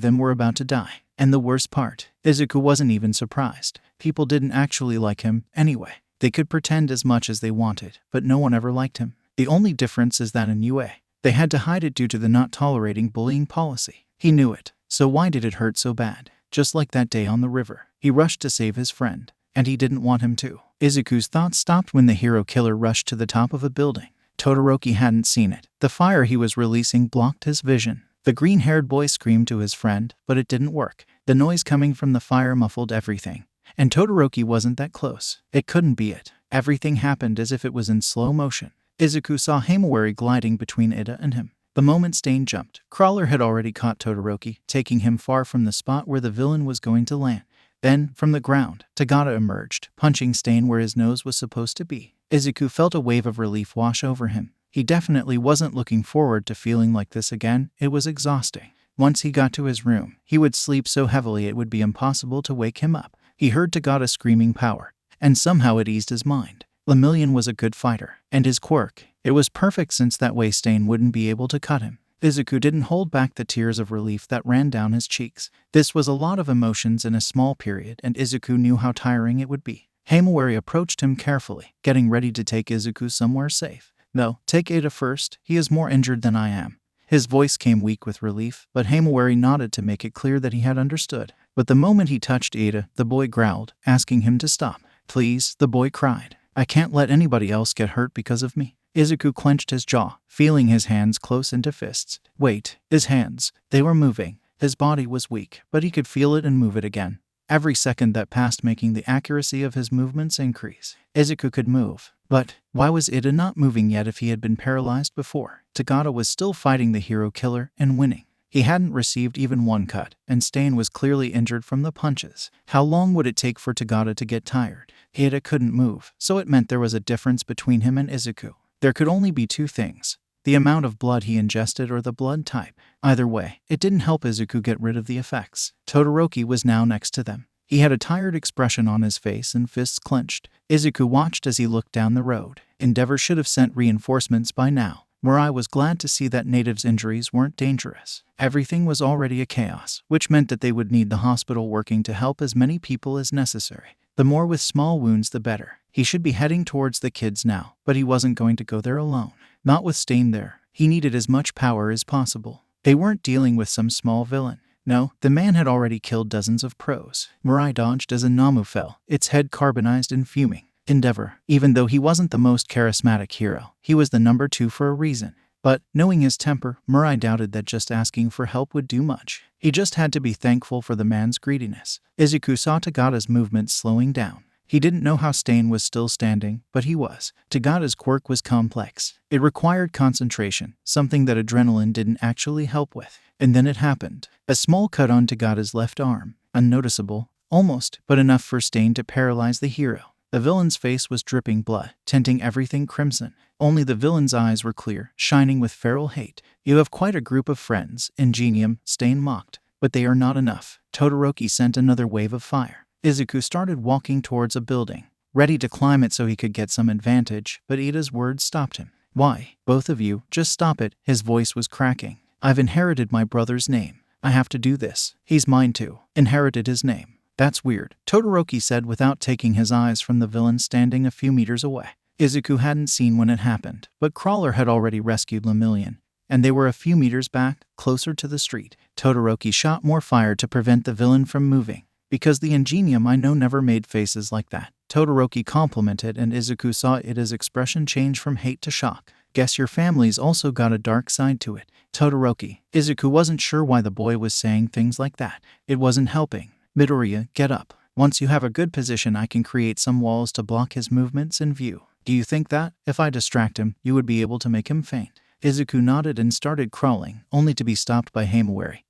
them were about to die. And the worst part, Izuku wasn't even surprised. People didn't actually like him anyway. They could pretend as much as they wanted, but no one ever liked him. The only difference is that in UA, they had to hide it due to the not tolerating bullying policy. He knew it. So why did it hurt so bad? Just like that day on the river. He rushed to save his friend, and he didn't want him to. Izuku's thoughts stopped when the hero killer rushed to the top of a building. Todoroki hadn't seen it. The fire he was releasing blocked his vision. The green-haired boy screamed to his friend, but it didn't work. The noise coming from the fire muffled everything. And Todoroki wasn't that close. It couldn't be it. Everything happened as if it was in slow motion. Izuku saw Himawari gliding between Ida and him. The moment Stain jumped, Crawler had already caught Todoroki, taking him far from the spot where the villain was going to land. Then, from the ground, Tagata emerged, punching Stain where his nose was supposed to be. Izuku felt a wave of relief wash over him. He definitely wasn't looking forward to feeling like this again. It was exhausting. Once he got to his room, he would sleep so heavily it would be impossible to wake him up. He heard Tagata screaming power, and somehow it eased his mind. Lemillion was a good fighter, and his quirk, it was perfect since that way Stain wouldn't be able to cut him. Izuku didn't hold back the tears of relief that ran down his cheeks. This was a lot of emotions in a small period, and Izuku knew how tiring it would be. Himawari approached him carefully, getting ready to take Izuku somewhere safe. No, take Ida first. He is more injured than I am. His voice came weak with relief, but Himawari nodded to make it clear that he had understood. But the moment he touched Ida, the boy growled, asking him to stop. Please, the boy cried. I can't let anybody else get hurt because of me. Izuku clenched his jaw, feeling his hands close into fists. Wait, his hands. They were moving. His body was weak, but he could feel it and move it again. Every second that passed making the accuracy of his movements increase. Izuku could move. But why was Ida not moving yet if he had been paralyzed before? Tagata was still fighting the hero killer and winning. He hadn't received even one cut, and Stain was clearly injured from the punches. How long would it take for Tagata to get tired? Ida couldn't move, so it meant there was a difference between him and Izuku. There could only be two things: the amount of blood he ingested or the blood type. Either way, it didn't help Izuku get rid of the effects. Todoroki was now next to them. He had a tired expression on his face and fists clenched. Izuku watched as he looked down the road. Endeavor should have sent reinforcements by now. Murai was glad to see that natives' injuries weren't dangerous. Everything was already a chaos, which meant that they would need the hospital working to help as many people as necessary. The more with small wounds the better. He should be heading towards the kids now, but he wasn't going to go there alone. Not with Stain there. He needed as much power as possible. They weren't dealing with some small villain. No, the man had already killed dozens of pros. Murai dodged as a Namu fell, its head carbonized and fuming. Endeavor, even though he wasn't the most charismatic hero, he was the number 2 for a reason. But, knowing his temper, Murai doubted that just asking for help would do much. He just had to be thankful for the man's greediness. Izuku saw Tagata's movements slowing down. He didn't know how Stain was still standing, but he was. Tagata's quirk was complex. It required concentration, something that adrenaline didn't actually help with. And then it happened. A small cut on Tagata's left arm. Unnoticeable, almost, but enough for Stain to paralyze the hero. The villain's face was dripping blood, tinting everything crimson. Only the villain's eyes were clear, shining with feral hate. You have quite a group of friends, Ingenium, Stain mocked. But they are not enough. Todoroki sent another wave of fire. Izuku started walking towards a building, ready to climb it so he could get some advantage, but Ida's words stopped him. Why? Both of you, just stop it. His voice was cracking. I've inherited my brother's name. I have to do this. He's mine too. Inherited his name. That's weird, Todoroki said without taking his eyes from the villain standing a few meters away. Izuku hadn't seen when it happened, but Crawler had already rescued Lemillion, and they were a few meters back, closer to the street. Todoroki shot more fire to prevent the villain from moving. Because the Ingenium I know never made faces like that. Todoroki complimented, and Izuku saw Ida's expression change from hate to shock. Guess your family's also got a dark side to it. Todoroki. Izuku wasn't sure why the boy was saying things like that. It wasn't helping. Midoriya, get up. Once you have a good position, I can create some walls to block his movements in view. Do you think that, if I distract him, you would be able to make him faint? Izuku nodded and started crawling, only to be stopped by Himawari,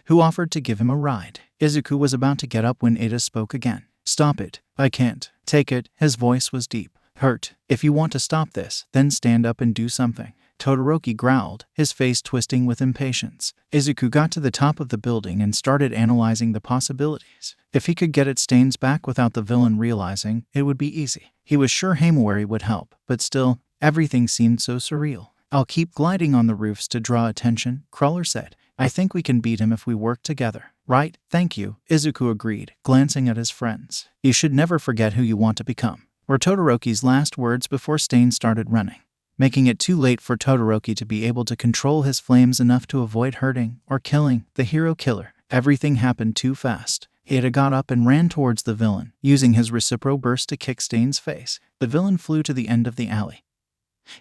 who offered to give him a ride. Izuku was about to get up when Ida spoke again. Stop it. I can't take it. His voice was deep. Hurt. If you want to stop this, then stand up and do something. Todoroki growled, his face twisting with impatience. Izuku got to the top of the building and started analyzing the possibilities. If he could get its stains back without the villain realizing, it would be easy. He was sure Himawari would help, but still, everything seemed so surreal. I'll keep gliding on the roofs to draw attention, Crawler said. I think we can beat him if we work together. Right, thank you, Izuku agreed, glancing at his friends. You should never forget who you want to become, were Todoroki's last words before Stain started running, making it too late for Todoroki to be able to control his flames enough to avoid hurting or killing the hero killer. Everything happened too fast. Ida got up and ran towards the villain, using his reciprocal burst to kick Stain's face. The villain flew to the end of the alley,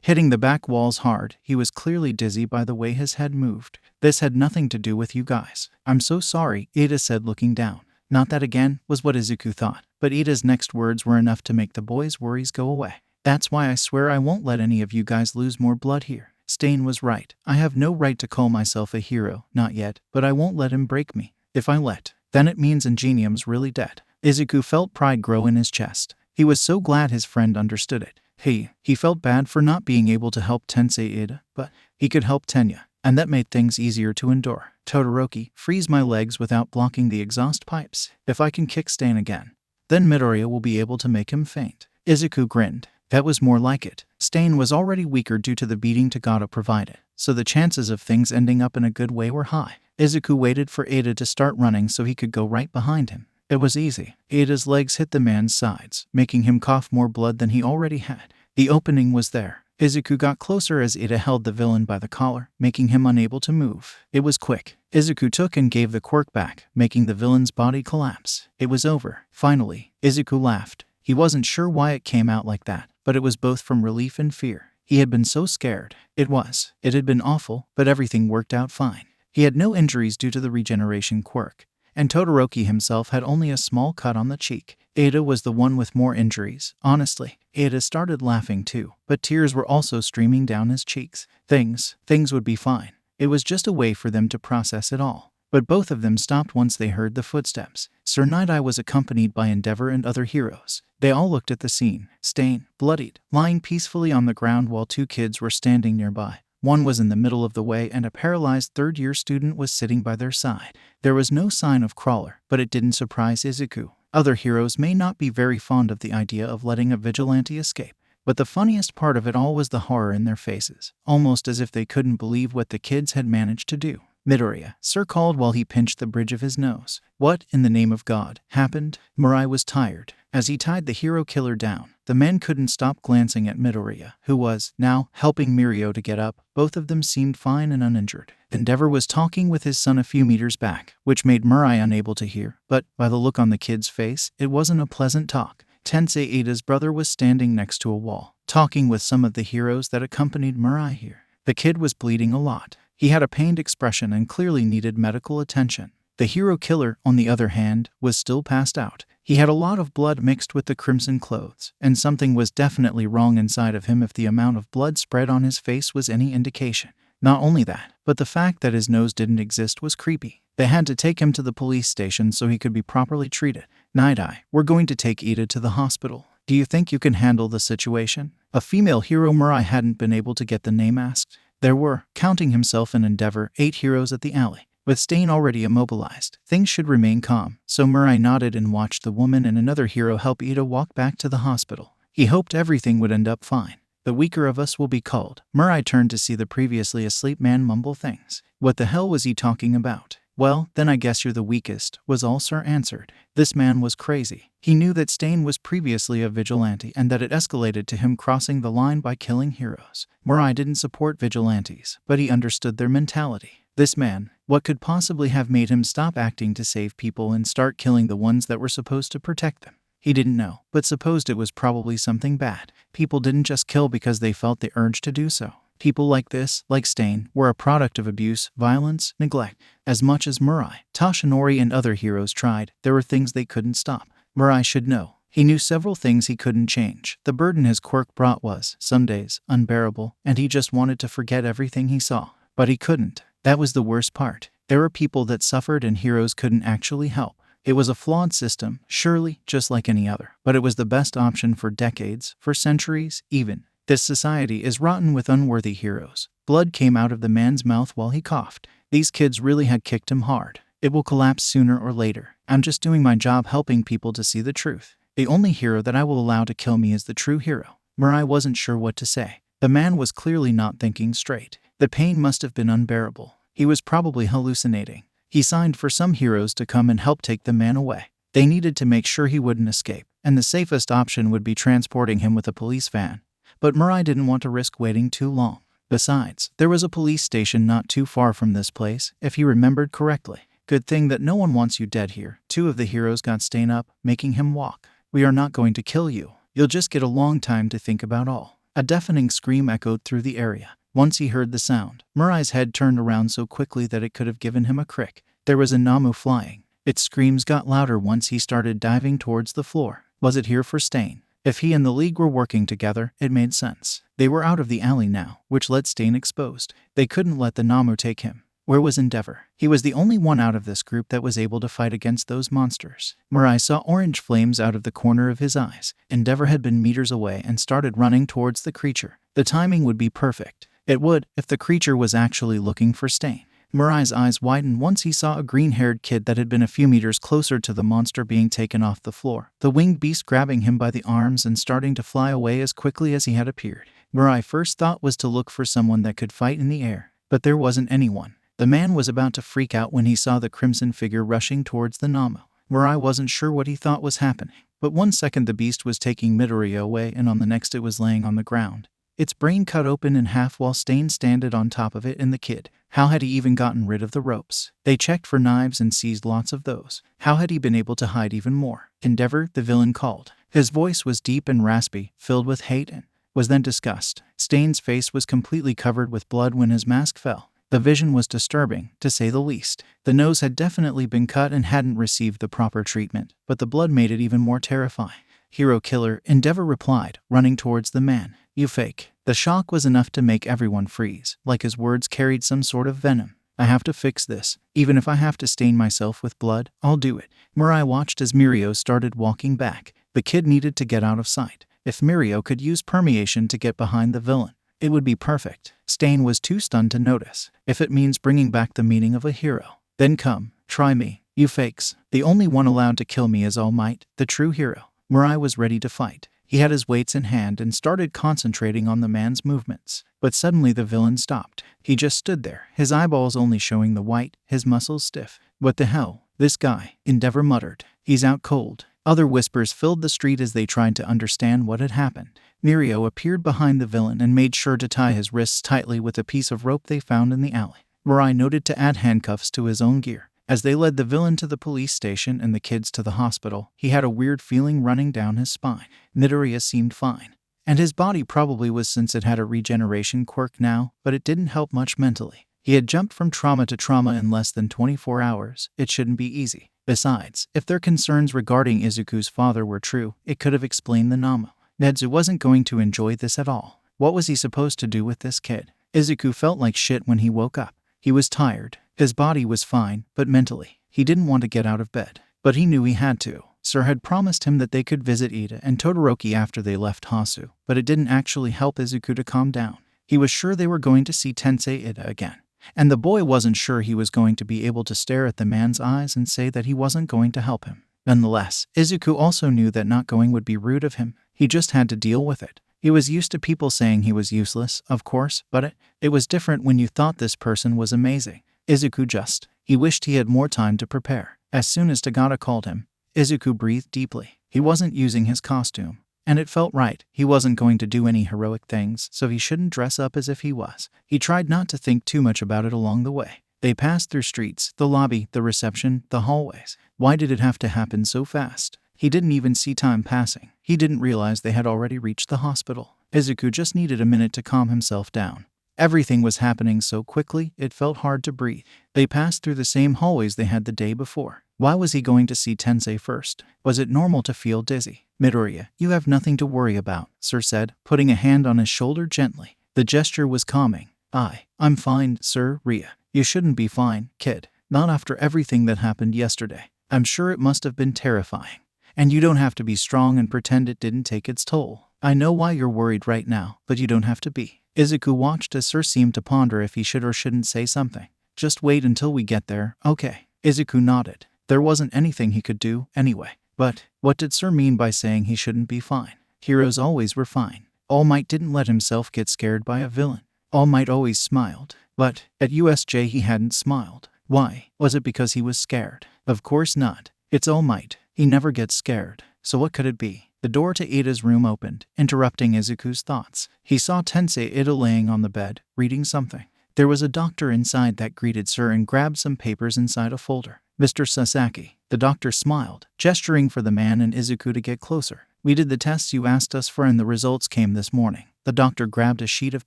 hitting the back walls hard. He was clearly dizzy by the way his head moved. This had nothing to do with you guys. I'm so sorry, Ida said, looking down. Not that again, was what Izuku thought, but Ida's next words were enough to make the boy's worries go away. That's why I swear I won't let any of you guys lose more blood here. Stain was right. I have no right to call myself a hero, not yet, but I won't let him break me. If I let, then it means Ingenium's really dead. Izuku felt pride grow in his chest. He was so glad his friend understood it. He felt bad for not being able to help Tensei Ida, but he could help Tenya, and that made things easier to endure. Todoroki, freeze my legs without blocking the exhaust pipes. If I can kick Stain again, then Midoriya will be able to make him faint. Izuku grinned. That was more like it. Stain was already weaker due to the beating Tagada provided, so the chances of things ending up in a good way were high. Izuku waited for Ida to start running so he could go right behind him. It was easy. Ida's legs hit the man's sides, making him cough more blood than he already had. The opening was there. Izuku got closer as Ida held the villain by the collar, making him unable to move. It was quick. Izuku took and gave the quirk back, making the villain's body collapse. It was over. Finally, Izuku laughed. He wasn't sure why it came out like that, but it was both from relief and fear. He had been so scared. It had been awful, but everything worked out fine. He had no injuries due to the regeneration quirk, and Todoroki himself had only a small cut on the cheek. Ida was the one with more injuries. Honestly, Ida started laughing too, but tears were also streaming down his cheeks. Things would be fine. It was just a way for them to process it all. But both of them stopped once they heard the footsteps. Sir Night-Eye was accompanied by Endeavor and other heroes. They all looked at the scene. Stain, bloodied, lying peacefully on the ground while two kids were standing nearby. One was in the middle of the way and a paralyzed third-year student was sitting by their side. There was no sign of Crawler, but it didn't surprise Izuku. Other heroes may not be very fond of the idea of letting a vigilante escape, but the funniest part of it all was the horror in their faces, almost as if they couldn't believe what the kids had managed to do. Midoriya, Sir called while he pinched the bridge of his nose. What, in the name of God, happened? Mirai was tired. As he tied the hero killer down, the men couldn't stop glancing at Midoriya, who was, now, helping Mirio to get up. Both of them seemed fine and uninjured. Endeavor was talking with his son a few meters back, which made Mirai unable to hear, but, by the look on the kid's face, it wasn't a pleasant talk. Tensei Ida's brother was standing next to a wall, talking with some of the heroes that accompanied Mirai here. The kid was bleeding a lot. He had a pained expression and clearly needed medical attention. The hero killer, on the other hand, was still passed out. He had a lot of blood mixed with the crimson clothes, and something was definitely wrong inside of him if the amount of blood spread on his face was any indication. Not only that, but the fact that his nose didn't exist was creepy. They had to take him to the police station so he could be properly treated. Night-Eye, we're going to take Ida to the hospital. Do you think you can handle the situation? A female hero Mirai hadn't been able to get the name asked. There were, counting himself and Endeavor, 8 heroes at the alley. With Stain already immobilized, things should remain calm, so Mirai nodded and watched the woman and another hero help Ida walk back to the hospital. He hoped everything would end up fine. The weaker of us will be called. Mirai turned to see the previously asleep man mumble things. What the hell was he talking about? "Well, then I guess you're the weakest," was all Sir answered. This man was crazy. He knew that Stain was previously a vigilante and that it escalated to him crossing the line by killing heroes. Mirai didn't support vigilantes, but he understood their mentality. This man, what could possibly have made him stop acting to save people and start killing the ones that were supposed to protect them? He didn't know, but supposed it was probably something bad. People didn't just kill because they felt the urge to do so. People like this, like Stain, were a product of abuse, violence, neglect. As much as Mirai, Toshinori, and other heroes tried, there were things they couldn't stop. Mirai should know. He knew several things he couldn't change. The burden his quirk brought was, some days, unbearable, and he just wanted to forget everything he saw. But he couldn't. That was the worst part. There were people that suffered and heroes couldn't actually help. It was a flawed system, surely, just like any other. But it was the best option for decades, for centuries, even. This society is rotten with unworthy heroes. Blood came out of the man's mouth while he coughed. These kids really had kicked him hard. It will collapse sooner or later. I'm just doing my job helping people to see the truth. The only hero that I will allow to kill me is the true hero. Mirai wasn't sure what to say. The man was clearly not thinking straight. The pain must have been unbearable. He was probably hallucinating. He signed for some heroes to come and help take the man away. They needed to make sure he wouldn't escape, and the safest option would be transporting him with a police van. But Mirai didn't want to risk waiting too long. Besides, there was a police station not too far from this place, if he remembered correctly. Good thing that no one wants you dead here. Two of the heroes got Stain up, making him walk. "We are not going to kill you. You'll just get a long time to think about all." A deafening scream echoed through the area. Once he heard the sound, Mirai's head turned around so quickly that it could have given him a crick. There was a Namu flying. Its screams got louder once he started diving towards the floor. Was it here for Stain? If he and the League were working together, it made sense. They were out of the alley now, which led Stain exposed. They couldn't let the Namu take him. Where was Endeavor? He was the only one out of this group that was able to fight against those monsters. Mirai saw orange flames out of the corner of his eyes. Endeavor had been meters away and started running towards the creature. The timing would be perfect. It would, if the creature was actually looking for Stain. Mirai's eyes widened once he saw a green-haired kid that had been a few meters closer to the monster being taken off the floor. The winged beast grabbing him by the arms and starting to fly away as quickly as he had appeared. Mirai's first thought was to look for someone that could fight in the air, but there wasn't anyone. The man was about to freak out when he saw the crimson figure rushing towards the Namu. Mirai wasn't sure what he thought was happening, but one second the beast was taking Midoriya away and on the next it was laying on the ground. Its brain cut open in half while Stain standed on top of it and the kid. How had he even gotten rid of the ropes? They checked for knives and seized lots of those. How had he been able to hide even more? Endeavor, the villain called. His voice was deep and raspy, filled with hate and was then disgust. Stain's face was completely covered with blood when his mask fell. The vision was disturbing, to say the least. The nose had definitely been cut and hadn't received the proper treatment, but the blood made it even more terrifying. "Hero killer," Endeavor replied, running towards the man. "You fake." The shock was enough to make everyone freeze, like his words carried some sort of venom. "I have to fix this. Even if I have to stain myself with blood, I'll do it." Mirai watched as Mirio started walking back. The kid needed to get out of sight. If Mirio could use permeation to get behind the villain, it would be perfect. Stain was too stunned to notice. If it means bringing back the meaning of a hero, then come, try me. You fakes. The only one allowed to kill me is All Might, the true hero. Mirai was ready to fight. He had his weights in hand and started concentrating on the man's movements. But suddenly the villain stopped. He just stood there, his eyeballs only showing the white, his muscles stiff. "What the hell? This guy," Endeavor muttered. "He's out cold." Other whispers filled the street as they tried to understand what had happened. Mirio appeared behind the villain and made sure to tie his wrists tightly with a piece of rope they found in the alley. Mirai noted to add handcuffs to his own gear. As they led the villain to the police station and the kids to the hospital, he had a weird feeling running down his spine. Midoriya seemed fine. And his body probably was since it had a regeneration quirk now, but it didn't help much mentally. He had jumped from trauma to trauma in less than 24 hours. It shouldn't be easy. Besides, if their concerns regarding Izuku's father were true, it could have explained the Namu. Nezu wasn't going to enjoy this at all. What was he supposed to do with this kid? Izuku felt like shit when he woke up. He was tired. His body was fine, but mentally, he didn't want to get out of bed. But he knew he had to. Sir had promised him that they could visit Ida and Todoroki after they left Hasu, but it didn't actually help Izuku to calm down. He was sure they were going to see Tensei Ida again. And the boy wasn't sure he was going to be able to stare at the man's eyes and say that he wasn't going to help him. Nonetheless, Izuku also knew that not going would be rude of him. He just had to deal with it. He was used to people saying he was useless, of course, but it was different when you thought this person was amazing. Izuku just He wished he had more time to prepare. As soon as Tagata called him, Izuku breathed deeply. He wasn't using his costume, and it felt right. He wasn't going to do any heroic things, so he shouldn't dress up as if he was. He tried not to think too much about it along the way. They passed through streets, the lobby, the reception, the hallways. Why did it have to happen so fast? He didn't even see time passing. He didn't realize they had already reached the hospital. Izuku just needed a minute to calm himself down. Everything was happening so quickly, it felt hard to breathe. They passed through the same hallways they had the day before. Why was he going to see Tensei first? Was it normal to feel dizzy? Midoriya, you have nothing to worry about, Sir said, putting a hand on his shoulder gently. The gesture was calming. I'm fine, Sir. Ria. You shouldn't be fine, kid. Not after everything that happened yesterday. I'm sure it must have been terrifying. And you don't have to be strong and pretend it didn't take its toll. I know why you're worried right now, but you don't have to be. Izuku watched as Sir seemed to ponder if he should or shouldn't say something. Just wait until we get there, okay? Izuku nodded. There wasn't anything he could do, anyway. But what did Sir mean by saying he shouldn't be fine? Heroes always were fine. All Might didn't let himself get scared by a villain. All Might always smiled. But at USJ he hadn't smiled. Why? Was it because he was scared? Of course not. It's All Might. He never gets scared. So what could it be? The door to Ida's room opened, interrupting Izuku's thoughts. He saw Tensei Ida laying on the bed, reading something. There was a doctor inside that greeted Sir and grabbed some papers inside a folder. Mr. Sasaki. The doctor smiled, gesturing for the man and Izuku to get closer. We did the tests you asked us for and the results came this morning. The doctor grabbed a sheet of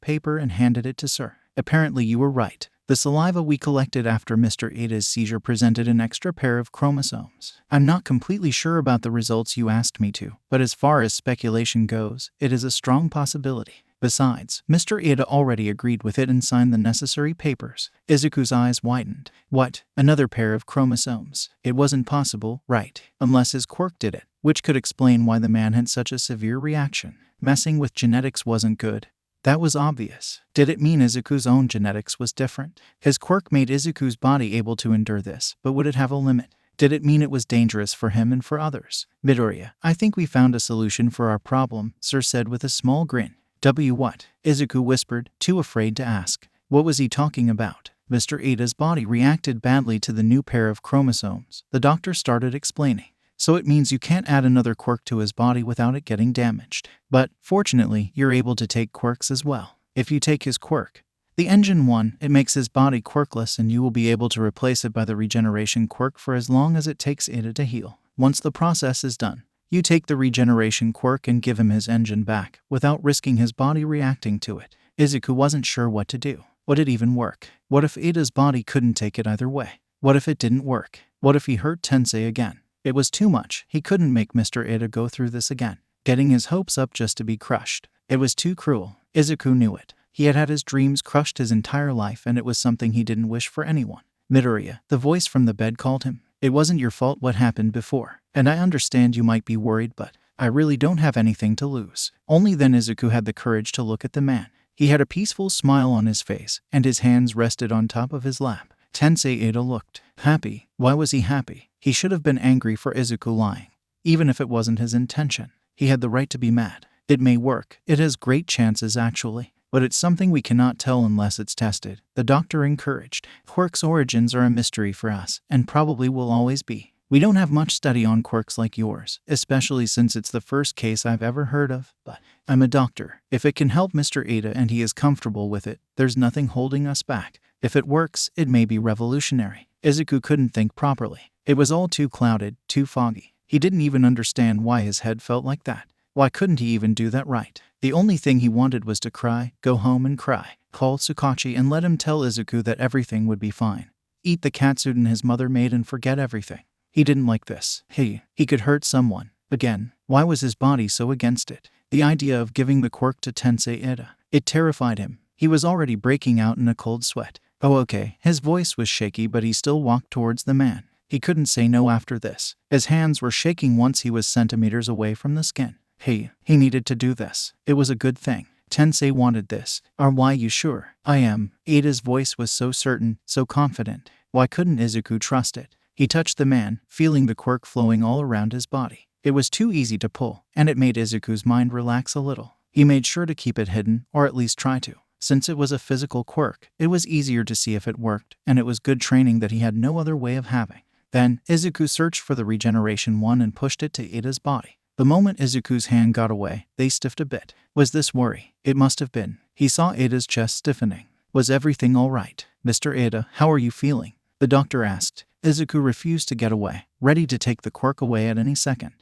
paper and handed it to Sir. Apparently you were right. The saliva we collected after Mr. Ida's seizure presented an extra pair of chromosomes. I'm not completely sure about the results you asked me to, but as far as speculation goes, it is a strong possibility. Besides, Mr. Ida already agreed with it and signed the necessary papers. Izuku's eyes widened. What? Another pair of chromosomes? It wasn't possible, right? Unless his quirk did it, which could explain why the man had such a severe reaction. Messing with genetics wasn't good. That was obvious. Did it mean Izuku's own genetics was different? His quirk made Izuku's body able to endure this, but would it have a limit? Did it mean it was dangerous for him and for others? Midoriya, I think we found a solution for our problem, Sir said with a small grin. What? Izuku whispered, too afraid to ask. What was he talking about? Mr. Ida's body reacted badly to the new pair of chromosomes. The doctor started explaining. So it means you can't add another quirk to his body without it getting damaged. But, fortunately, you're able to take quirks as well. If you take his quirk, the engine one, it makes his body quirkless and you will be able to replace it by the regeneration quirk for as long as it takes Ida to heal. Once the process is done, you take the regeneration quirk and give him his engine back, without risking his body reacting to it. Izuku wasn't sure what to do. Would it even work? What if Ida's body couldn't take it either way? What if it didn't work? What if he hurt Tensei again? It was too much. He couldn't make Mr. Ida go through this again. Getting his hopes up just to be crushed. It was too cruel. Izuku knew it. He had had his dreams crushed his entire life and it was something he didn't wish for anyone. Midoriya, the voice from the bed called him. It wasn't your fault what happened before. And I understand you might be worried, but I really don't have anything to lose. Only then Izuku had the courage to look at the man. He had a peaceful smile on his face, and his hands rested on top of his lap. Tensei Ida looked happy. Why was he happy? He should have been angry for Izuku lying. Even if it wasn't his intention. He had the right to be mad. It may work. It has great chances actually. But it's something we cannot tell unless it's tested. The doctor encouraged. Quirk's origins are a mystery for us, and probably will always be. We don't have much study on quirks like yours, especially since it's the first case I've ever heard of, but I'm a doctor. If it can help Mr. Ida and he is comfortable with it, there's nothing holding us back. If it works, it may be revolutionary. Izuku couldn't think properly. It was all too clouded, too foggy. He didn't even understand why his head felt like that. Why couldn't he even do that right? The only thing he wanted was to cry, go home and cry, call Tsukauchi and let him tell Izuku that everything would be fine. Eat the katsudon his mother made and forget everything. He didn't like this. He could hurt someone. Again, why was his body so against it? The idea of giving the quirk to Tensei Ida. It terrified him. He was already breaking out in a cold sweat. Oh okay, his voice was shaky but he still walked towards the man. He couldn't say no after this. His hands were shaking once he was centimeters away from the skin. He needed to do this. It was a good thing. Tensei wanted this. Are you sure? I am. Ida's voice was so certain, so confident. Why couldn't Izuku trust it? He touched the man, feeling the quirk flowing all around his body. It was too easy to pull, and it made Izuku's mind relax a little. He made sure to keep it hidden, or at least try to. Since it was a physical quirk, it was easier to see if it worked, and it was good training that he had no other way of having. Then, Izuku searched for the regeneration one and pushed it to Ida's body. The moment Izuku's hand got away, they stiffed a bit. Was this worry? It must have been. He saw Ida's chest stiffening. Was everything all right? Mr. Ida, how are you feeling? The doctor asked. Izuku refused to get away, ready to take the quirk away at any second.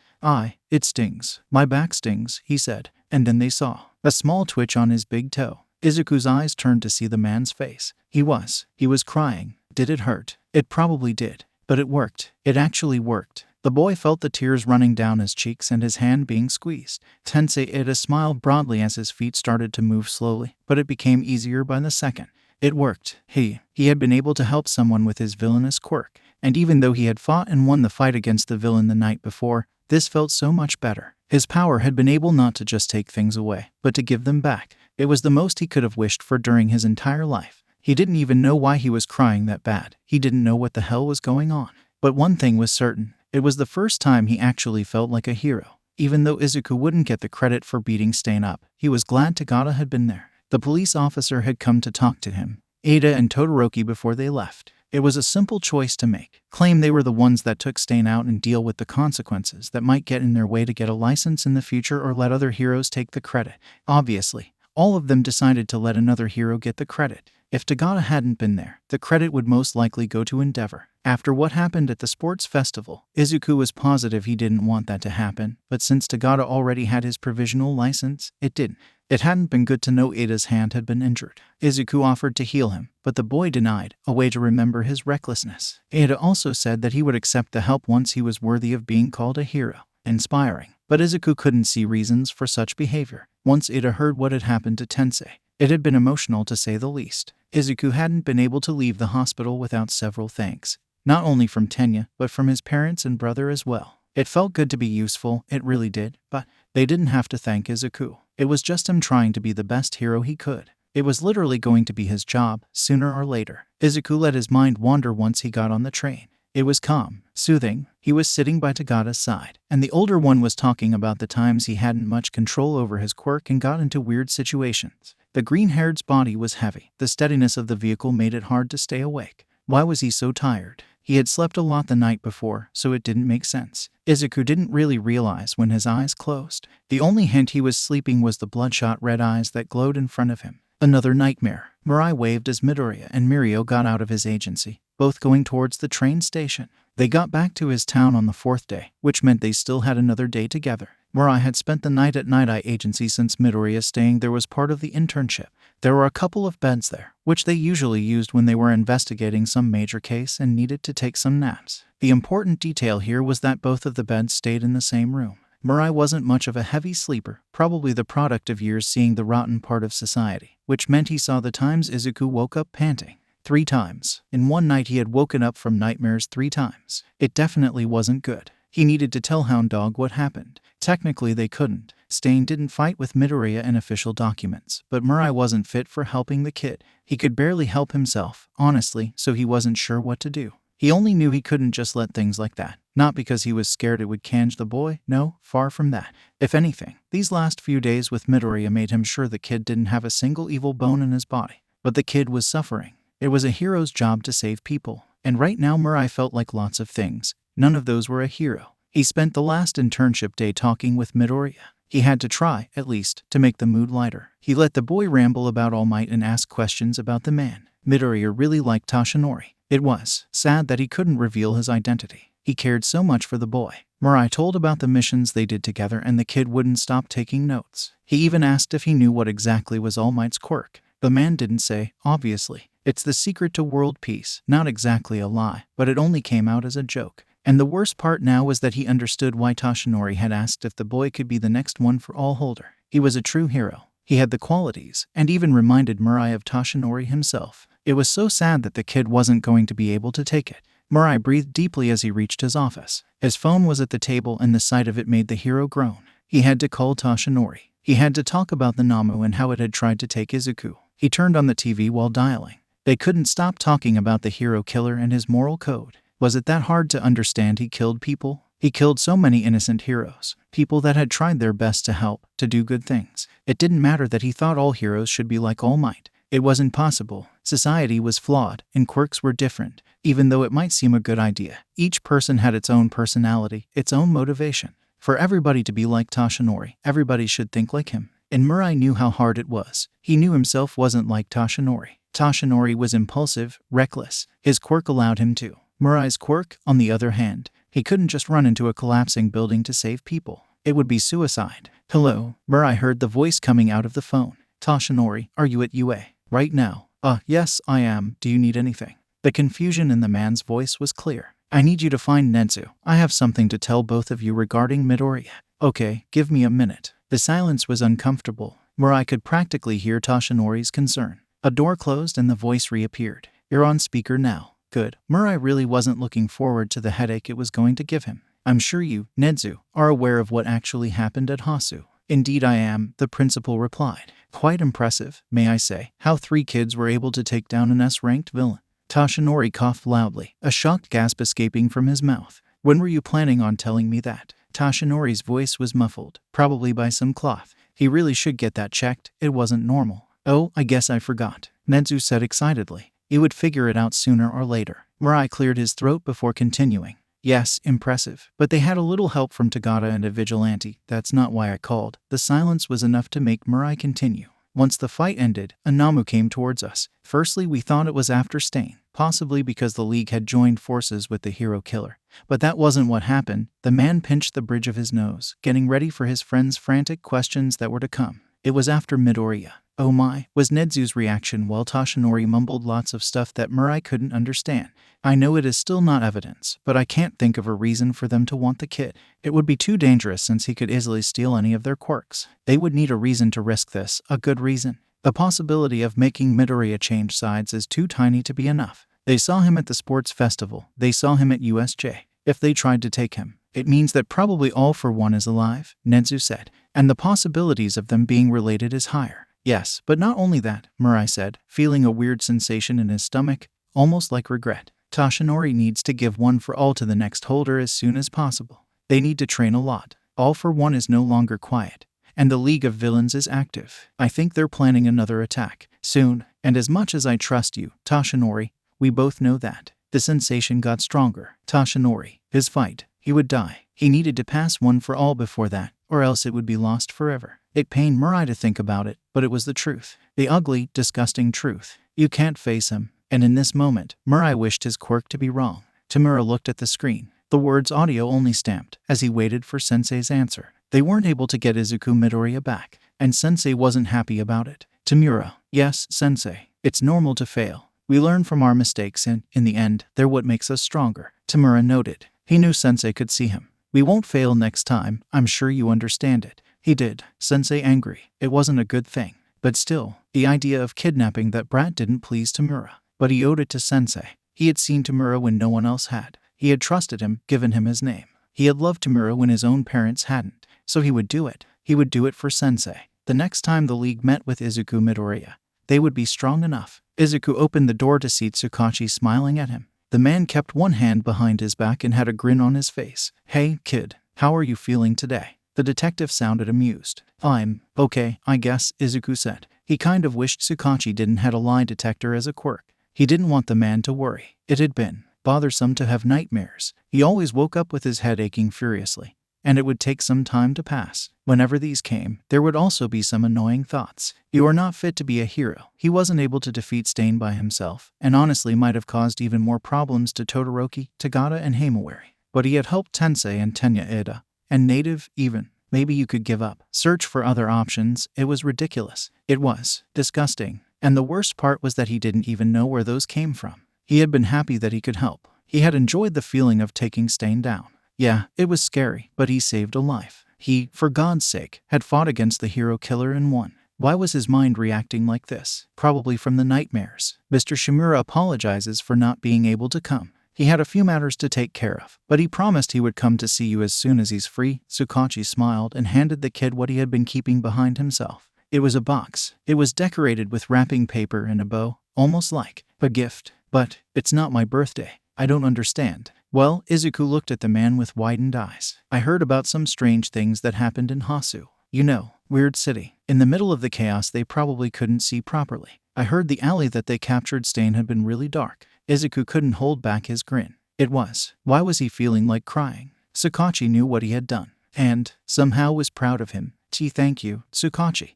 It stings. My back stings, he said, and then they saw a small twitch on his big toe. Izuku's eyes turned to see the man's face. He was crying. Did it hurt? It probably did. But it worked. It actually worked. The boy felt the tears running down his cheeks and his hand being squeezed. Tensei Ida smiled broadly as his feet started to move slowly, but it became easier by the second. It worked. He had been able to help someone with his villainous quirk, and even though he had fought and won the fight against the villain the night before, this felt so much better. His power had been able not to just take things away, but to give them back. It was the most he could have wished for during his entire life. He didn't even know why he was crying that bad. He didn't know what the hell was going on. But one thing was certain. It was the first time he actually felt like a hero. Even though Izuku wouldn't get the credit for beating Stain up, he was glad Tagata had been there. The police officer had come to talk to him, Ada and Todoroki, before they left. It was a simple choice to make. Claim they were the ones that took Stain out and deal with the consequences that might get in their way to get a license in the future, or let other heroes take the credit. Obviously, all of them decided to let another hero get the credit. If Tagata hadn't been there, the credit would most likely go to Endeavor. After what happened at the sports festival, Izuku was positive he didn't want that to happen, but since Tagata already had his provisional license, it didn't. It hadn't been good to know Ida's hand had been injured. Izuku offered to heal him, but the boy denied, a way to remember his recklessness. Ida also said that he would accept the help once he was worthy of being called a hero. Inspiring. But Izuku couldn't see reasons for such behavior. Once Ida heard what had happened to Tensei, it had been emotional to say the least. Izuku hadn't been able to leave the hospital without several thanks. Not only from Tenya, but from his parents and brother as well. It felt good to be useful, it really did, but they didn't have to thank Izuku. It was just him trying to be the best hero he could. It was literally going to be his job, sooner or later. Izuku let his mind wander once he got on the train. It was calm, soothing. He was sitting by Tagata's side, and the older one was talking about the times he hadn't much control over his quirk and got into weird situations. The green-haired's body was heavy. The steadiness of the vehicle made it hard to stay awake. Why was he so tired? He had slept a lot the night before, so it didn't make sense. Izuku didn't really realize when his eyes closed. The only hint he was sleeping was the bloodshot red eyes that glowed in front of him. Another nightmare. Mirai waved as Midoriya and Mirio got out of his agency, both going towards the train station. They got back to his town on the fourth day, which meant they still had another day together. Mirai had spent the night at Night Eye Agency since Midoriya staying there was part of the internship. There were a couple of beds there, which they usually used when they were investigating some major case and needed to take some naps. The important detail here was that both of the beds stayed in the same room. Mirai wasn't much of a heavy sleeper, probably the product of years seeing the rotten part of society, which meant he saw the times Izuku woke up panting. 3 times. In one night he had woken up from nightmares 3 times. It definitely wasn't good. He needed to tell Hound Dog what happened. Technically they couldn't. Stain didn't fight with Midoriya in official documents, but Mirai wasn't fit for helping the kid. He could barely help himself, honestly, so he wasn't sure what to do. He only knew he couldn't just let things like that. Not because he was scared it would kange the boy, no, far from that. If anything, these last few days with Midoriya made him sure the kid didn't have a single evil bone in his body. But the kid was suffering. It was a hero's job to save people. And right now Mirai felt like lots of things. None of those were a hero. He spent the last internship day talking with Midoriya. He had to try, at least, to make the mood lighter. He let the boy ramble about All Might and ask questions about the man. Midoriya really liked Toshinori. It was sad that he couldn't reveal his identity. He cared so much for the boy. Mirai told about the missions they did together and the kid wouldn't stop taking notes. He even asked if he knew what exactly was All Might's quirk. The man didn't say, obviously. It's the secret to world peace. Not exactly a lie, but it only came out as a joke. And the worst part now was that he understood why Toshinori had asked if the boy could be the next one for all holder. He was a true hero. He had the qualities, and even reminded Mirai of Toshinori himself. It was so sad that the kid wasn't going to be able to take it. Mirai breathed deeply as he reached his office. His phone was at the table and the sight of it made the hero groan. He had to call Toshinori. He had to talk about the Namu and how it had tried to take Izuku. He turned on the TV while dialing. They couldn't stop talking about the hero killer and his moral code. Was it that hard to understand he killed people? He killed so many innocent heroes, people that had tried their best to help, to do good things. It didn't matter that he thought all heroes should be like All Might. It wasn't possible. Society was flawed, and quirks were different. Even though it might seem a good idea, each person had its own personality, its own motivation. For everybody to be like Toshinori, everybody should think like him. And Mirai knew how hard it was. He knew himself wasn't like Toshinori. Toshinori was impulsive, reckless. His quirk allowed him to. Mirai's quirk, on the other hand, he couldn't just run into a collapsing building to save people. It would be suicide. Hello, Mirai heard the voice coming out of the phone. Toshinori, are you at UA? Right now. Yes, I am. Do you need anything? The confusion in the man's voice was clear. I need you to find Nezu. I have something to tell both of you regarding Midoriya. Okay, give me a minute. The silence was uncomfortable. Mirai could practically hear Toshinori's concern. A door closed and the voice reappeared. You're on speaker now. Good. Mirai really wasn't looking forward to the headache it was going to give him. I'm sure you, Nezu, are aware of what actually happened at Hasu. Indeed I am, the principal replied. Quite impressive, may I say, how 3 kids were able to take down an S-ranked villain. Toshinori coughed loudly, a shocked gasp escaping from his mouth. When were you planning on telling me that? Toshinori's voice was muffled, probably by some cloth. He really should get that checked, it wasn't normal. Oh, I guess I forgot, Nezu said excitedly. He would figure it out sooner or later. Mirai cleared his throat before continuing. Yes, impressive. But they had a little help from Tagata and a vigilante. That's not why I called. The silence was enough to make Mirai continue. Once the fight ended, a Namu came towards us. Firstly, we thought it was after Stain, possibly because the League had joined forces with the hero killer. But that wasn't what happened. The man pinched the bridge of his nose, getting ready for his friend's frantic questions that were to come. It was after Midoriya. Oh my, was Nezu's reaction while Toshinori mumbled lots of stuff that Mirai couldn't understand. I know it is still not evidence, but I can't think of a reason for them to want the kid. It would be too dangerous since he could easily steal any of their quirks. They would need a reason to risk this, a good reason. The possibility of making Midoriya change sides is too tiny to be enough. They saw him at the sports festival. They saw him at USJ. If they tried to take him, it means that probably All for One is alive, Nezu said, and the possibilities of them being related is higher. Yes, but not only that, Mirai said, feeling a weird sensation in his stomach, almost like regret. Toshinori needs to give One for All to the next holder as soon as possible. They need to train a lot. All for One is no longer quiet, and the League of Villains is active. I think they're planning another attack soon, and as much as I trust you, Toshinori, we both know that. The sensation got stronger. Toshinori, his fight, he would die. He needed to pass One for All before that, or else it would be lost forever. It pained Mirai to think about it, but it was the truth. The ugly, disgusting truth. You can't face him. And in this moment, Mirai wished his quirk to be wrong. Tamura looked at the screen. The words audio only stamped, as he waited for Sensei's answer. They weren't able to get Izuku Midoriya back, and Sensei wasn't happy about it. Tamura, yes, Sensei. It's normal to fail. We learn from our mistakes and, in the end, they're what makes us stronger. Tamura noted. He knew Sensei could see him. We won't fail next time, I'm sure you understand it. He did. Sensei angry. It wasn't a good thing. But still, the idea of kidnapping that brat didn't please Tamura. But he owed it to Sensei. He had seen Tamura when no one else had. He had trusted him, given him his name. He had loved Tamura when his own parents hadn't. So he would do it. He would do it for Sensei. The next time the League met with Izuku Midoriya, they would be strong enough. Izuku opened the door to see Tsukauchi smiling at him. The man kept one hand behind his back and had a grin on his face. Hey, kid, how are you feeling today? The detective sounded amused. I'm okay, I guess, Izuku said. He kind of wished Tsukauchi didn't have a lie detector as a quirk. He didn't want the man to worry. It had been bothersome to have nightmares. He always woke up with his head aching furiously, and it would take some time to pass. Whenever these came, there would also be some annoying thoughts. You are not fit to be a hero. He wasn't able to defeat Stain by himself, and honestly might have caused even more problems to Todoroki, Tagata, and Himawari. But he had helped Tensei and Tenya Ida, and Native, even. Maybe you could give up. Search for other options. It was ridiculous. It was disgusting. And the worst part was that he didn't even know where those came from. He had been happy that he could help. He had enjoyed the feeling of taking Stain down. Yeah, it was scary, but he saved a life. He, for God's sake, had fought against the hero killer and won. Why was his mind reacting like this? Probably from the nightmares. Mr. Shimura apologizes for not being able to come. He had a few matters to take care of, but he promised he would come to see you as soon as he's free. Tsukauchi smiled and handed the kid what he had been keeping behind himself. It was a box. It was decorated with wrapping paper and a bow, almost like a gift. But it's not my birthday. I don't understand. Well, Izuku looked at the man with widened eyes. I heard about some strange things that happened in Hasu. You know, weird city. In the middle of the chaos they probably couldn't see properly. I heard the alley that they captured Stain had been really dark. Izuku couldn't hold back his grin. It was. Why was he feeling like crying? Tsukauchi knew what he had done, and somehow was proud of him. Thank you, Tsukauchi.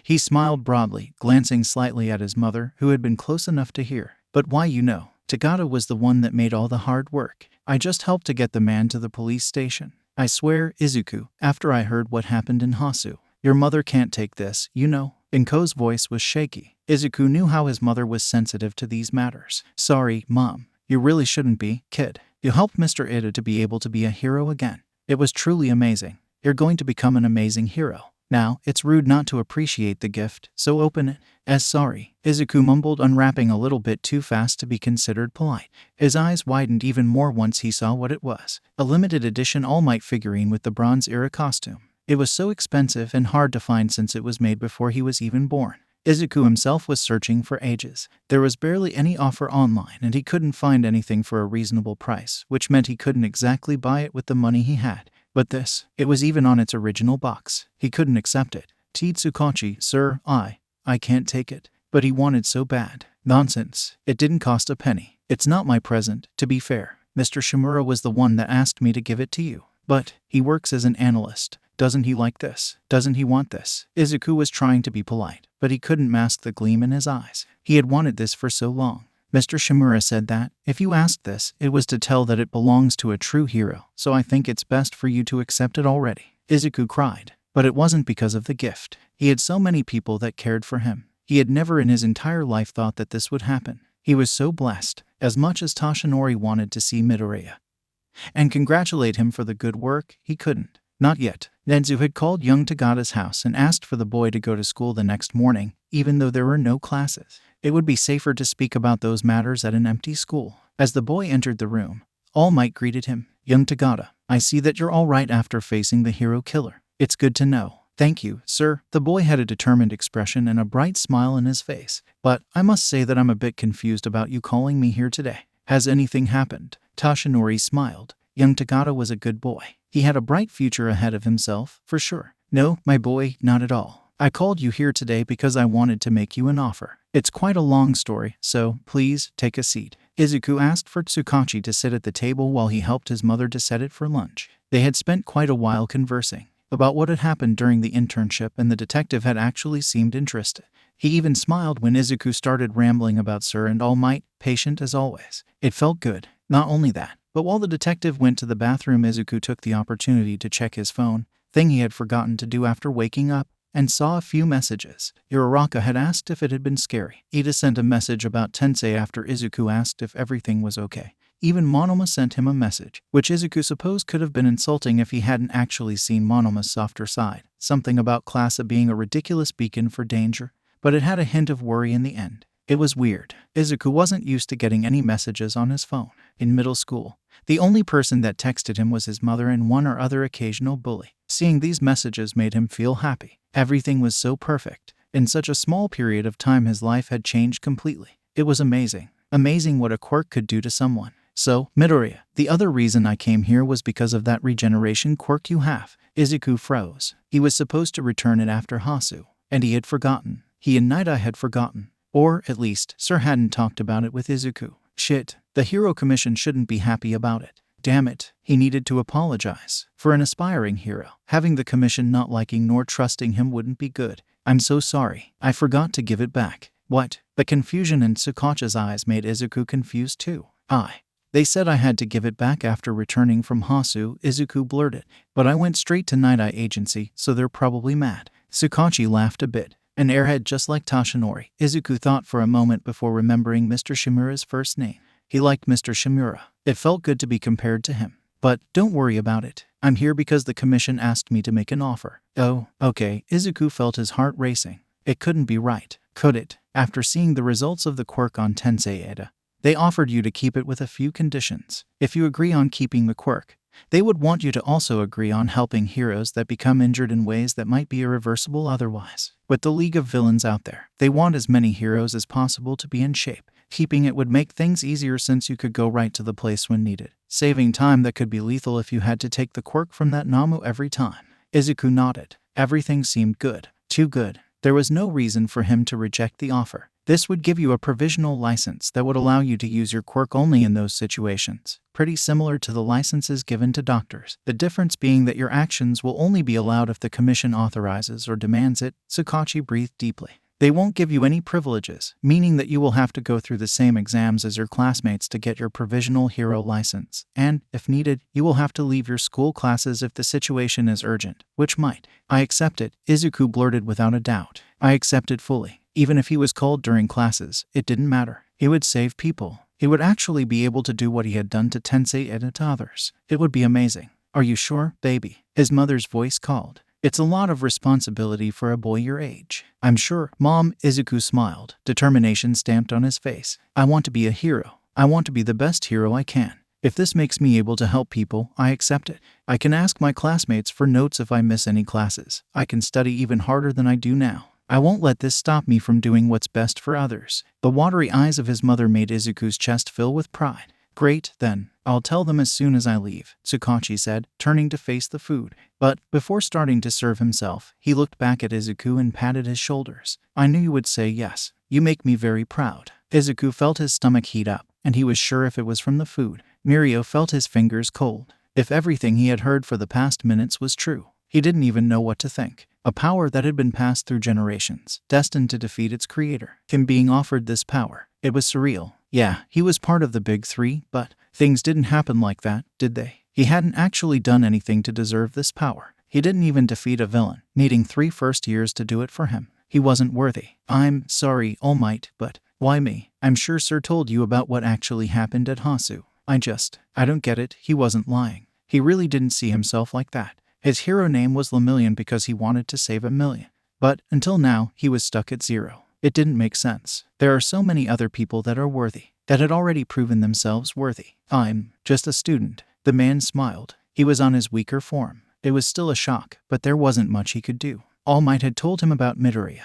He smiled broadly, glancing slightly at his mother, who had been close enough to hear. But why, you know? Tagata was the one that made all the hard work. I just helped to get the man to the police station. I swear, Izuku, after I heard what happened in Hasu, your mother can't take this, you know. Inko's voice was shaky. Izuku knew how his mother was sensitive to these matters. Sorry, Mom. You really shouldn't be, kid. You helped Mr. Ida to be able to be a hero again. It was truly amazing. You're going to become an amazing hero. Now, it's rude not to appreciate the gift, so open it. As sorry, Izuku mumbled, unwrapping a little bit too fast to be considered polite. His eyes widened even more once he saw what it was. A limited edition All Might figurine with the Bronze Era costume. It was so expensive and hard to find since it was made before he was even born. Izuku himself was searching for ages. There was barely any offer online and he couldn't find anything for a reasonable price, which meant he couldn't exactly buy it with the money he had. But this, it was even on its original box. He couldn't accept it. Tsukauchi, sir, I can't take it. But he wanted so bad. Nonsense. It didn't cost a penny. It's not my present, to be fair. Mr. Shimura was the one that asked me to give it to you. But he works as an analyst. Doesn't he like this? Doesn't he want this? Izuku was trying to be polite, but he couldn't mask the gleam in his eyes. He had wanted this for so long. Mr. Shimura said that, if you asked this, it was to tell that it belongs to a true hero, so I think it's best for you to accept it already. Izuku cried. But it wasn't because of the gift. He had so many people that cared for him. He had never in his entire life thought that this would happen. He was so blessed, as much as Toshinori wanted to see Midoriya and congratulate him for the good work, he couldn't. Not yet. Nezu had called young Tagata's house and asked for the boy to go to school the next morning, even though there were no classes. It would be safer to speak about those matters at an empty school. As the boy entered the room, All Might greeted him. Young Tagata, I see that you're all right after facing the hero killer. It's good to know. Thank you, sir. The boy had a determined expression and a bright smile in his face. But I must say that I'm a bit confused about you calling me here today. Has anything happened? Toshinori smiled. Young Tagata was a good boy. He had a bright future ahead of himself, for sure. No, my boy, not at all. I called you here today because I wanted to make you an offer. It's quite a long story, so please take a seat. Izuku asked for Tsukauchi to sit at the table while he helped his mother to set it for lunch. They had spent quite a while conversing about what had happened during the internship, and the detective had actually seemed interested. He even smiled when Izuku started rambling about Sir and All Might, patient as always. It felt good. Not only that, but while the detective went to the bathroom, Izuku took the opportunity to check his phone, thing he had forgotten to do after waking up, and saw a few messages. Uraraka had asked if it had been scary. Ida sent a message about Tensei after Izuku asked if everything was okay. Even Monoma sent him a message, which Izuku supposed could have been insulting if he hadn't actually seen Monoma's softer side. Something about Classa being a ridiculous beacon for danger, but it had a hint of worry in the end. It was weird. Izuku wasn't used to getting any messages on his phone. In middle school, the only person that texted him was his mother and one or other occasional bully. Seeing these messages made him feel happy. Everything was so perfect. In such a small period of time his life had changed completely. It was amazing. Amazing what a quirk could do to someone. So, Midoriya, the other reason I came here was because of that regeneration quirk you have. Izuku froze. He was supposed to return it after Hasu, and he had forgotten. He and Naida had forgotten. Or, at least, Sir hadn't talked about it with Izuku. Shit, the Hero Commission shouldn't be happy about it. Damn it, he needed to apologize. For an aspiring hero, having the commission not liking nor trusting him wouldn't be good. I'm so sorry. I forgot to give it back. What? The confusion in Tsukauchi's eyes made Izuku confused too. They said I had to give it back after returning from Hasu, Izuku blurted. But I went straight to Night Eye Agency, so they're probably mad. Tsukauchi laughed a bit. An airhead just like Toshinori. Izuku thought for a moment before remembering Mr. Shimura's first name. He liked Mr. Shimura. It felt good to be compared to him. But don't worry about it. I'm here because the commission asked me to make an offer. Oh, okay. Izuku felt his heart racing. It couldn't be right, could it? After seeing the results of the quirk on Tensei Eda, they offered you to keep it with a few conditions. If you agree on keeping the quirk, they would want you to also agree on helping heroes that become injured in ways that might be irreversible otherwise. With the League of Villains out there, they want as many heroes as possible to be in shape. Keeping it would make things easier since you could go right to the place when needed, saving time that could be lethal if you had to take the quirk from that Namu every time. Izuku nodded. Everything seemed good. Too good. There was no reason for him to reject the offer. This would give you a provisional license that would allow you to use your quirk only in those situations, pretty similar to the licenses given to doctors. The difference being that your actions will only be allowed if the commission authorizes or demands it. Tsukauchi breathed deeply. They won't give you any privileges, meaning that you will have to go through the same exams as your classmates to get your provisional hero license, and, if needed, you will have to leave your school classes if the situation is urgent, which might. I accept it, Izuku blurted without a doubt. I accept it fully. Even if he was called during classes, it didn't matter. He would save people. He would actually be able to do what he had done to Tensei and to others. It would be amazing. Are you sure, baby? His mother's voice called. It's a lot of responsibility for a boy your age. I'm sure, Mom. Izuku smiled, determination stamped on his face. I want to be a hero. I want to be the best hero I can. If this makes me able to help people, I accept it. I can ask my classmates for notes if I miss any classes. I can study even harder than I do now. I won't let this stop me from doing what's best for others. The watery eyes of his mother made Izuku's chest fill with pride. Great, then. I'll tell them as soon as I leave, Tsukauchi said, turning to face the food. But, before starting to serve himself, he looked back at Izuku and patted his shoulders. I knew you would say yes. You make me very proud. Izuku felt his stomach heat up, and he was sure if it was from the food. Mirio felt his fingers cold. If everything he had heard for the past minutes was true, he didn't even know what to think. A power that had been passed through generations, destined to defeat its creator. Him being offered this power. It was surreal. Yeah, he was part of the Big Three, but things didn't happen like that, did they? He hadn't actually done anything to deserve this power. He didn't even defeat a villain, needing 3 first years to do it for him. He wasn't worthy. I'm sorry, All Might, but why me? I'm sure Sir told you about what actually happened at Hasu. I don't get it. He wasn't lying. He really didn't see himself like that. His hero name was Lemillion because he wanted to save a million. But, until now, he was stuck at 0. It didn't make sense. There are so many other people that are worthy, that had already proven themselves worthy. I'm just a student. The man smiled. He was on his weaker form. It was still a shock, but there wasn't much he could do. All Might had told him about Midoriya,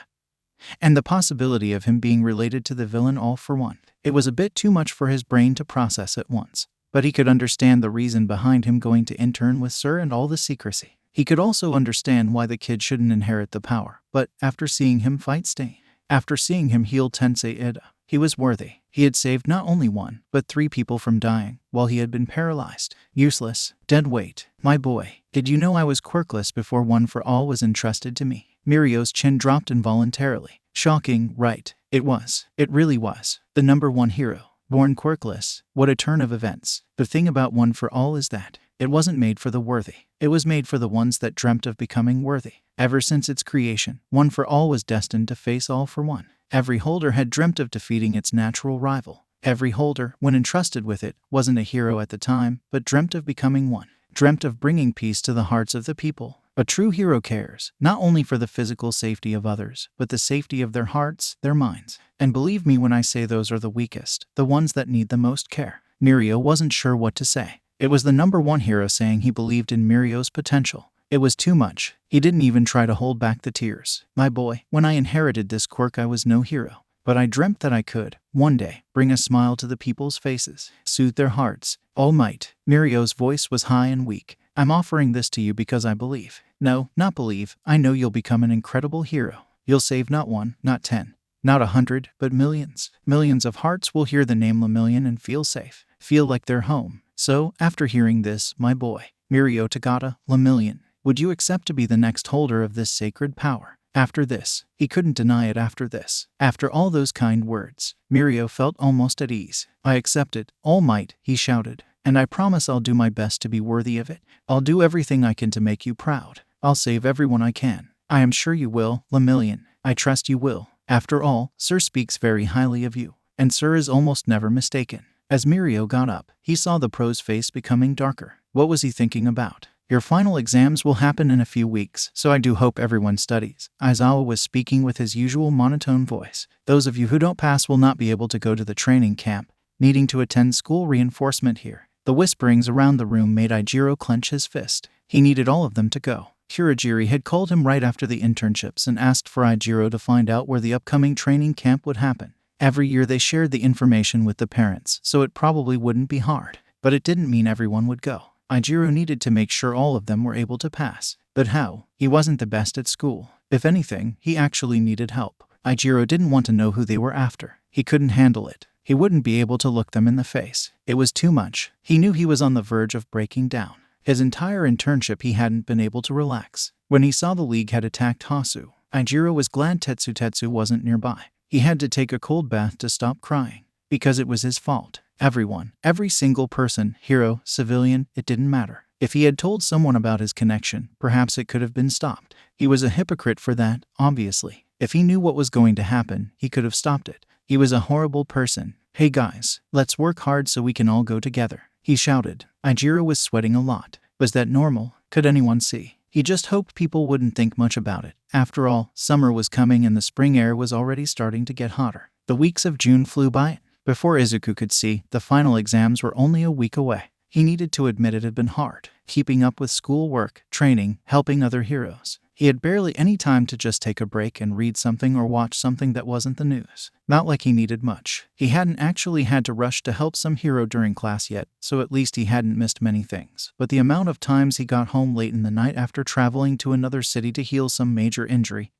and the possibility of him being related to the villain All for One. It was a bit too much for his brain to process at once, but he could understand the reason behind him going to intern with Sir and all the secrecy. He could also understand why the kid shouldn't inherit the power, but after seeing him fight Stain, after seeing him heal Tensei Ida, he was worthy. He had saved not only 1, but 3 people from dying, while he had been paralyzed. Useless. Dead weight. My boy, did you know I was quirkless before One for All was entrusted to me? Mirio's chin dropped involuntarily. Shocking, right? It was. It really was. The number 1 hero. Born quirkless. What a turn of events. The thing about One for All is that it wasn't made for the worthy. It was made for the ones that dreamt of becoming worthy. Ever since its creation, One for All was destined to face All for One. Every holder had dreamt of defeating its natural rival. Every holder, when entrusted with it, wasn't a hero at the time, but dreamt of becoming one. Dreamt of bringing peace to the hearts of the people. A true hero cares, not only for the physical safety of others, but the safety of their hearts, their minds. And believe me when I say those are the weakest, the ones that need the most care. Mirio wasn't sure what to say. It was the number 1 hero saying he believed in Mirio's potential. It was too much. He didn't even try to hold back the tears. My boy, when I inherited this quirk I was no hero. But I dreamt that I could, one day, bring a smile to the people's faces, soothe their hearts. All Might. Mirio's voice was high and weak. I'm offering this to you because I believe. No, not believe. I know you'll become an incredible hero. You'll save not 1, not 10, not 100, but millions. Millions of hearts will hear the name Lemillion and feel safe. Feel like they're home. So, after hearing this, my boy, Mirio Tagata, Lemillion, would you accept to be the next holder of this sacred power? After this, he couldn't deny it after this. After all those kind words, Mirio felt almost at ease. I accept it, All Might, he shouted. And I promise I'll do my best to be worthy of it. I'll do everything I can to make you proud. I'll save everyone I can. I am sure you will, Lemillion. I trust you will. After all, Sir speaks very highly of you. And Sir is almost never mistaken. As Mirio got up, he saw the pro's face becoming darker. What was he thinking about? Your final exams will happen in a few weeks, so I do hope everyone studies. Aizawa was speaking with his usual monotone voice. Those of you who don't pass will not be able to go to the training camp, needing to attend school reinforcement here. The whisperings around the room made Ijiro clench his fist. He needed all of them to go. Kurogiri had called him right after the internships and asked for Ijiro to find out where the upcoming training camp would happen. Every year they shared the information with the parents, so it probably wouldn't be hard. But it didn't mean everyone would go. Izuku needed to make sure all of them were able to pass. But how? He wasn't the best at school. If anything, he actually needed help. Izuku didn't want to know who they were after. He couldn't handle it. He wouldn't be able to look them in the face. It was too much. He knew he was on the verge of breaking down. His entire internship he hadn't been able to relax. When he saw the League had attacked Hasu, Izuku was glad Tetsu wasn't nearby. He had to take a cold bath to stop crying. Because it was his fault. Everyone, every single person, hero, civilian, it didn't matter. If he had told someone about his connection, perhaps it could have been stopped. He was a hypocrite for that, obviously. If he knew what was going to happen, he could have stopped it. He was a horrible person. Hey guys, let's work hard so we can all go together, he shouted. Izuku was sweating a lot. Was that normal? Could anyone see? He just hoped people wouldn't think much about it. After all, summer was coming and the spring air was already starting to get hotter. The weeks of June flew by. Before Izuku could see, the final exams were only a week away. He needed to admit it had been hard, keeping up with schoolwork, training, helping other heroes. He had barely any time to just take a break and read something or watch something that wasn't the news. Not like he needed much. He hadn't actually had to rush to help some hero during class yet, so at least he hadn't missed many things. But the amount of times he got home late in the night after traveling to another city to heal some major injury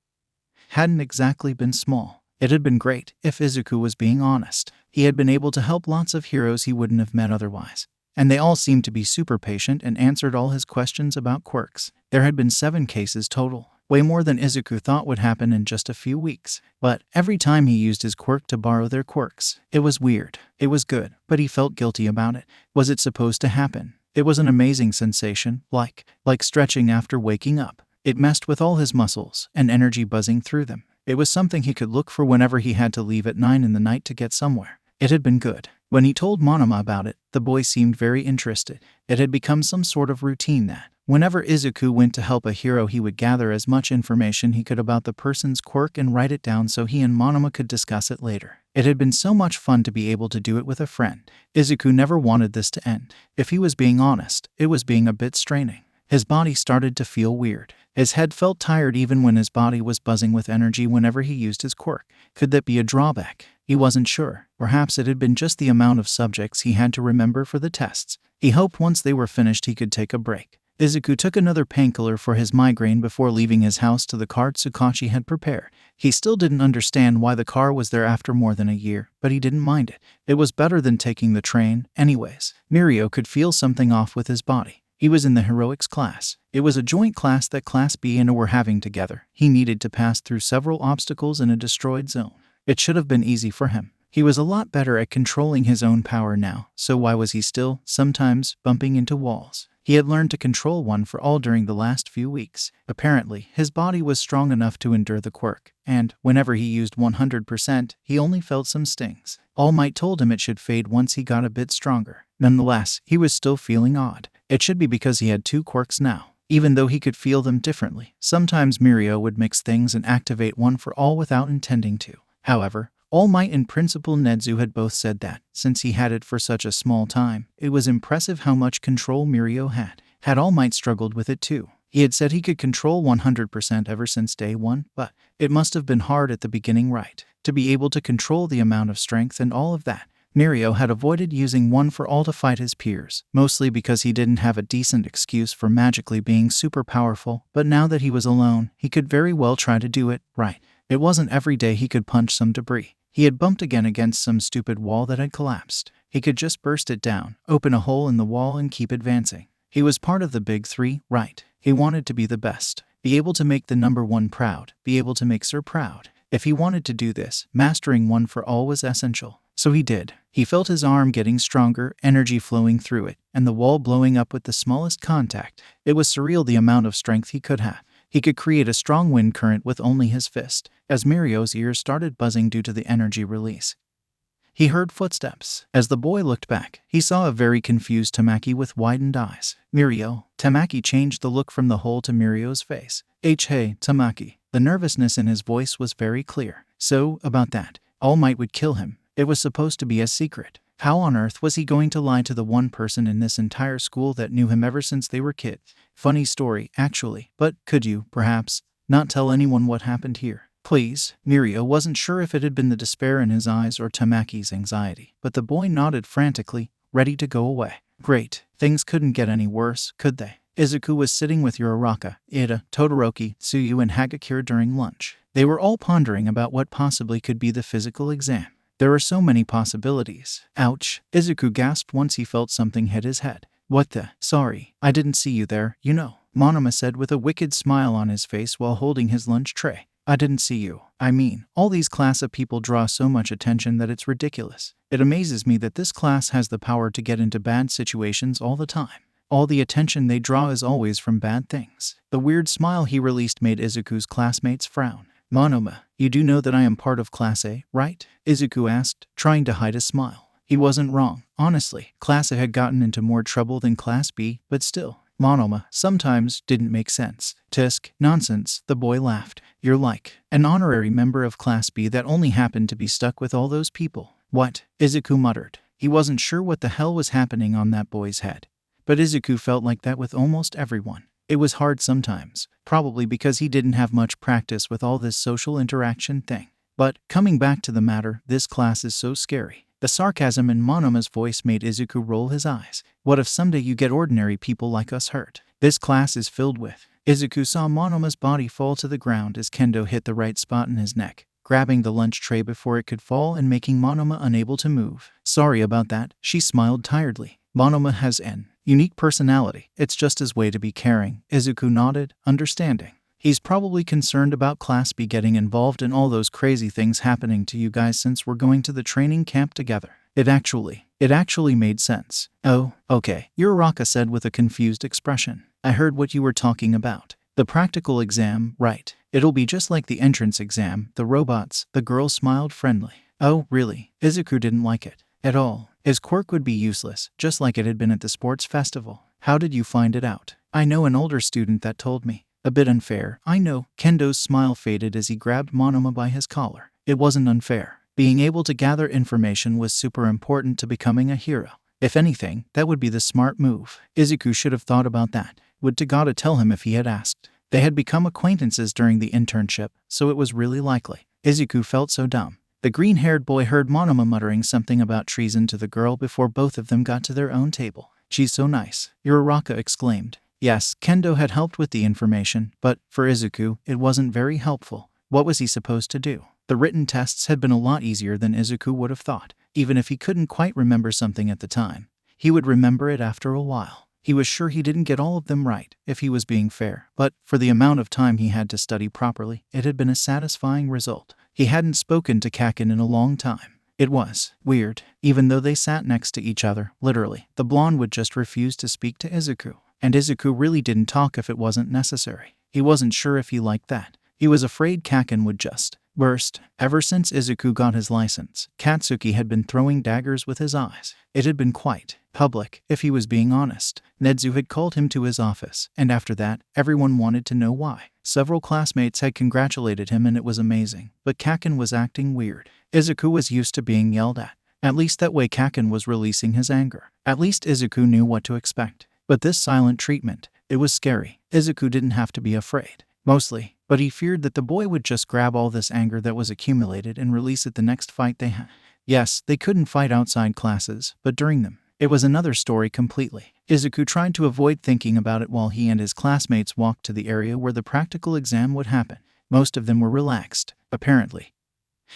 hadn't exactly been small. It had been great, if Izuku was being honest. He had been able to help lots of heroes he wouldn't have met otherwise. And they all seemed to be super patient and answered all his questions about quirks. There had been 7 cases total, way more than Izuku thought would happen in just a few weeks. But every time he used his quirk to borrow their quirks, it was weird. It was good, but he felt guilty about it. Was it supposed to happen? It was an amazing sensation, like stretching after waking up. It messed with all his muscles and energy buzzing through them. It was something he could look for whenever he had to leave at 9 in the night to get somewhere. It had been good. When he told Monoma about it, the boy seemed very interested. It had become some sort of routine that, whenever Izuku went to help a hero, he would gather as much information he could about the person's quirk and write it down so he and Monoma could discuss it later. It had been so much fun to be able to do it with a friend. Izuku never wanted this to end. If he was being honest, it was being a bit straining. His body started to feel weird. His head felt tired even when his body was buzzing with energy whenever he used his quirk. Could that be a drawback? He wasn't sure. Perhaps it had been just the amount of subjects he had to remember for the tests. He hoped once they were finished he could take a break. Izuku took another painkiller for his migraine before leaving his house to the car Tsukauchi had prepared. He still didn't understand why the car was there after more than a year, but he didn't mind it. It was better than taking the train, anyways. Mirio could feel something off with his body. He was in the heroics class. It was a joint class that Class B and A were having together. He needed to pass through several obstacles in a destroyed zone. It should have been easy for him. He was a lot better at controlling his own power now, so why was he still, sometimes, bumping into walls? He had learned to control one for all during the last few weeks. Apparently, his body was strong enough to endure the quirk, and, whenever he used 100%, he only felt some stings. All Might told him it should fade once he got a bit stronger. Nonetheless, he was still feeling odd. It should be because he had 2 quirks now. Even though he could feel them differently, sometimes Mirio would mix things and activate one for all without intending to. However, All Might and Principal Nezu had both said that, since he had it for such a small time, it was impressive how much control Mirio had. Had All Might struggled with it too? He had said he could control 100% ever since day 1, but it must have been hard at the beginning, right? To be able to control the amount of strength and all of that. Mirio had avoided using one for all to fight his peers, mostly because he didn't have a decent excuse for magically being super powerful, but now that he was alone, he could very well try to do it right. It wasn't every day he could punch some debris. He had bumped again against some stupid wall that had collapsed. He could just burst it down, open a hole in the wall and keep advancing. He was part of the big 3, right? He wanted to be the best, be able to make the number 1 proud, be able to make Sir proud. If he wanted to do this, mastering one for all was essential. So he did. He felt his arm getting stronger, energy flowing through it, and the wall blowing up with the smallest contact. It was surreal the amount of strength he could have. He could create a strong wind current with only his fist, as Mirio's ears started buzzing due to the energy release. He heard footsteps. As the boy looked back, he saw a very confused Tamaki with widened eyes. Mirio. Tamaki changed the look from the hole to Mirio's face. Hey, Tamaki. The nervousness in his voice was very clear. So, about that. All Might would kill him. It was supposed to be a secret. How on earth was he going to lie to the one person in this entire school that knew him ever since they were kids? Funny story, actually, but could you, perhaps, not tell anyone what happened here? Please. Miria wasn't sure if it had been the despair in his eyes or Tamaki's anxiety, but the boy nodded frantically, ready to go away. Great. Things couldn't get any worse, could they? Izuku was sitting with Uraraka, Ida, Todoroki, Tsuyu, and Hagakure during lunch. They were all pondering about what possibly could be the physical exam. There are so many possibilities. Ouch. Izuku gasped once he felt something hit his head. What the? Sorry, I didn't see you there, you know, Monoma said with a wicked smile on his face while holding his lunch tray. I didn't see you. I mean, all these class of people draw so much attention that it's ridiculous. It amazes me that this class has the power to get into bad situations all the time. All the attention they draw is always from bad things. The weird smile he released made Izuku's classmates frown. Monoma, you do know that I am part of Class A, right? Izuku asked, trying to hide a smile. He wasn't wrong. Honestly, Class A had gotten into more trouble than Class B, but still, Monoma sometimes didn't make sense. Tisk, nonsense, the boy laughed. You're like an honorary member of Class B that only happened to be stuck with all those people. What? Izuku muttered. He wasn't sure what the hell was happening on that boy's head. But Izuku felt like that with almost everyone. It was hard sometimes, probably because he didn't have much practice with all this social interaction thing. But, coming back to the matter, this class is so scary. The sarcasm in Monoma's voice made Izuku roll his eyes. What if someday you get ordinary people like us hurt? This class is filled with. Izuku saw Monoma's body fall to the ground as Kendo hit the right spot in his neck, grabbing the lunch tray before it could fall and making Monoma unable to move. Sorry about that, she smiled tiredly. Monoma has an unique personality. It's just his way to be caring. Izuku nodded, understanding. He's probably concerned about Class B getting involved in all those crazy things happening to you guys since we're going to the training camp together. It actually made sense. Oh, okay, Uraraka said with a confused expression. I heard what you were talking about. The practical exam, right. It'll be just like the entrance exam, the robots. The girl smiled friendly. Oh, really? Izuku didn't like it at all. His quirk would be useless, just like it had been at the sports festival. How did you find it out? I know an older student that told me. A bit unfair, I know. Kendo's smile faded as he grabbed Monoma by his collar. It wasn't unfair. Being able to gather information was super important to becoming a hero. If anything, that would be the smart move. Izuku should have thought about that. Would Tagata tell him if he had asked? They had become acquaintances during the internship, so it was really likely. Izuku felt so dumb. The green-haired boy heard Monoma muttering something about treason to the girl before both of them got to their own table. She's so nice, Uraraka exclaimed. Yes, Kendo had helped with the information, but, for Izuku, it wasn't very helpful. What was he supposed to do? The written tests had been a lot easier than Izuku would have thought. Even if he couldn't quite remember something at the time, he would remember it after a while. He was sure he didn't get all of them right, if he was being fair, but, for the amount of time he had to study properly, it had been a satisfying result. He hadn't spoken to Kacchan in a long time. It was weird. Even though they sat next to each other, literally, the blonde would just refuse to speak to Izuku. And Izuku really didn't talk if it wasn't necessary. He wasn't sure if he liked that. He was afraid Kacchan would just burst. Ever since Izuku got his license, Katsuki had been throwing daggers with his eyes. It had been quite public, if he was being honest. Nezu had called him to his office, and after that, everyone wanted to know why. Several classmates had congratulated him and it was amazing, but Kacchan was acting weird. Izuku was used to being yelled at. At least that way Kacchan was releasing his anger. At least Izuku knew what to expect. But this silent treatment, it was scary. Izuku didn't have to be afraid. Mostly, but he feared that the boy would just grab all this anger that was accumulated and release it the next fight they had. Yes, they couldn't fight outside classes, but during them, it was another story completely. Izuku tried to avoid thinking about it while he and his classmates walked to the area where the practical exam would happen. Most of them were relaxed, apparently.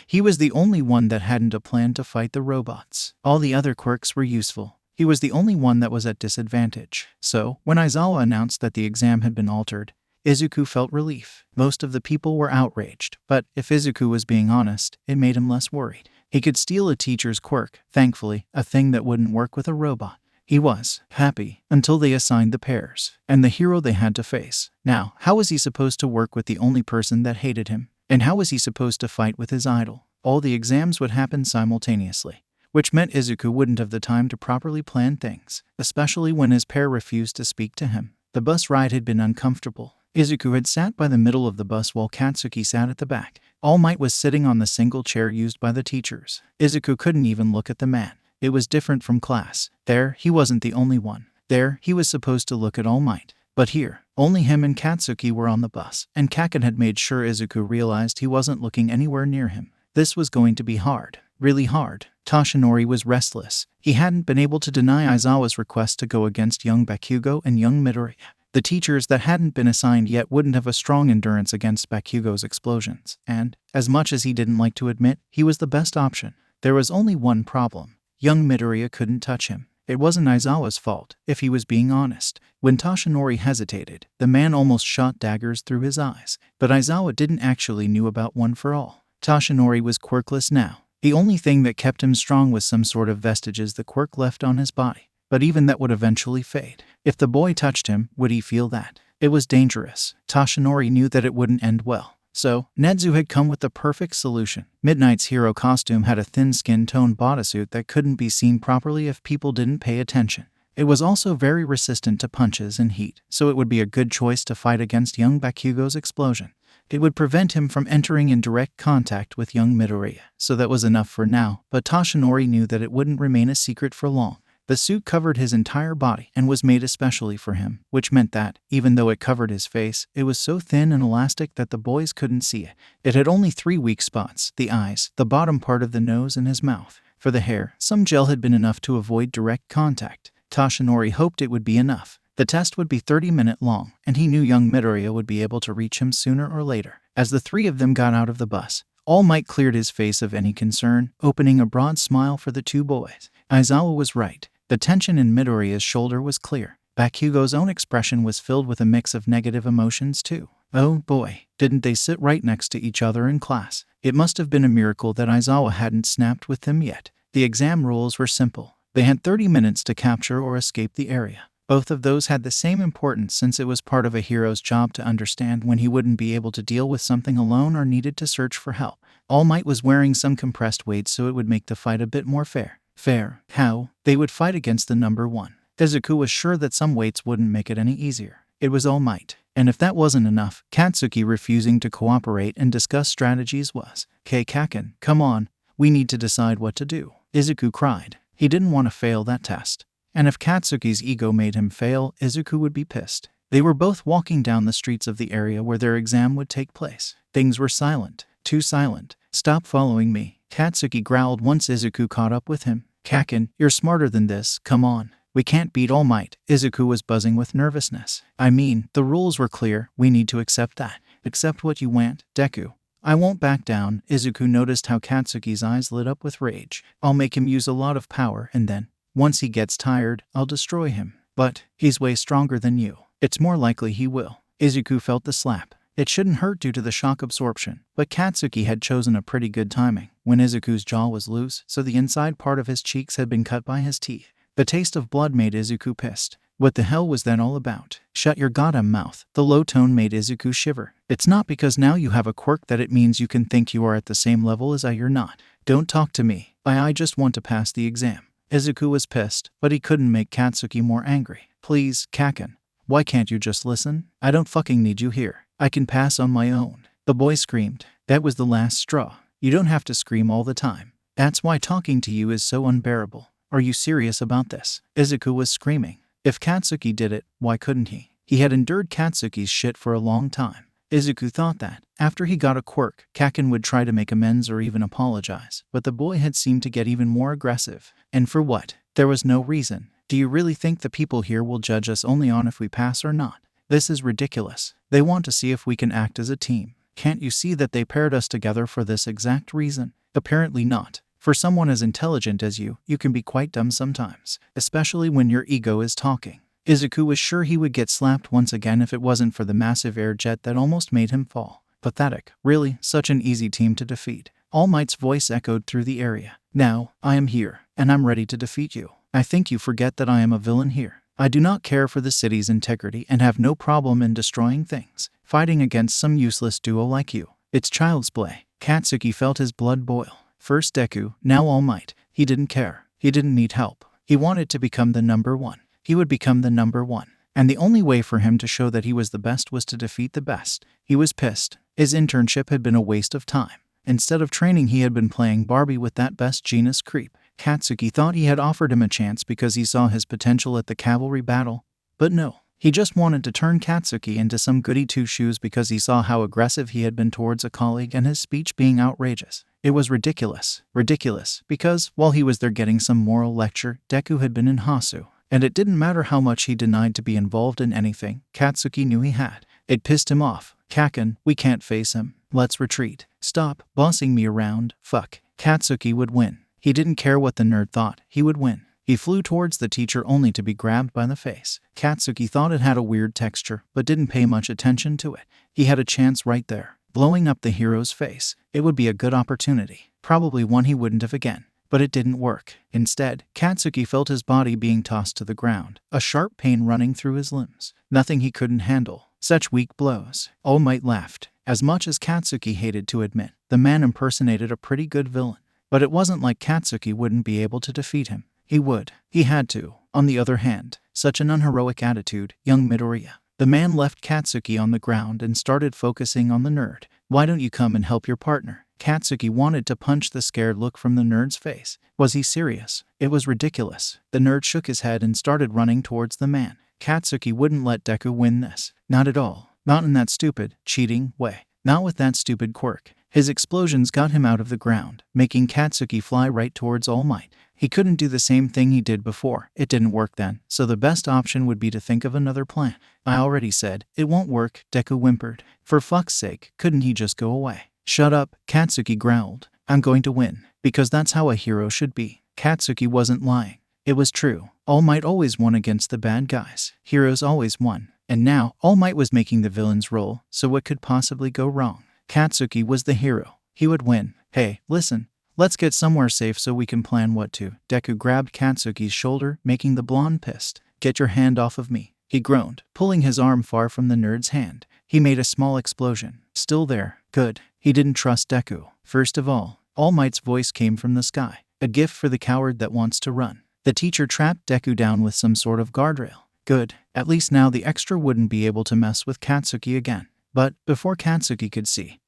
He was the only one that hadn't a plan to fight the robots. All the other quirks were useful. He was the only one that was at disadvantage. So, when Aizawa announced that the exam had been altered, Izuku felt relief. Most of the people were outraged, but if Izuku was being honest, it made him less worried. He could steal a teacher's quirk, thankfully, a thing that wouldn't work with a robot. He was happy until they assigned the pairs, and the hero they had to face. Now, how was he supposed to work with the only person that hated him? And how was he supposed to fight with his idol? All the exams would happen simultaneously, which meant Izuku wouldn't have the time to properly plan things, especially when his pair refused to speak to him. The bus ride had been uncomfortable. Izuku had sat by the middle of the bus while Katsuki sat at the back. All Might was sitting on the single chair used by the teachers. Izuku couldn't even look at the man. It was different from class. There, he wasn't the only one. There, he was supposed to look at All Might. But here, only him and Katsuki were on the bus, and Kacchan had made sure Izuku realized he wasn't looking anywhere near him. This was going to be hard. Really hard. Toshinori was restless. He hadn't been able to deny Aizawa's request to go against young Bakugo and young Midoriya. The teachers that hadn't been assigned yet wouldn't have a strong endurance against Bakugo's explosions, and, as much as he didn't like to admit, he was the best option. There was only one problem. Young Midoriya couldn't touch him. It wasn't Aizawa's fault, if he was being honest. When Toshinori hesitated, the man almost shot daggers through his eyes, but Aizawa didn't actually knew about One for All. Toshinori was quirkless now. The only thing that kept him strong was some sort of vestiges the quirk left on his body, but even that would eventually fade. If the boy touched him, would he feel that? It was dangerous. Toshinori knew that it wouldn't end well. So, Nezu had come with the perfect solution. Midnight's hero costume had a thin skin-toned bodysuit that couldn't be seen properly if people didn't pay attention. It was also very resistant to punches and heat, so it would be a good choice to fight against young Bakugo's explosion. It would prevent him from entering in direct contact with young Midoriya, so that was enough for now, but Toshinori knew that it wouldn't remain a secret for long. The suit covered his entire body and was made especially for him, which meant that, even though it covered his face, it was so thin and elastic that the boys couldn't see it. It had only 3 weak spots: the eyes, the bottom part of the nose, and his mouth. For the hair, some gel had been enough to avoid direct contact. Toshinori hoped it would be enough. The test would be 30-minute long, and he knew young Midoriya would be able to reach him sooner or later. As the three of them got out of the bus, All Might cleared his face of any concern, opening a broad smile for the two boys. Aizawa was right. The tension in Midoriya's shoulder was clear. Bakugo's own expression was filled with a mix of negative emotions too. Oh boy, didn't they sit right next to each other in class? It must have been a miracle that Aizawa hadn't snapped with them yet. The exam rules were simple. They had 30 minutes to capture or escape the area. Both of those had the same importance since it was part of a hero's job to understand when he wouldn't be able to deal with something alone or needed to search for help. All Might was wearing some compressed weights so it would make the fight a bit more fair. Fair? How? They would fight against the number one. Izuku was sure that some weights wouldn't make it any easier. It was All Might. And if that wasn't enough, Katsuki refusing to cooperate and discuss strategies was. Kacchan, come on. We need to decide what to do. Izuku cried. He didn't want to fail that test. And if Katsuki's ego made him fail, Izuku would be pissed. They were both walking down the streets of the area where their exam would take place. Things were silent. Too silent. Stop following me. Katsuki growled once Izuku caught up with him. Kacchan, you're smarter than this, come on. We can't beat All Might. Izuku was buzzing with nervousness. I mean, the rules were clear, we need to accept that. Accept what you want, Deku. I won't back down. Izuku noticed how Katsuki's eyes lit up with rage. I'll make him use a lot of power and then, once he gets tired, I'll destroy him. But, he's way stronger than you. It's more likely he will. Izuku felt the slap. It shouldn't hurt due to the shock absorption, but Katsuki had chosen a pretty good timing, when Izuku's jaw was loose, so the inside part of his cheeks had been cut by his teeth. The taste of blood made Izuku pissed. What the hell was that all about? Shut your goddamn mouth. The low tone made Izuku shiver. It's not because now you have a quirk that it means you can think you are at the same level as you're not. Don't talk to me. I just want to pass the exam. Izuku was pissed, but he couldn't make Katsuki more angry. Please, Kacchan. Why can't you just listen? I don't fucking need you here. I can pass on my own. The boy screamed. That was the last straw. You don't have to scream all the time. That's why talking to you is so unbearable. Are you serious about this? Izuku was screaming. If Katsuki did it, why couldn't he? He had endured Katsuki's shit for a long time. Izuku thought that, after he got a quirk, Kacchan would try to make amends or even apologize, but the boy had seemed to get even more aggressive. And for what? There was no reason. Do you really think the people here will judge us only on if we pass or not? This is ridiculous. They want to see if we can act as a team. Can't you see that they paired us together for this exact reason? Apparently not. For someone as intelligent as you, you can be quite dumb sometimes, especially when your ego is talking. Izuku was sure he would get slapped once again if it wasn't for the massive air jet that almost made him fall. Pathetic. Really, such an easy team to defeat. All Might's voice echoed through the area. Now, I am here, and I'm ready to defeat you. I think you forget that I am a villain here. I do not care for the city's integrity and have no problem in destroying things, fighting against some useless duo like you. It's child's play. Katsuki felt his blood boil. First Deku, now All Might. He didn't care. He didn't need help. He wanted to become the number one. He would become the number one. And the only way for him to show that he was the best was to defeat the best. He was pissed. His internship had been a waste of time. Instead of training, he had been playing Barbie with that best genus creep. Katsuki thought he had offered him a chance because he saw his potential at the cavalry battle. But no. He just wanted to turn Katsuki into some goody two-shoes because he saw how aggressive he had been towards a colleague and his speech being outrageous. It was ridiculous. Ridiculous, because, while he was there getting some moral lecture, Deku had been in Hasu. And it didn't matter how much he denied to be involved in anything, Katsuki knew he had. It pissed him off. Kacchan, we can't face him. Let's retreat. Stop bossing me around. Fuck. Katsuki would win. He didn't care what the nerd thought. He would win. He flew towards the teacher only to be grabbed by the face. Katsuki thought it had a weird texture, but didn't pay much attention to it. He had a chance right there. Blowing up the hero's face. It would be a good opportunity. Probably one he wouldn't have again. But it didn't work. Instead, Katsuki felt his body being tossed to the ground, a sharp pain running through his limbs. Nothing he couldn't handle. Such weak blows. All Might laughed. As much as Katsuki hated to admit, the man impersonated a pretty good villain. But it wasn't like Katsuki wouldn't be able to defeat him. He would. He had to. On the other hand, such an unheroic attitude, young Midoriya. The man left Katsuki on the ground and started focusing on the nerd. Why don't you come and help your partner? Katsuki wanted to punch the scared look from the nerd's face. Was he serious? It was ridiculous. The nerd shook his head and started running towards the man. Katsuki wouldn't let Deku win this. Not at all. Not in that stupid, cheating way. Not with that stupid Quirk. His explosions got him out of the ground, making Katsuki fly right towards All Might. He couldn't do the same thing he did before. It didn't work then, so the best option would be to think of another plan. I already said, it won't work, Deku whimpered. For fuck's sake, couldn't he just go away? Shut up, Katsuki growled. I'm going to win, because that's how a hero should be. Katsuki wasn't lying. It was true. All Might always won against the bad guys. Heroes always won. And now, All Might was making the villain's role, so what could possibly go wrong? Katsuki was the hero. He would win. Hey, listen. Let's get somewhere safe so we can plan what to. Deku grabbed Katsuki's shoulder, making the blonde pissed. Get your hand off of me. He groaned, pulling his arm far from the nerd's hand. He made a small explosion. Still there. Good. He didn't trust Deku. First of all Might's voice came from the sky. A gift for the coward that wants to run. The teacher trapped Deku down with some sort of guardrail. Good. At least now the extra wouldn't be able to mess with Katsuki again. But, before Katsuki could see,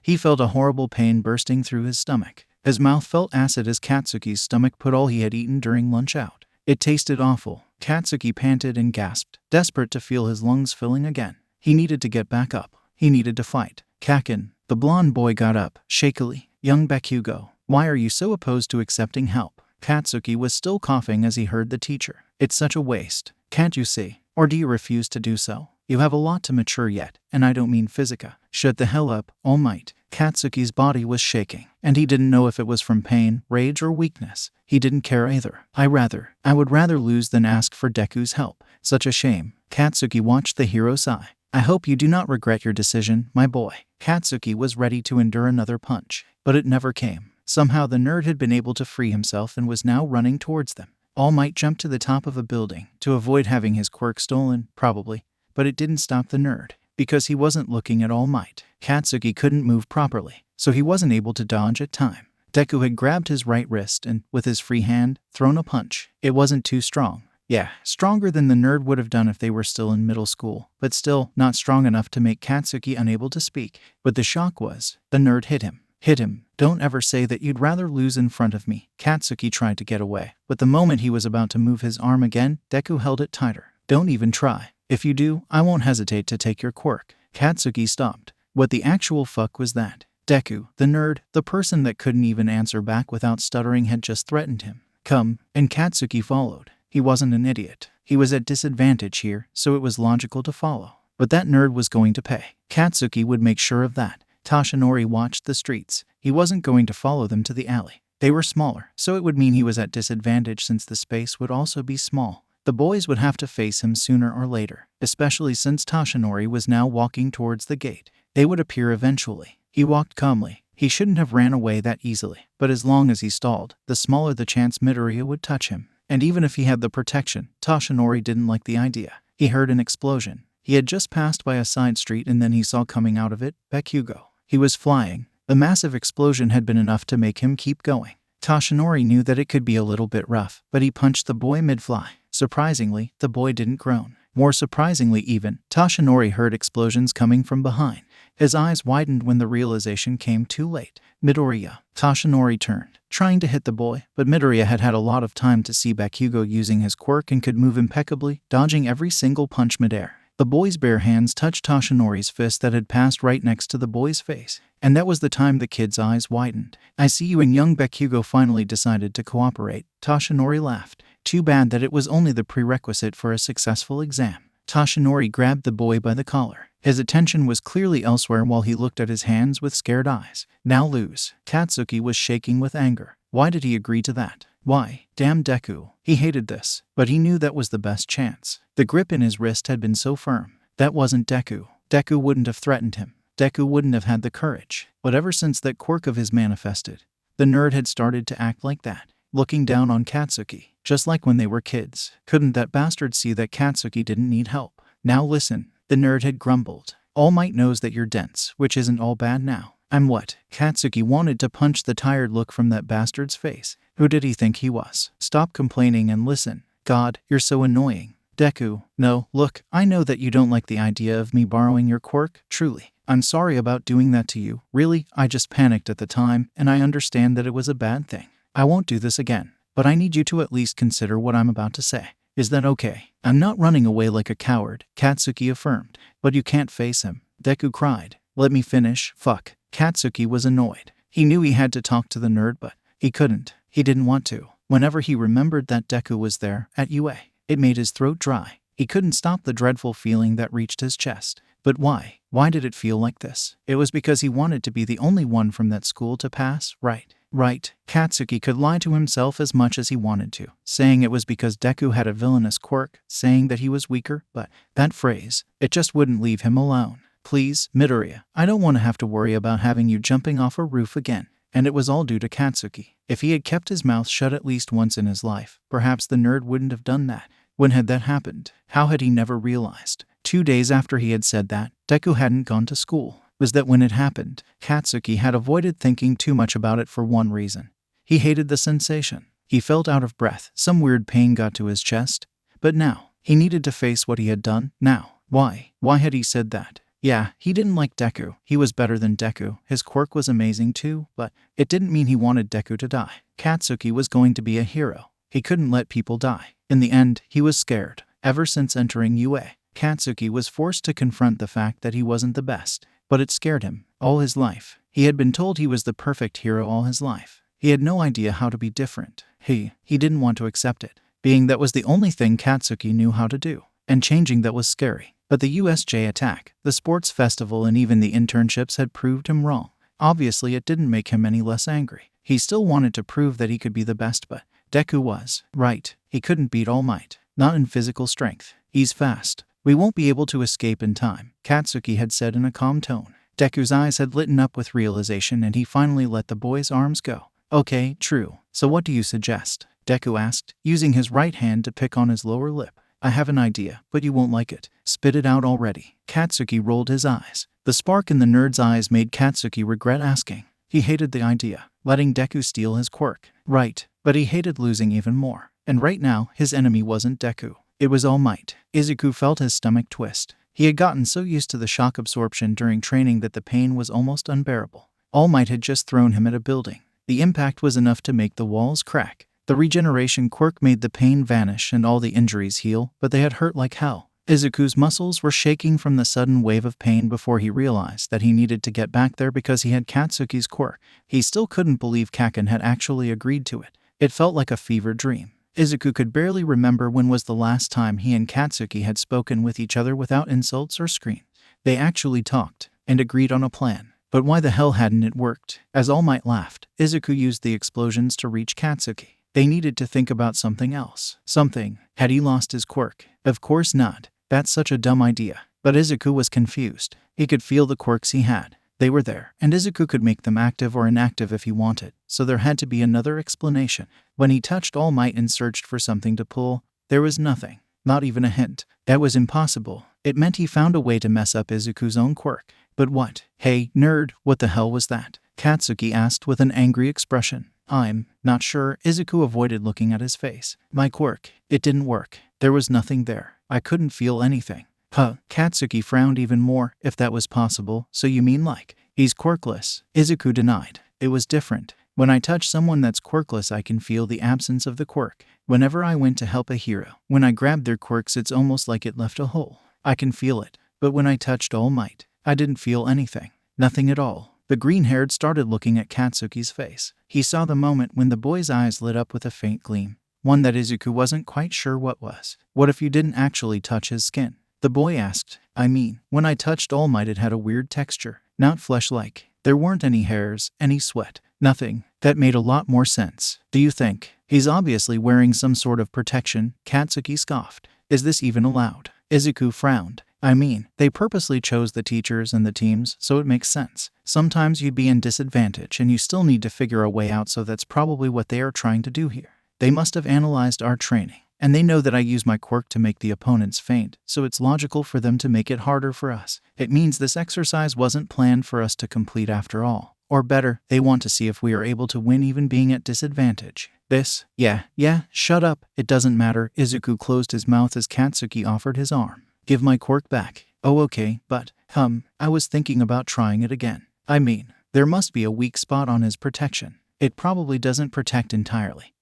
he felt a horrible pain bursting through his stomach. His mouth felt acid as Katsuki's stomach put all he had eaten during lunch out. It tasted awful. Katsuki panted and gasped, desperate to feel his lungs filling again. He needed to get back up. He needed to fight. Kacchan. The blonde boy got up, shakily. Young Bakugo, why are you so opposed to accepting help? Katsuki was still coughing as he heard the teacher. It's such a waste. Can't you see? Or do you refuse to do so? You have a lot to mature yet, and I don't mean physica. Shut the hell up, All Might. Katsuki's body was shaking, and he didn't know if it was from pain, rage, or weakness. He didn't care either. I would rather lose than ask for Deku's help. Such a shame. Katsuki watched the hero sigh. I hope you do not regret your decision, my boy. Katsuki was ready to endure another punch, but it never came. Somehow the nerd had been able to free himself and was now running towards them. All Might jumped to the top of a building to avoid having his quirk stolen, probably, but it didn't stop the nerd, because he wasn't looking at All Might. Katsuki couldn't move properly, so he wasn't able to dodge at time. Deku had grabbed his right wrist and, with his free hand, thrown a punch. It wasn't too strong. Yeah, stronger than the nerd would have done if they were still in middle school, but still not strong enough to make Katsuki unable to speak. But the shock was, the nerd hit him. Hit him. Don't ever say that you'd rather lose in front of me. Katsuki tried to get away, but the moment he was about to move his arm again, Deku held it tighter. Don't even try. If you do, I won't hesitate to take your quirk. Katsuki stopped. What the actual fuck was that? Deku, the nerd, the person that couldn't even answer back without stuttering, had just threatened him. Come, and Katsuki followed. He wasn't an idiot. He was at disadvantage here, so it was logical to follow. But that nerd was going to pay. Katsuki would make sure of that. Toshinori watched the streets. He wasn't going to follow them to the alley. They were smaller, so it would mean he was at disadvantage since the space would also be small. The boys would have to face him sooner or later, especially since Toshinori was now walking towards the gate. They would appear eventually. He walked calmly. He shouldn't have ran away that easily, but as long as he stalled, the smaller the chance Midoriya would touch him. And even if he had the protection, Toshinori didn't like the idea. He heard an explosion. He had just passed by a side street and then he saw coming out of it, Bakugo. He was flying. The massive explosion had been enough to make him keep going. Toshinori knew that it could be a little bit rough, but he punched the boy mid-fly. Surprisingly, the boy didn't groan. More surprisingly even, Toshinori heard explosions coming from behind. His eyes widened when the realization came too late. Midoriya. Toshinori turned, trying to hit the boy, but Midoriya had had a lot of time to see Bakugo using his quirk and could move impeccably, dodging every single punch midair. The boy's bare hands touched Toshinori's fist that had passed right next to the boy's face, and that was the time the kid's eyes widened. I see you and young Bakugo finally decided to cooperate. Toshinori laughed. Too bad that it was only the prerequisite for a successful exam. Toshinori grabbed the boy by the collar. His attention was clearly elsewhere while he looked at his hands with scared eyes. Now lose. Katsuki was shaking with anger. Why did he agree to that? Why? Damn Deku. He hated this, but he knew that was the best chance. The grip in his wrist had been so firm. That wasn't Deku. Deku wouldn't have threatened him. Deku wouldn't have had the courage. But ever since that quirk of his manifested, the nerd had started to act like that, looking down on Katsuki, just like when they were kids. Couldn't that bastard see that Katsuki didn't need help? Now listen. The nerd had grumbled. All Might knows that you're dense, which isn't all bad now. I'm what? Katsuki wanted to punch the tired look from that bastard's face. Who did he think he was? Stop complaining and listen. God, you're so annoying. Deku, no, look, I know that you don't like the idea of me borrowing your quirk, truly. I'm sorry about doing that to you. Really, I just panicked at the time, and I understand that it was a bad thing. I won't do this again, but I need you to at least consider what I'm about to say. Is that okay? I'm not running away like a coward, Katsuki affirmed. But you can't face him. Deku cried. Let me finish. Fuck. Katsuki was annoyed. He knew he had to talk to the nerd, but he couldn't. He didn't want to. Whenever he remembered that Deku was there, at UA, it made his throat dry. He couldn't stop the dreadful feeling that reached his chest. But why? Why did it feel like this? It was because he wanted to be the only one from that school to pass, right? Right. Katsuki could lie to himself as much as he wanted to, saying it was because Deku had a villainous quirk, saying that he was weaker, but that phrase, it just wouldn't leave him alone. Please, Midoriya, I don't want to have to worry about having you jumping off a roof again. And it was all due to Katsuki. If he had kept his mouth shut at least once in his life, perhaps the nerd wouldn't have done that. When had that happened? How had he never realized? 2 days after he had said that, Deku hadn't gone to school. Was that when it happened? Katsuki had avoided thinking too much about it for one reason. He hated the sensation. He felt out of breath. Some weird pain got to his chest. But now, he needed to face what he had done. Now. Why? Why had he said that? Yeah, he didn't like Deku. He was better than Deku. His quirk was amazing too, but it didn't mean he wanted Deku to die. Katsuki was going to be a hero. He couldn't let people die. In the end, he was scared. Ever since entering UA, Katsuki was forced to confront the fact that he wasn't the best. But it scared him. All his life. He had been told he was the perfect hero all his life. He had no idea how to be different. He didn't want to accept it. Being that was the only thing Katsuki knew how to do. And changing that was scary. But the USJ attack, the sports festival and even the internships had proved him wrong. Obviously it didn't make him any less angry. He still wanted to prove that he could be the best, but Deku was right. He couldn't beat All Might. Not in physical strength. He's fast. We won't be able to escape in time, Katsuki had said in a calm tone. Deku's eyes had lit up with realization and he finally let the boy's arms go. Okay, true. So what do you suggest? Deku asked, using his right hand to pick on his lower lip. I have an idea, but you won't like it. Spit it out already. Katsuki rolled his eyes. The spark in the nerd's eyes made Katsuki regret asking. He hated the idea, letting Deku steal his quirk. Right, but he hated losing even more. And right now, his enemy wasn't Deku. It was All Might. Izuku felt his stomach twist. He had gotten so used to the shock absorption during training that the pain was almost unbearable. All Might had just thrown him at a building. The impact was enough to make the walls crack. The regeneration quirk made the pain vanish and all the injuries heal, but they had hurt like hell. Izuku's muscles were shaking from the sudden wave of pain before he realized that he needed to get back there because he had Katsuki's quirk. He still couldn't believe Kacchan had actually agreed to it. It felt like a fever dream. Izuku could barely remember when was the last time he and Katsuki had spoken with each other without insults or screams. They actually talked and agreed on a plan. But why the hell hadn't it worked? As All Might laughed, Izuku used the explosions to reach Katsuki. They needed to think about something else. Something. Had he lost his quirk? Of course not. That's such a dumb idea. But Izuku was confused. He could feel the quirks he had. They were there, and Izuku could make them active or inactive if he wanted, so there had to be another explanation. When he touched All Might and searched for something to pull, there was nothing. Not even a hint. That was impossible. It meant he found a way to mess up Izuku's own quirk. But what? Hey, nerd, what the hell was that? Katsuki asked with an angry expression. I'm not sure. Izuku avoided looking at his face. My quirk. It didn't work. There was nothing there. I couldn't feel anything. Huh, Katsuki frowned even more, if that was possible. So you mean like, he's quirkless? Izuku denied. It was different. When I touch someone that's quirkless, I can feel the absence of the quirk. Whenever I went to help a hero, when I grabbed their quirks, it's almost like it left a hole. I can feel it. But when I touched All Might, I didn't feel anything. Nothing at all. The green-haired started looking at Katsuki's face. He saw the moment when the boy's eyes lit up with a faint gleam. One that Izuku wasn't quite sure what was. What if you didn't actually touch his skin? The boy asked. I mean, when I touched All Might, it had a weird texture. Not flesh-like. There weren't any hairs, any sweat. Nothing. That made a lot more sense. Do you think? He's obviously wearing some sort of protection, Katsuki scoffed. Is this even allowed? Izuku frowned. I mean, they purposely chose the teachers and the teams, so it makes sense. Sometimes you'd be in disadvantage and you still need to figure a way out, so that's probably what they are trying to do here. They must have analyzed our training, and they know that I use my quirk to make the opponents faint, so it's logical for them to make it harder for us. It means this exercise wasn't planned for us to complete after all. Or better, they want to see if we are able to win even being at disadvantage. This? Yeah, shut up. It doesn't matter. Izuku closed his mouth as Katsuki offered his arm. Give my quirk back. Oh okay, but, I was thinking about trying it again. I mean, there must be a weak spot on his protection. It probably doesn't protect entirely.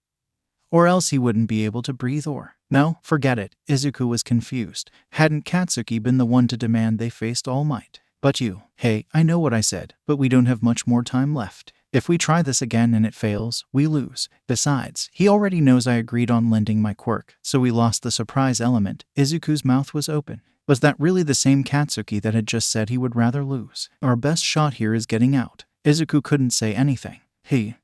Or else he wouldn't be able to breathe or... No, forget it. Izuku was confused. Hadn't Katsuki been the one to demand they faced All Might? But you. Hey, I know what I said, but we don't have much more time left. If we try this again and it fails, we lose. Besides, he already knows I agreed on lending my quirk, so we lost the surprise element. Izuku's mouth was open. Was that really the same Katsuki that had just said he would rather lose? Our best shot here is getting out. Izuku couldn't say anything.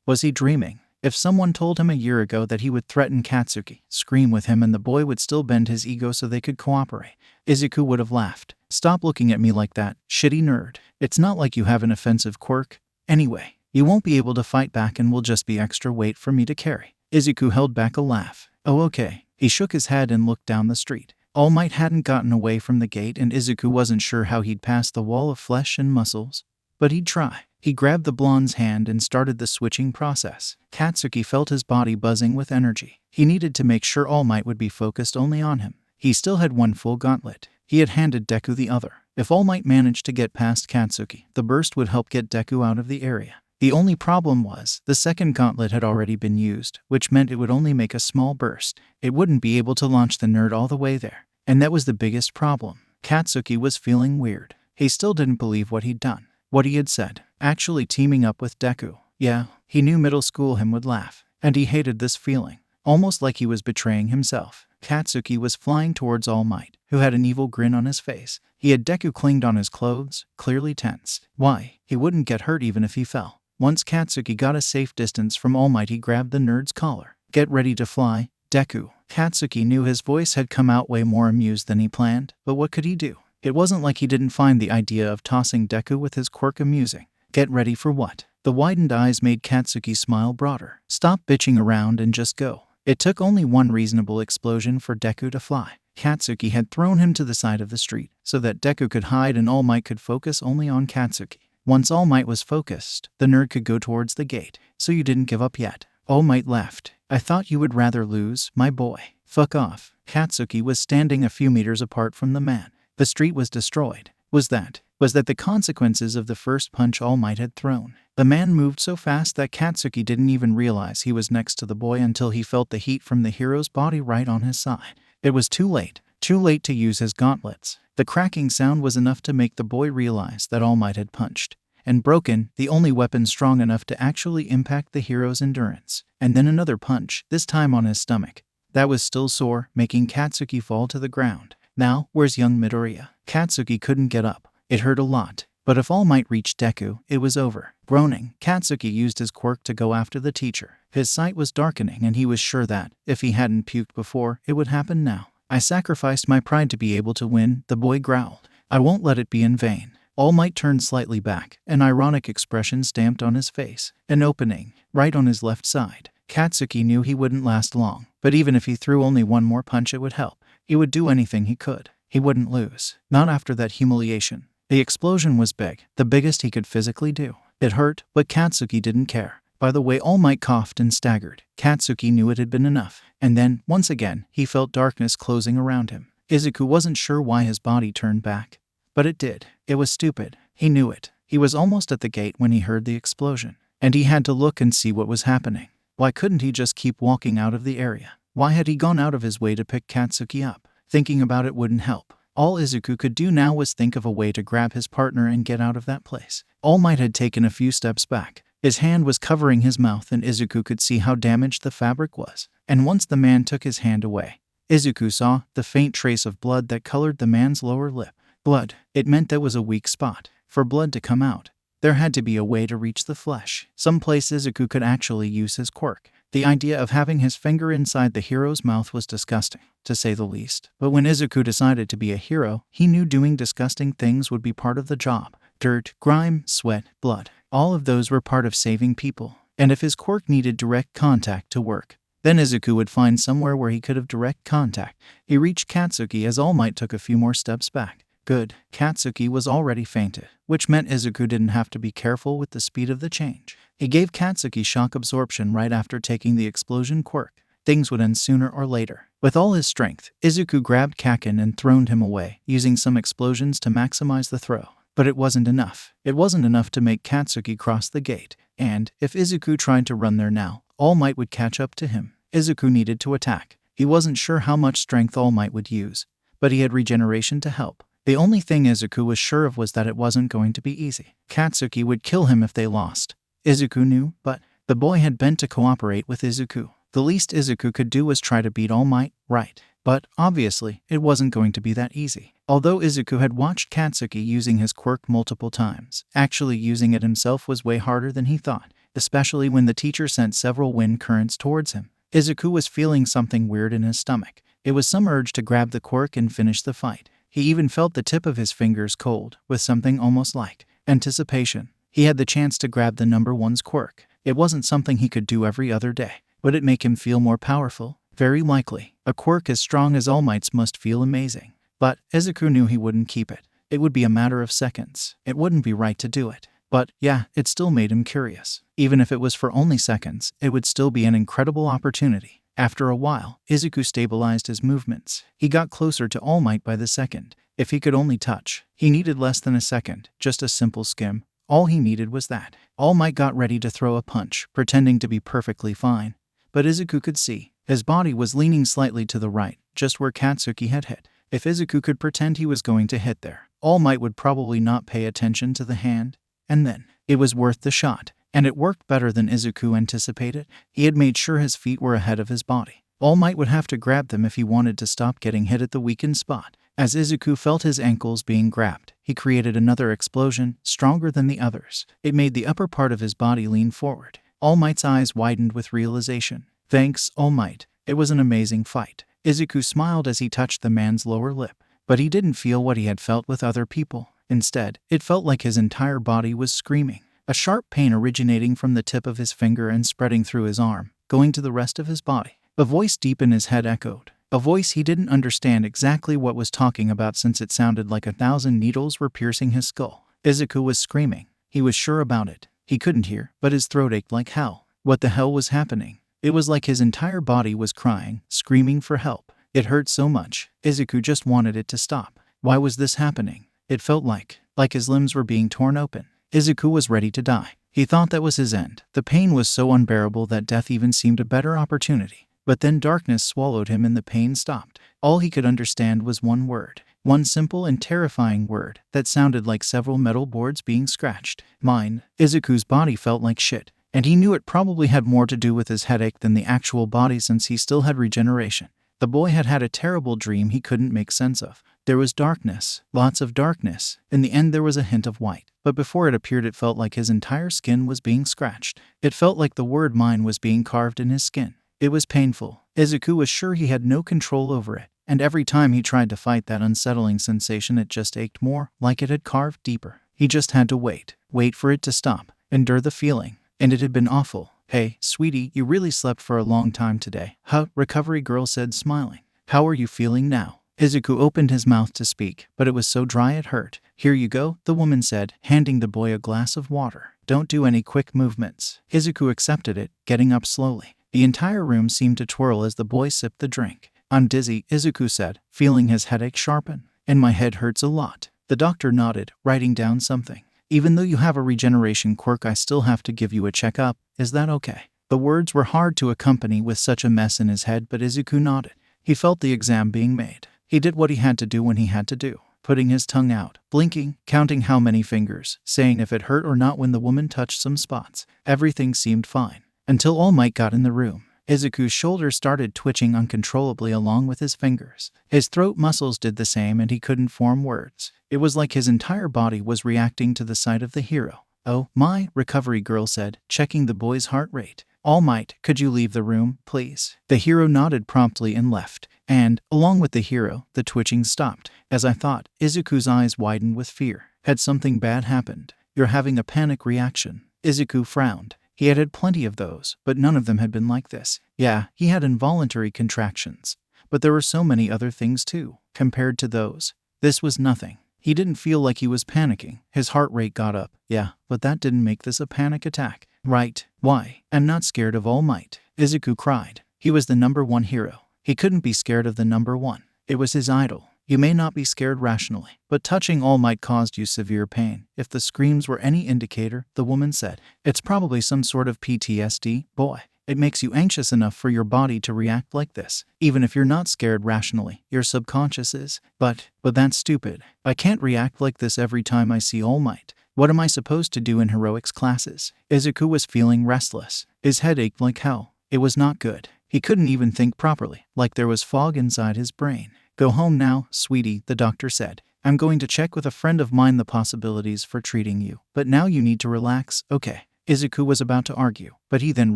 Was he dreaming? If someone told him a year ago that he would threaten Katsuki, scream with him, and the boy would still bend his ego so they could cooperate, Izuku would have laughed. Stop looking at me like that, shitty nerd. It's not like you have an offensive quirk. Anyway, you won't be able to fight back and will just be extra weight for me to carry. Izuku held back a laugh. Oh okay. He shook his head and looked down the street. All Might hadn't gotten away from the gate, and Izuku wasn't sure how he'd pass the wall of flesh and muscles. But he'd try. He grabbed the blonde's hand and started the switching process. Katsuki felt his body buzzing with energy. He needed to make sure All Might would be focused only on him. He still had one full gauntlet. He had handed Deku the other. If All Might managed to get past Katsuki, the burst would help get Deku out of the area. The only problem was, the second gauntlet had already been used, which meant it would only make a small burst. It wouldn't be able to launch the nerd all the way there. And that was the biggest problem. Katsuki was feeling weird. He still didn't believe what he'd done. What he had said. Actually teaming up with Deku. Yeah, he knew middle school him would laugh. And he hated this feeling. Almost like he was betraying himself. Katsuki was flying towards All Might, who had an evil grin on his face. He had Deku clinged on his clothes, clearly tensed. Why? He wouldn't get hurt even if he fell. Once Katsuki got a safe distance from All Might, he grabbed the nerd's collar. Get ready to fly, Deku. Katsuki knew his voice had come out way more amused than he planned, but what could he do? It wasn't like he didn't find the idea of tossing Deku with his quirk amusing. Get ready for what? The widened eyes made Katsuki smile broader. Stop bitching around and just go. It took only one reasonable explosion for Deku to fly. Katsuki had thrown him to the side of the street, so that Deku could hide and All Might could focus only on Katsuki. Once All Might was focused, the nerd could go towards the gate. So you didn't give up yet? All Might laughed. I thought you would rather lose, my boy. Fuck off. Katsuki was standing a few meters apart from the man. The street was destroyed. Was that the consequences of the first punch All Might had thrown? The man moved so fast that Katsuki didn't even realize he was next to the boy until he felt the heat from the hero's body right on his side. It was too late to use his gauntlets. The cracking sound was enough to make the boy realize that All Might had punched and broken the only weapon strong enough to actually impact the hero's endurance. And then another punch, this time on his stomach. That was still sore, making Katsuki fall to the ground. Now, where's young Midoriya? Katsuki couldn't get up. It hurt a lot. But if All Might reached Deku, it was over. Groaning, Katsuki used his quirk to go after the teacher. His sight was darkening, and he was sure that, if he hadn't puked before, it would happen now. I sacrificed my pride to be able to win, the boy growled. I won't let it be in vain. All Might turned slightly back, an ironic expression stamped on his face. An opening, right on his left side. Katsuki knew he wouldn't last long, but even if he threw only one more punch it would help. He would do anything he could. He wouldn't lose. Not after that humiliation. The explosion was big, the biggest he could physically do. It hurt, but Katsuki didn't care. By the way All Might coughed and staggered, Katsuki knew it had been enough. And then, once again, he felt darkness closing around him. Izuku wasn't sure why his body turned back, but it did. It was stupid. He knew it. He was almost at the gate when he heard the explosion, and he had to look and see what was happening. Why couldn't he just keep walking out of the area? Why had he gone out of his way to pick Katsuki up? Thinking about it wouldn't help. All Izuku could do now was think of a way to grab his partner and get out of that place. All Might had taken a few steps back. His hand was covering his mouth and Izuku could see how damaged the fabric was. And once the man took his hand away, Izuku saw the faint trace of blood that colored the man's lower lip. Blood. It meant there was a weak spot. For blood to come out, there had to be a way to reach the flesh. Some place Izuku could actually use his quirk. The idea of having his finger inside the hero's mouth was disgusting, to say the least. But when Izuku decided to be a hero, he knew doing disgusting things would be part of the job. Dirt, grime, sweat, blood. All of those were part of saving people. And if his quirk needed direct contact to work, then Izuku would find somewhere where he could have direct contact. He reached Katsuki as All Might took a few more steps back. Good. Katsuki was already fainted, which meant Izuku didn't have to be careful with the speed of the change. He gave Katsuki shock absorption right after taking the explosion quirk. Things would end sooner or later. With all his strength, Izuku grabbed Kacchan and thrown him away, using some explosions to maximize the throw. But it wasn't enough. It wasn't enough to make Katsuki cross the gate. And if Izuku tried to run there now, All Might would catch up to him. Izuku needed to attack. He wasn't sure how much strength All Might would use, but he had regeneration to help. The only thing Izuku was sure of was that it wasn't going to be easy. Katsuki would kill him if they lost. Izuku knew, but the boy had bent to cooperate with Izuku. The least Izuku could do was try to beat All Might, right? But, obviously, it wasn't going to be that easy. Although Izuku had watched Katsuki using his quirk multiple times, actually using it himself was way harder than he thought, especially when the teacher sent several wind currents towards him. Izuku was feeling something weird in his stomach. It was some urge to grab the quirk and finish the fight. He even felt the tip of his fingers cold, with something almost like anticipation. He had the chance to grab the #1's quirk. It wasn't something he could do every other day. Would it make him feel more powerful? Very likely. A quirk as strong as All Might's must feel amazing. But Izuku knew he wouldn't keep it. It would be a matter of seconds. It wouldn't be right to do it. But, yeah, it still made him curious. Even if it was for only seconds, it would still be an incredible opportunity. After a while, Izuku stabilized his movements. He got closer to All Might by the second. If he could only touch, he needed less than a second, just a simple skim. All he needed was that. All Might got ready to throw a punch, pretending to be perfectly fine. But Izuku could see. His body was leaning slightly to the right, just where Katsuki had hit. If Izuku could pretend he was going to hit there, All Might would probably not pay attention to the hand. And then, it was worth the shot. And it worked better than Izuku anticipated. He had made sure his feet were ahead of his body. All Might would have to grab them if he wanted to stop getting hit at the weakened spot. As Izuku felt his ankles being grabbed, he created another explosion, stronger than the others. It made the upper part of his body lean forward. All Might's eyes widened with realization. Thanks, All Might. It was an amazing fight. Izuku smiled as he touched the man's lower lip. But he didn't feel what he had felt with other people. Instead, it felt like his entire body was screaming. A sharp pain originating from the tip of his finger and spreading through his arm, going to the rest of his body. A voice deep in his head echoed. A voice he didn't understand exactly what was talking about since it sounded like 1,000 needles were piercing his skull. Izuku was screaming. He was sure about it. He couldn't hear, but his throat ached like hell. What the hell was happening? It was like his entire body was crying, screaming for help. It hurt so much. Izuku just wanted it to stop. Why was this happening? It felt like his limbs were being torn open. Izuku was ready to die. He thought that was his end. The pain was so unbearable that death even seemed a better opportunity. But then darkness swallowed him and the pain stopped. All he could understand was one word. One simple and terrifying word that sounded like several metal boards being scratched. Mine. Izuku's body felt like shit. And he knew it probably had more to do with his headache than the actual body since he still had regeneration. The boy had had a terrible dream he couldn't make sense of. There was darkness, lots of darkness. In the end there was a hint of white. But before it appeared it felt like his entire skin was being scratched. It felt like the word mine was being carved in his skin. It was painful. Izuku was sure he had no control over it. And every time he tried to fight that unsettling sensation it just ached more, like it had carved deeper. He just had to wait for it to stop, endure the feeling. And it had been awful. Hey, sweetie, you really slept for a long time today. Huh? Recovery girl said, smiling. How are you feeling now? Izuku opened his mouth to speak, but it was so dry it hurt. Here you go, the woman said, handing the boy a glass of water. Don't do any quick movements. Izuku accepted it, getting up slowly. The entire room seemed to twirl as the boy sipped the drink. I'm dizzy, Izuku said, feeling his headache sharpen. And my head hurts a lot. The doctor nodded, writing down something. Even though you have a regeneration quirk, I still have to give you a checkup. Is that okay? The words were hard to accompany with such a mess in his head, but Izuku nodded. He felt the exam being made. He did what he had to do when he had to do, putting his tongue out, blinking, counting how many fingers, saying if it hurt or not when the woman touched some spots. Everything seemed fine. Until All Might got in the room. Izuku's shoulders started twitching uncontrollably along with his fingers. His throat muscles did the same and he couldn't form words. It was like his entire body was reacting to the sight of the hero. Oh, my, recovery girl said, checking the boy's heart rate. All Might, could you leave the room, please? The hero nodded promptly and left. And, along with the hero, the twitching stopped. As I thought, Izuku's eyes widened with fear. Had something bad happened? You're having a panic reaction. Izuku frowned. He had plenty of those, but none of them had been like this. Yeah, he had involuntary contractions. But there were so many other things too. Compared to those, this was nothing. He didn't feel like he was panicking. His heart rate got up. Yeah, but that didn't make this a panic attack. Right. Why? I'm not scared of All Might. Izuku cried. He was the #1 hero. He couldn't be scared of the #1. It was his idol. You may not be scared rationally, but touching All Might caused you severe pain. If the screams were any indicator, the woman said, it's probably some sort of PTSD, boy. It makes you anxious enough for your body to react like this. Even if you're not scared rationally, your subconscious is. But that's stupid. I can't react like this every time I see All Might. What am I supposed to do in heroics classes? Izuku was feeling restless. His head ached like hell. It was not good. He couldn't even think properly, like there was fog inside his brain. Go home now, sweetie, the doctor said. I'm going to check with a friend of mine the possibilities for treating you. But now you need to relax, okay? Izuku was about to argue, but he then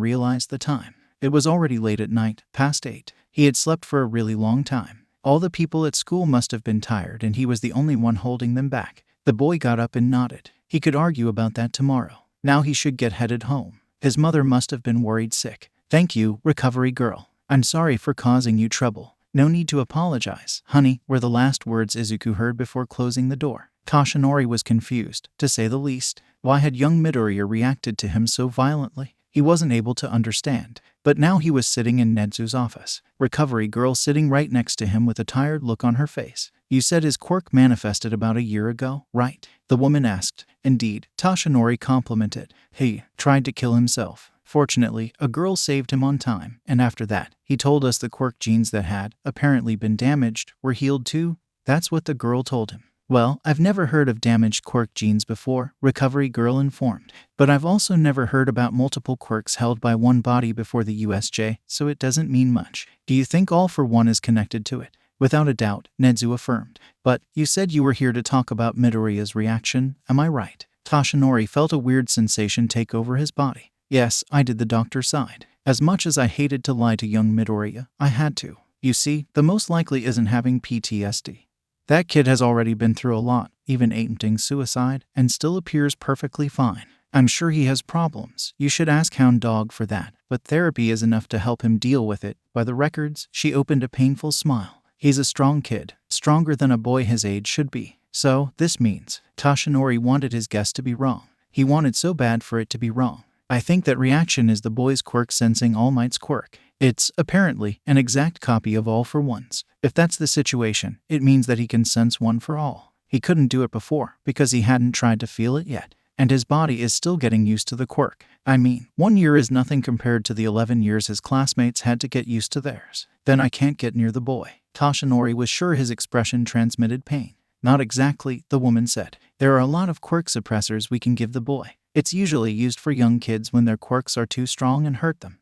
realized the time. It was already late at night, past 8. He had slept for a really long time. All the people at school must have been tired and he was the only one holding them back. The boy got up and nodded. He could argue about that tomorrow. Now he should get headed home. His mother must have been worried sick. Thank you, recovery girl. I'm sorry for causing you trouble. No need to apologize, honey, were the last words Izuku heard before closing the door. Kashinori was confused, to say the least. Why had young Midoriya reacted to him so violently? He wasn't able to understand. But now he was sitting in Nezu's office. Recovery girl sitting right next to him with a tired look on her face. You said his quirk manifested about a year ago, right? The woman asked. Indeed, Kashinori complimented. He tried to kill himself. Fortunately, a girl saved him on time, and after that, he told us the quirk genes that had, apparently been damaged, were healed too. That's what the girl told him. Well, I've never heard of damaged quirk genes before, recovery girl informed. But I've also never heard about multiple quirks held by one body before the USJ, so it doesn't mean much. Do you think All for One is connected to it? Without a doubt, Nezu affirmed. But you said you were here to talk about Midoriya's reaction, am I right? Kashinori felt a weird sensation take over his body. Yes, I did, the doctor sighed. As much as I hated to lie to young Midoriya, I had to. You see, the most likely isn't having PTSD. That kid has already been through a lot, even attempting suicide, and still appears perfectly fine. I'm sure he has problems. You should ask Hound Dog for that, but therapy is enough to help him deal with it. By the records, she opened a painful smile. He's a strong kid, stronger than a boy his age should be. So, this means, Kashinori wanted his guess to be wrong. He wanted so bad for it to be wrong. I think that reaction is the boy's quirk sensing All Might's quirk. It's, apparently, an exact copy of All for One's. If that's the situation, it means that he can sense one for all. He couldn't do it before, because he hadn't tried to feel it yet. And his body is still getting used to the quirk. I mean, 1 year is nothing compared to the 11 years his classmates had to get used to theirs. Then I can't get near the boy. Kashinori was sure his expression transmitted pain. Not exactly, the woman said. There are a lot of quirk suppressors we can give the boy. It's usually used for young kids when their quirks are too strong and hurt them.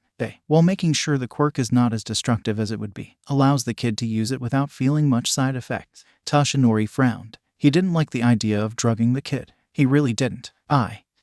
While making sure the quirk is not as destructive as it would be, allows the kid to use it without feeling much side effects. Kashinori frowned. He didn't like the idea of drugging the kid. He really didn't.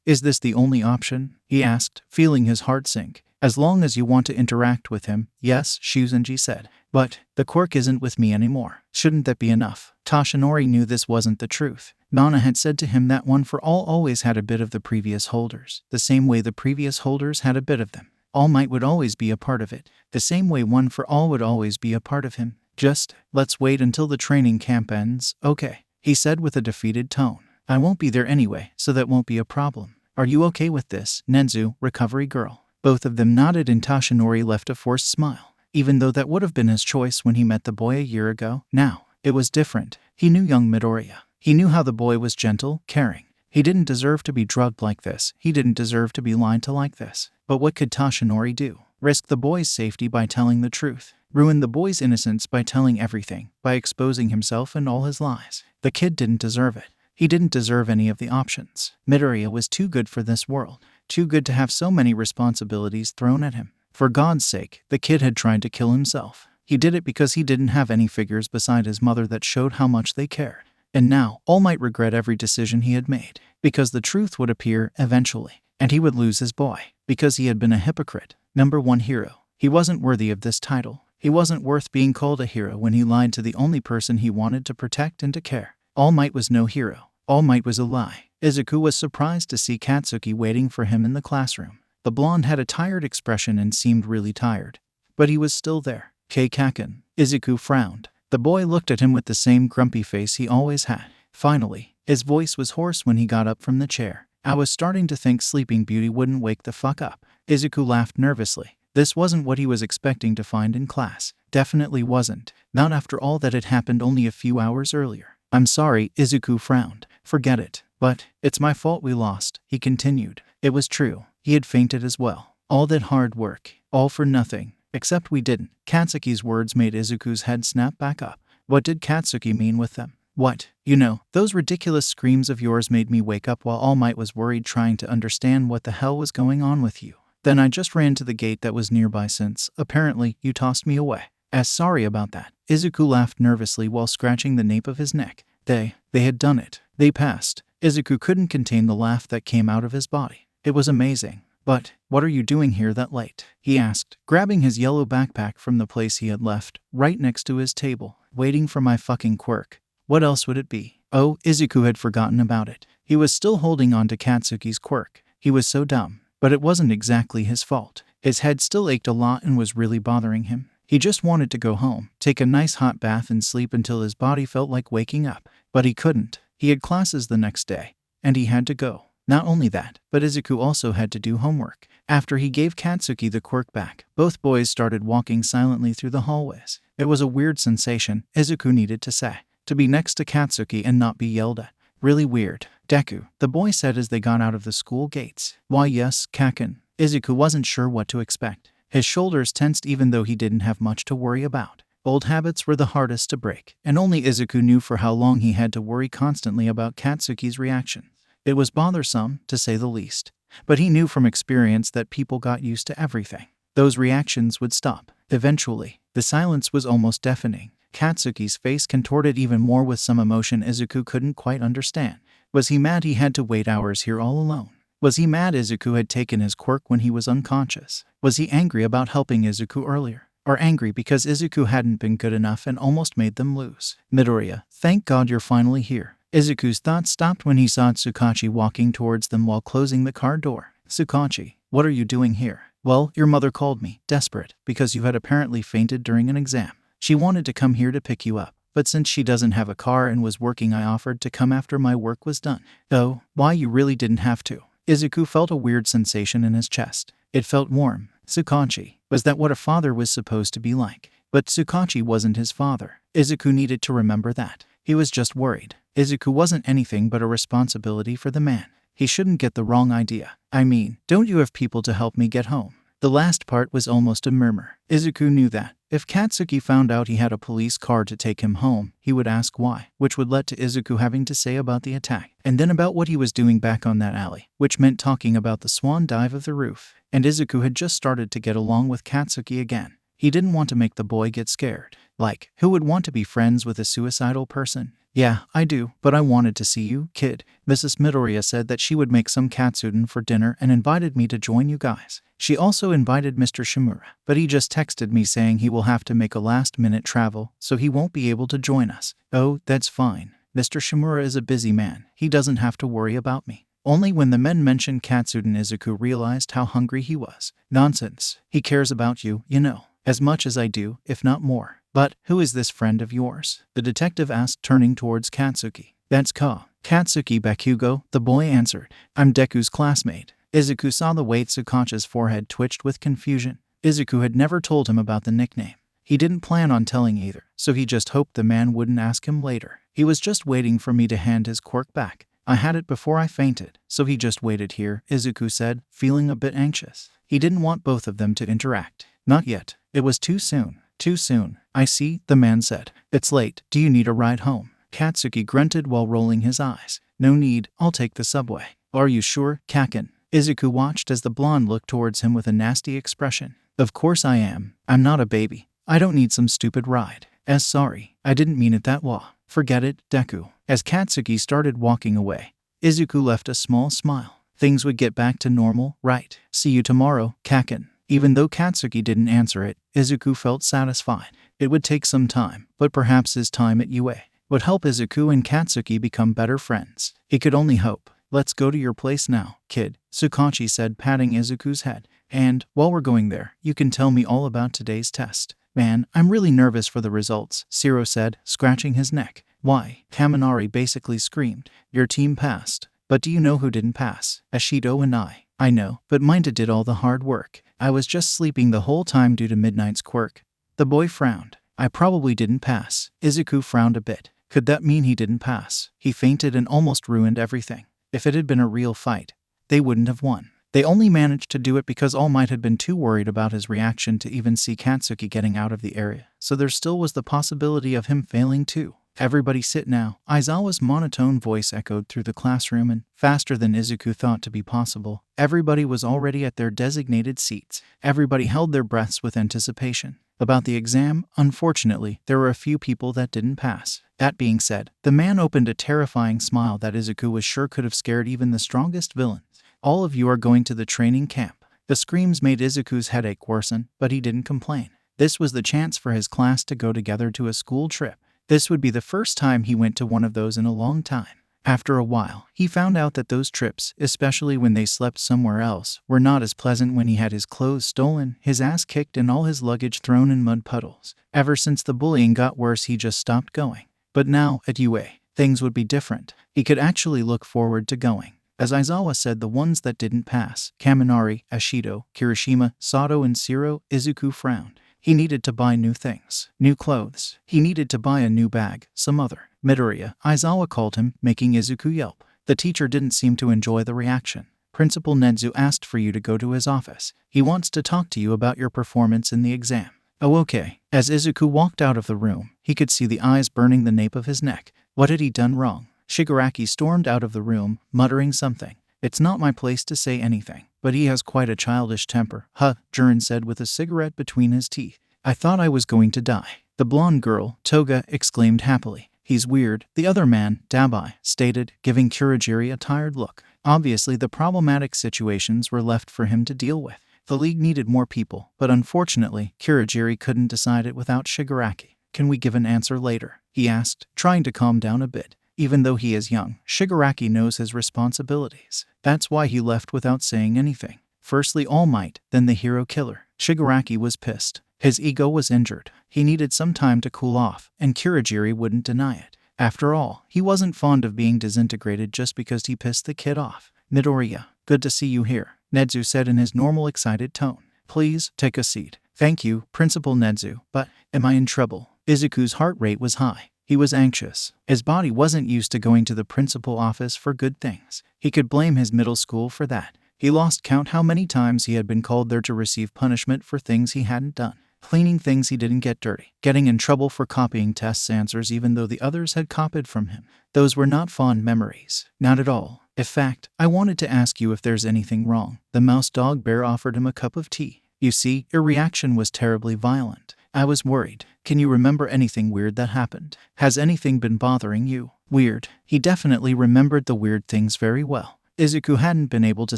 Is this the only option? He asked, feeling his heart sink. As long as you want to interact with him, yes, Shuzenji said. But the quirk isn't with me anymore. Shouldn't that be enough? Kashinori knew this wasn't the truth. Nana had said to him that One for All always had a bit of the previous holders, the same way the previous holders had a bit of them. All Might would always be a part of it, the same way One for All would always be a part of him. Just, let's wait until the training camp ends, okay? He said with a defeated tone. I won't be there anyway, so that won't be a problem. Are you okay with this, Nezu, recovery girl? Both of them nodded and Kashinori left a forced smile. even though that would have been his choice when he met the boy a year ago. Now, it was different. He knew young Midoriya. He knew how the boy was gentle, caring. He didn't deserve to be drugged like this. He didn't deserve to be lied to like this. But what could Toshinori do? Risk the boy's safety by telling the truth. Ruin the boy's innocence by telling everything, by exposing himself and all his lies. The kid didn't deserve it. He didn't deserve any of the options. Midoriya was too good for this world. Too good to have so many responsibilities thrown at him. For God's sake, the kid had tried to kill himself. He did it because he didn't have any figures beside his mother that showed how much they cared. And now, All Might regret every decision he had made, because the truth would appear eventually, and he would lose his boy, because he had been a hypocrite. Number 1 hero. He wasn't worthy of this title. He wasn't worth being called a hero when he lied to the only person he wanted to protect and to care. All Might was no hero. All Might was a lie. Izuku was surprised to see Katsuki waiting for him in the classroom. The blonde had a tired expression and seemed really tired. But he was still there. Kacchan. Izuku frowned. The boy looked at him with the same grumpy face he always had. Finally, his voice was hoarse when he got up from the chair. I was starting to think Sleeping Beauty wouldn't wake the fuck up. Izuku laughed nervously. This wasn't what he was expecting to find in class. Definitely wasn't. Not after all that had happened only a few hours earlier. I'm sorry, Izuku frowned. Forget it. But, it's my fault we lost, he continued. It was true. He had fainted as well. All that hard work. All for nothing. Except we didn't. Katsuki's words made Izuku's head snap back up. What did Katsuki mean with them? What? You know, those ridiculous screams of yours made me wake up while All Might was worried trying to understand what the hell was going on with you. Then I just ran to the gate that was nearby since, apparently, you tossed me away. Sorry about that. Izuku laughed nervously while scratching the nape of his neck. They had done it. They passed. Izuku couldn't contain the laugh that came out of his body. It was amazing. But, what are you doing here that late? He asked, grabbing his yellow backpack from the place he had left, right next to his table. Waiting for my fucking Quirk. What else would it be? Oh, Izuku had forgotten about it. He was still holding on to Katsuki's Quirk. He was so dumb. But it wasn't exactly his fault. His head still ached a lot and was really bothering him. He just wanted to go home, take a nice hot bath and sleep until his body felt like waking up. But he couldn't. He had classes the next day. And he had to go. Not only that, but Izuku also had to do homework. After he gave Katsuki the Quirk back, both boys started walking silently through the hallways. It was a weird sensation, Izuku needed to say. To be next to Katsuki and not be yelled at. Really weird. Deku, the boy said as they got out of the school gates. Why yes, Kacchan. Izuku wasn't sure what to expect. His shoulders tensed even though he didn't have much to worry about. Old habits were the hardest to break, and only Izuku knew for how long he had to worry constantly about Katsuki's reaction. It was bothersome, to say the least. But he knew from experience that people got used to everything. Those reactions would stop. Eventually, the silence was almost deafening. Katsuki's face contorted even more with some emotion Izuku couldn't quite understand. Was he mad he had to wait hours here all alone? Was he mad Izuku had taken his Quirk when he was unconscious? Was he angry about helping Izuku earlier? Or angry because Izuku hadn't been good enough and almost made them lose? Midoriya, thank God you're finally here. Izuku's thoughts stopped when he saw Tsukauchi walking towards them while closing the car door. Tsukauchi, what are you doing here? Well, your mother called me, desperate, because you had apparently fainted during an exam. She wanted to come here to pick you up, but since she doesn't have a car and was working I offered to come after my work was done. Oh, why you really didn't have to. Izuku felt a weird sensation in his chest. It felt warm. Tsukauchi, was that what a father was supposed to be like? But Tsukauchi wasn't his father. Izuku needed to remember that. He was just worried. Izuku wasn't anything but a responsibility for the man. He shouldn't get the wrong idea. I mean, don't you have people to help me get home? The last part was almost a murmur. Izuku knew that. If Katsuki found out he had a police car to take him home, he would ask why, which would lead to Izuku having to say about the attack, and then about what he was doing back on that alley, which meant talking about the swan dive of the roof. And Izuku had just started to get along with Katsuki again. He didn't want to make the boy get scared. Like, who would want to be friends with a suicidal person? Yeah, I do, but I wanted to see you, kid. Mrs. Midoriya said that she would make some katsudon for dinner and invited me to join you guys. She also invited Mr. Shimura, but he just texted me saying he will have to make a last-minute travel, so he won't be able to join us. Oh, that's fine. Mr. Shimura is a busy man. He doesn't have to worry about me. Only when the men mentioned katsudon Izuku realized how hungry he was. Nonsense. He cares about you, you know, as much as I do, if not more. But, who is this friend of yours? The detective asked, turning towards Katsuki. That's Katsuki Bakugo, the boy answered. I'm Deku's classmate. Izuku saw the way Tsukauchi's forehead twitched with confusion. Izuku had never told him about the nickname. He didn't plan on telling either, so he just hoped the man wouldn't ask him later. He was just waiting for me to hand his quirk back. I had it before I fainted, so he just waited here, Izuku said, feeling a bit anxious. He didn't want both of them to interact. Not yet. It was too soon. Too soon. I see, the man said. It's late. Do you need a ride home? Katsuki grunted while rolling his eyes. No need. I'll take the subway. Are you sure, Kacchan? Izuku watched as the blonde looked towards him with a nasty expression. Of course I am. I'm not a baby. I don't need some stupid ride. Sorry. I didn't mean it that way. Forget it, Deku. As Katsuki started walking away, Izuku left a small smile. Things would get back to normal, right? See you tomorrow, Kacchan. Even though Katsuki didn't answer it, Izuku felt satisfied. It would take some time, but perhaps his time at UA would help Izuku and Katsuki become better friends. He could only hope. Let's go to your place now, kid, Tsukauchi said, patting Izuku's head. And, while we're going there, you can tell me all about today's test. Man, I'm really nervous for the results, Shiro said, scratching his neck. Why? Kaminari basically screamed. Your team passed. But do you know who didn't pass? Ashido and I. I know, but Minta did all the hard work. I was just sleeping the whole time due to Midnight's quirk. The boy frowned. I probably didn't pass. Izuku frowned a bit. Could that mean he didn't pass? He fainted and almost ruined everything. If it had been a real fight, they wouldn't have won. They only managed to do it because All Might had been too worried about his reaction to even see Katsuki getting out of the area. So there still was the possibility of him failing too. Everybody sit now. Aizawa's monotone voice echoed through the classroom and, faster than Izuku thought to be possible, everybody was already at their designated seats. Everybody held their breaths with anticipation. About the exam, unfortunately, there were a few people that didn't pass. That being said, the man opened a terrifying smile that Izuku was sure could have scared even the strongest villains. All of you are going to the training camp. The screams made Izuku's headache worsen, but he didn't complain. This was the chance for his class to go together to a school trip. This would be the first time he went to one of those in a long time. After a while, he found out that those trips, especially when they slept somewhere else, were not as pleasant when he had his clothes stolen, his ass kicked, and all his luggage thrown in mud puddles. Ever since the bullying got worse, he just stopped going. But now, at UA, things would be different. He could actually look forward to going. As Aizawa said, the ones that didn't pass, Kaminari, Ashido, Kirishima, Sato, and Shiro, Izuku frowned. He needed to buy new things. New clothes. He needed to buy a new bag, some other. Midoriya, Aizawa called him, making Izuku yelp. The teacher didn't seem to enjoy the reaction. Principal Nezu asked for you to go to his office. He wants to talk to you about your performance in the exam. Oh, okay. As Izuku walked out of the room, he could see the eyes burning the nape of his neck. What had he done wrong? Shigaraki stormed out of the room, muttering something. It's not my place to say anything, but he has quite a childish temper. Huh, Jiren said with a cigarette between his teeth. I thought I was going to die. The blonde girl, Toga, exclaimed happily. He's weird, the other man, Dabai, stated, giving Kurogiri a tired look. Obviously, the problematic situations were left for him to deal with. The league needed more people, but unfortunately, Kurogiri couldn't decide it without Shigaraki. Can we give an answer later? He asked, trying to calm down a bit. Even though he is young, Shigaraki knows his responsibilities. That's why he left without saying anything. Firstly All Might, then the hero killer. Shigaraki was pissed. His ego was injured. He needed some time to cool off, and Kurogiri wouldn't deny it. After all, he wasn't fond of being disintegrated just because he pissed the kid off. Midoriya, good to see you here, Nezu said in his normal excited tone. Please, take a seat. Thank you, Principal Nezu, but am I in trouble? Izuku's heart rate was high. He was anxious. His body wasn't used to going to the principal office for good things. He could blame his middle school for that. He lost count how many times he had been called there to receive punishment for things he hadn't done. Cleaning things he didn't get dirty. Getting in trouble for copying tests answers even though the others had copied from him. Those were not fond memories. Not at all. In fact, I wanted to ask you if there's anything wrong. The mouse dog bear offered him a cup of tea. You see, your reaction was terribly violent. I was worried. Can you remember anything weird that happened? Has anything been bothering you? Weird. He definitely remembered the weird things very well. Izuku hadn't been able to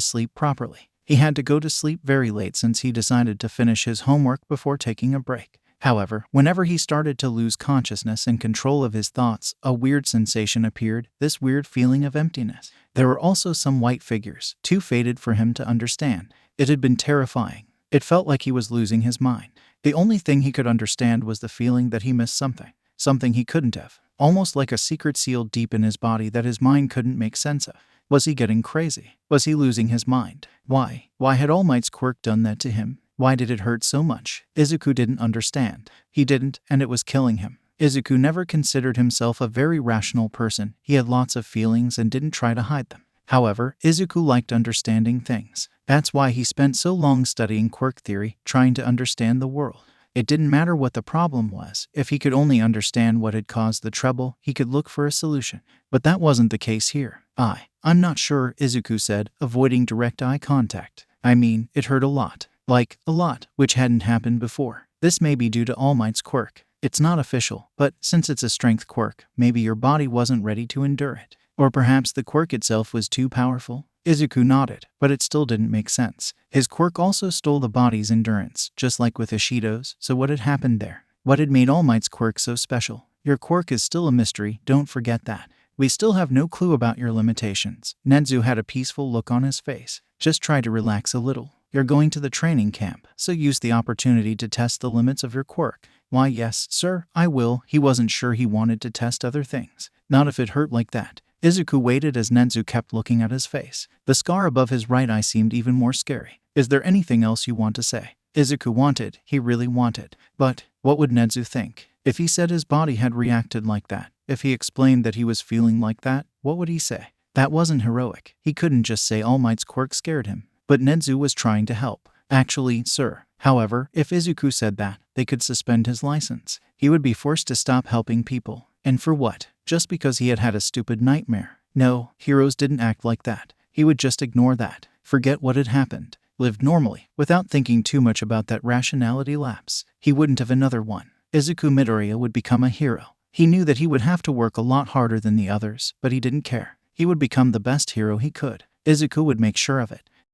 sleep properly. He had to go to sleep very late since he decided to finish his homework before taking a break. However, whenever he started to lose consciousness and control of his thoughts, a weird sensation appeared, this weird feeling of emptiness. There were also some white figures, too faded for him to understand. It had been terrifying. It felt like he was losing his mind. The only thing he could understand was the feeling that he missed something he couldn't have, almost like a secret sealed deep in his body that his mind couldn't make sense of. Was he getting crazy? Was he losing his mind? Why had All Might's quirk done that to him? Why did it hurt so much? Izuku didn't understand. He didn't, and it was killing him. Izuku never considered himself a very rational person. He had lots of feelings and didn't try to hide them. However, Izuku liked understanding things. That's why he spent so long studying quirk theory, trying to understand the world. It didn't matter what the problem was. If he could only understand what had caused the trouble, he could look for a solution. But that wasn't the case here. I'm not sure, Izuku said, avoiding direct eye contact. I mean, it hurt a lot. Like, a lot, which hadn't happened before. This may be due to All Might's quirk. It's not official, but since it's a strength quirk, maybe your body wasn't ready to endure it. Or perhaps the quirk itself was too powerful? Izuku nodded, but it still didn't make sense. His quirk also stole the body's endurance, just like with Ashido's, so what had happened there? What had made All Might's quirk so special? Your quirk is still a mystery, don't forget that. We still have no clue about your limitations. Nezu had a peaceful look on his face. Just try to relax a little. You're going to the training camp, so use the opportunity to test the limits of your quirk. Why, yes, sir, I will. He wasn't sure he wanted to test other things. Not if it hurt like that. Izuku waited as Nezu kept looking at his face. The scar above his right eye seemed even more scary. Is there anything else you want to say? Izuku wanted, he really wanted. But what would Nezu think? If he said his body had reacted like that, if he explained that he was feeling like that, what would he say? That wasn't heroic. He couldn't just say All Might's quirk scared him. But Nezu was trying to help. Actually, sir. However, if Izuku said that, they could suspend his license. He would be forced to stop helping people. And for what? Just because he had had a stupid nightmare. No, heroes didn't act like that. He would just ignore that. Forget what had happened. Lived normally, without thinking too much about that rationality lapse. He wouldn't have another one. Izuku Midoriya would become a hero. He knew that he would have to work a lot harder than the others, but he didn't care. He would become the best hero he could. Izuku would make sure of it.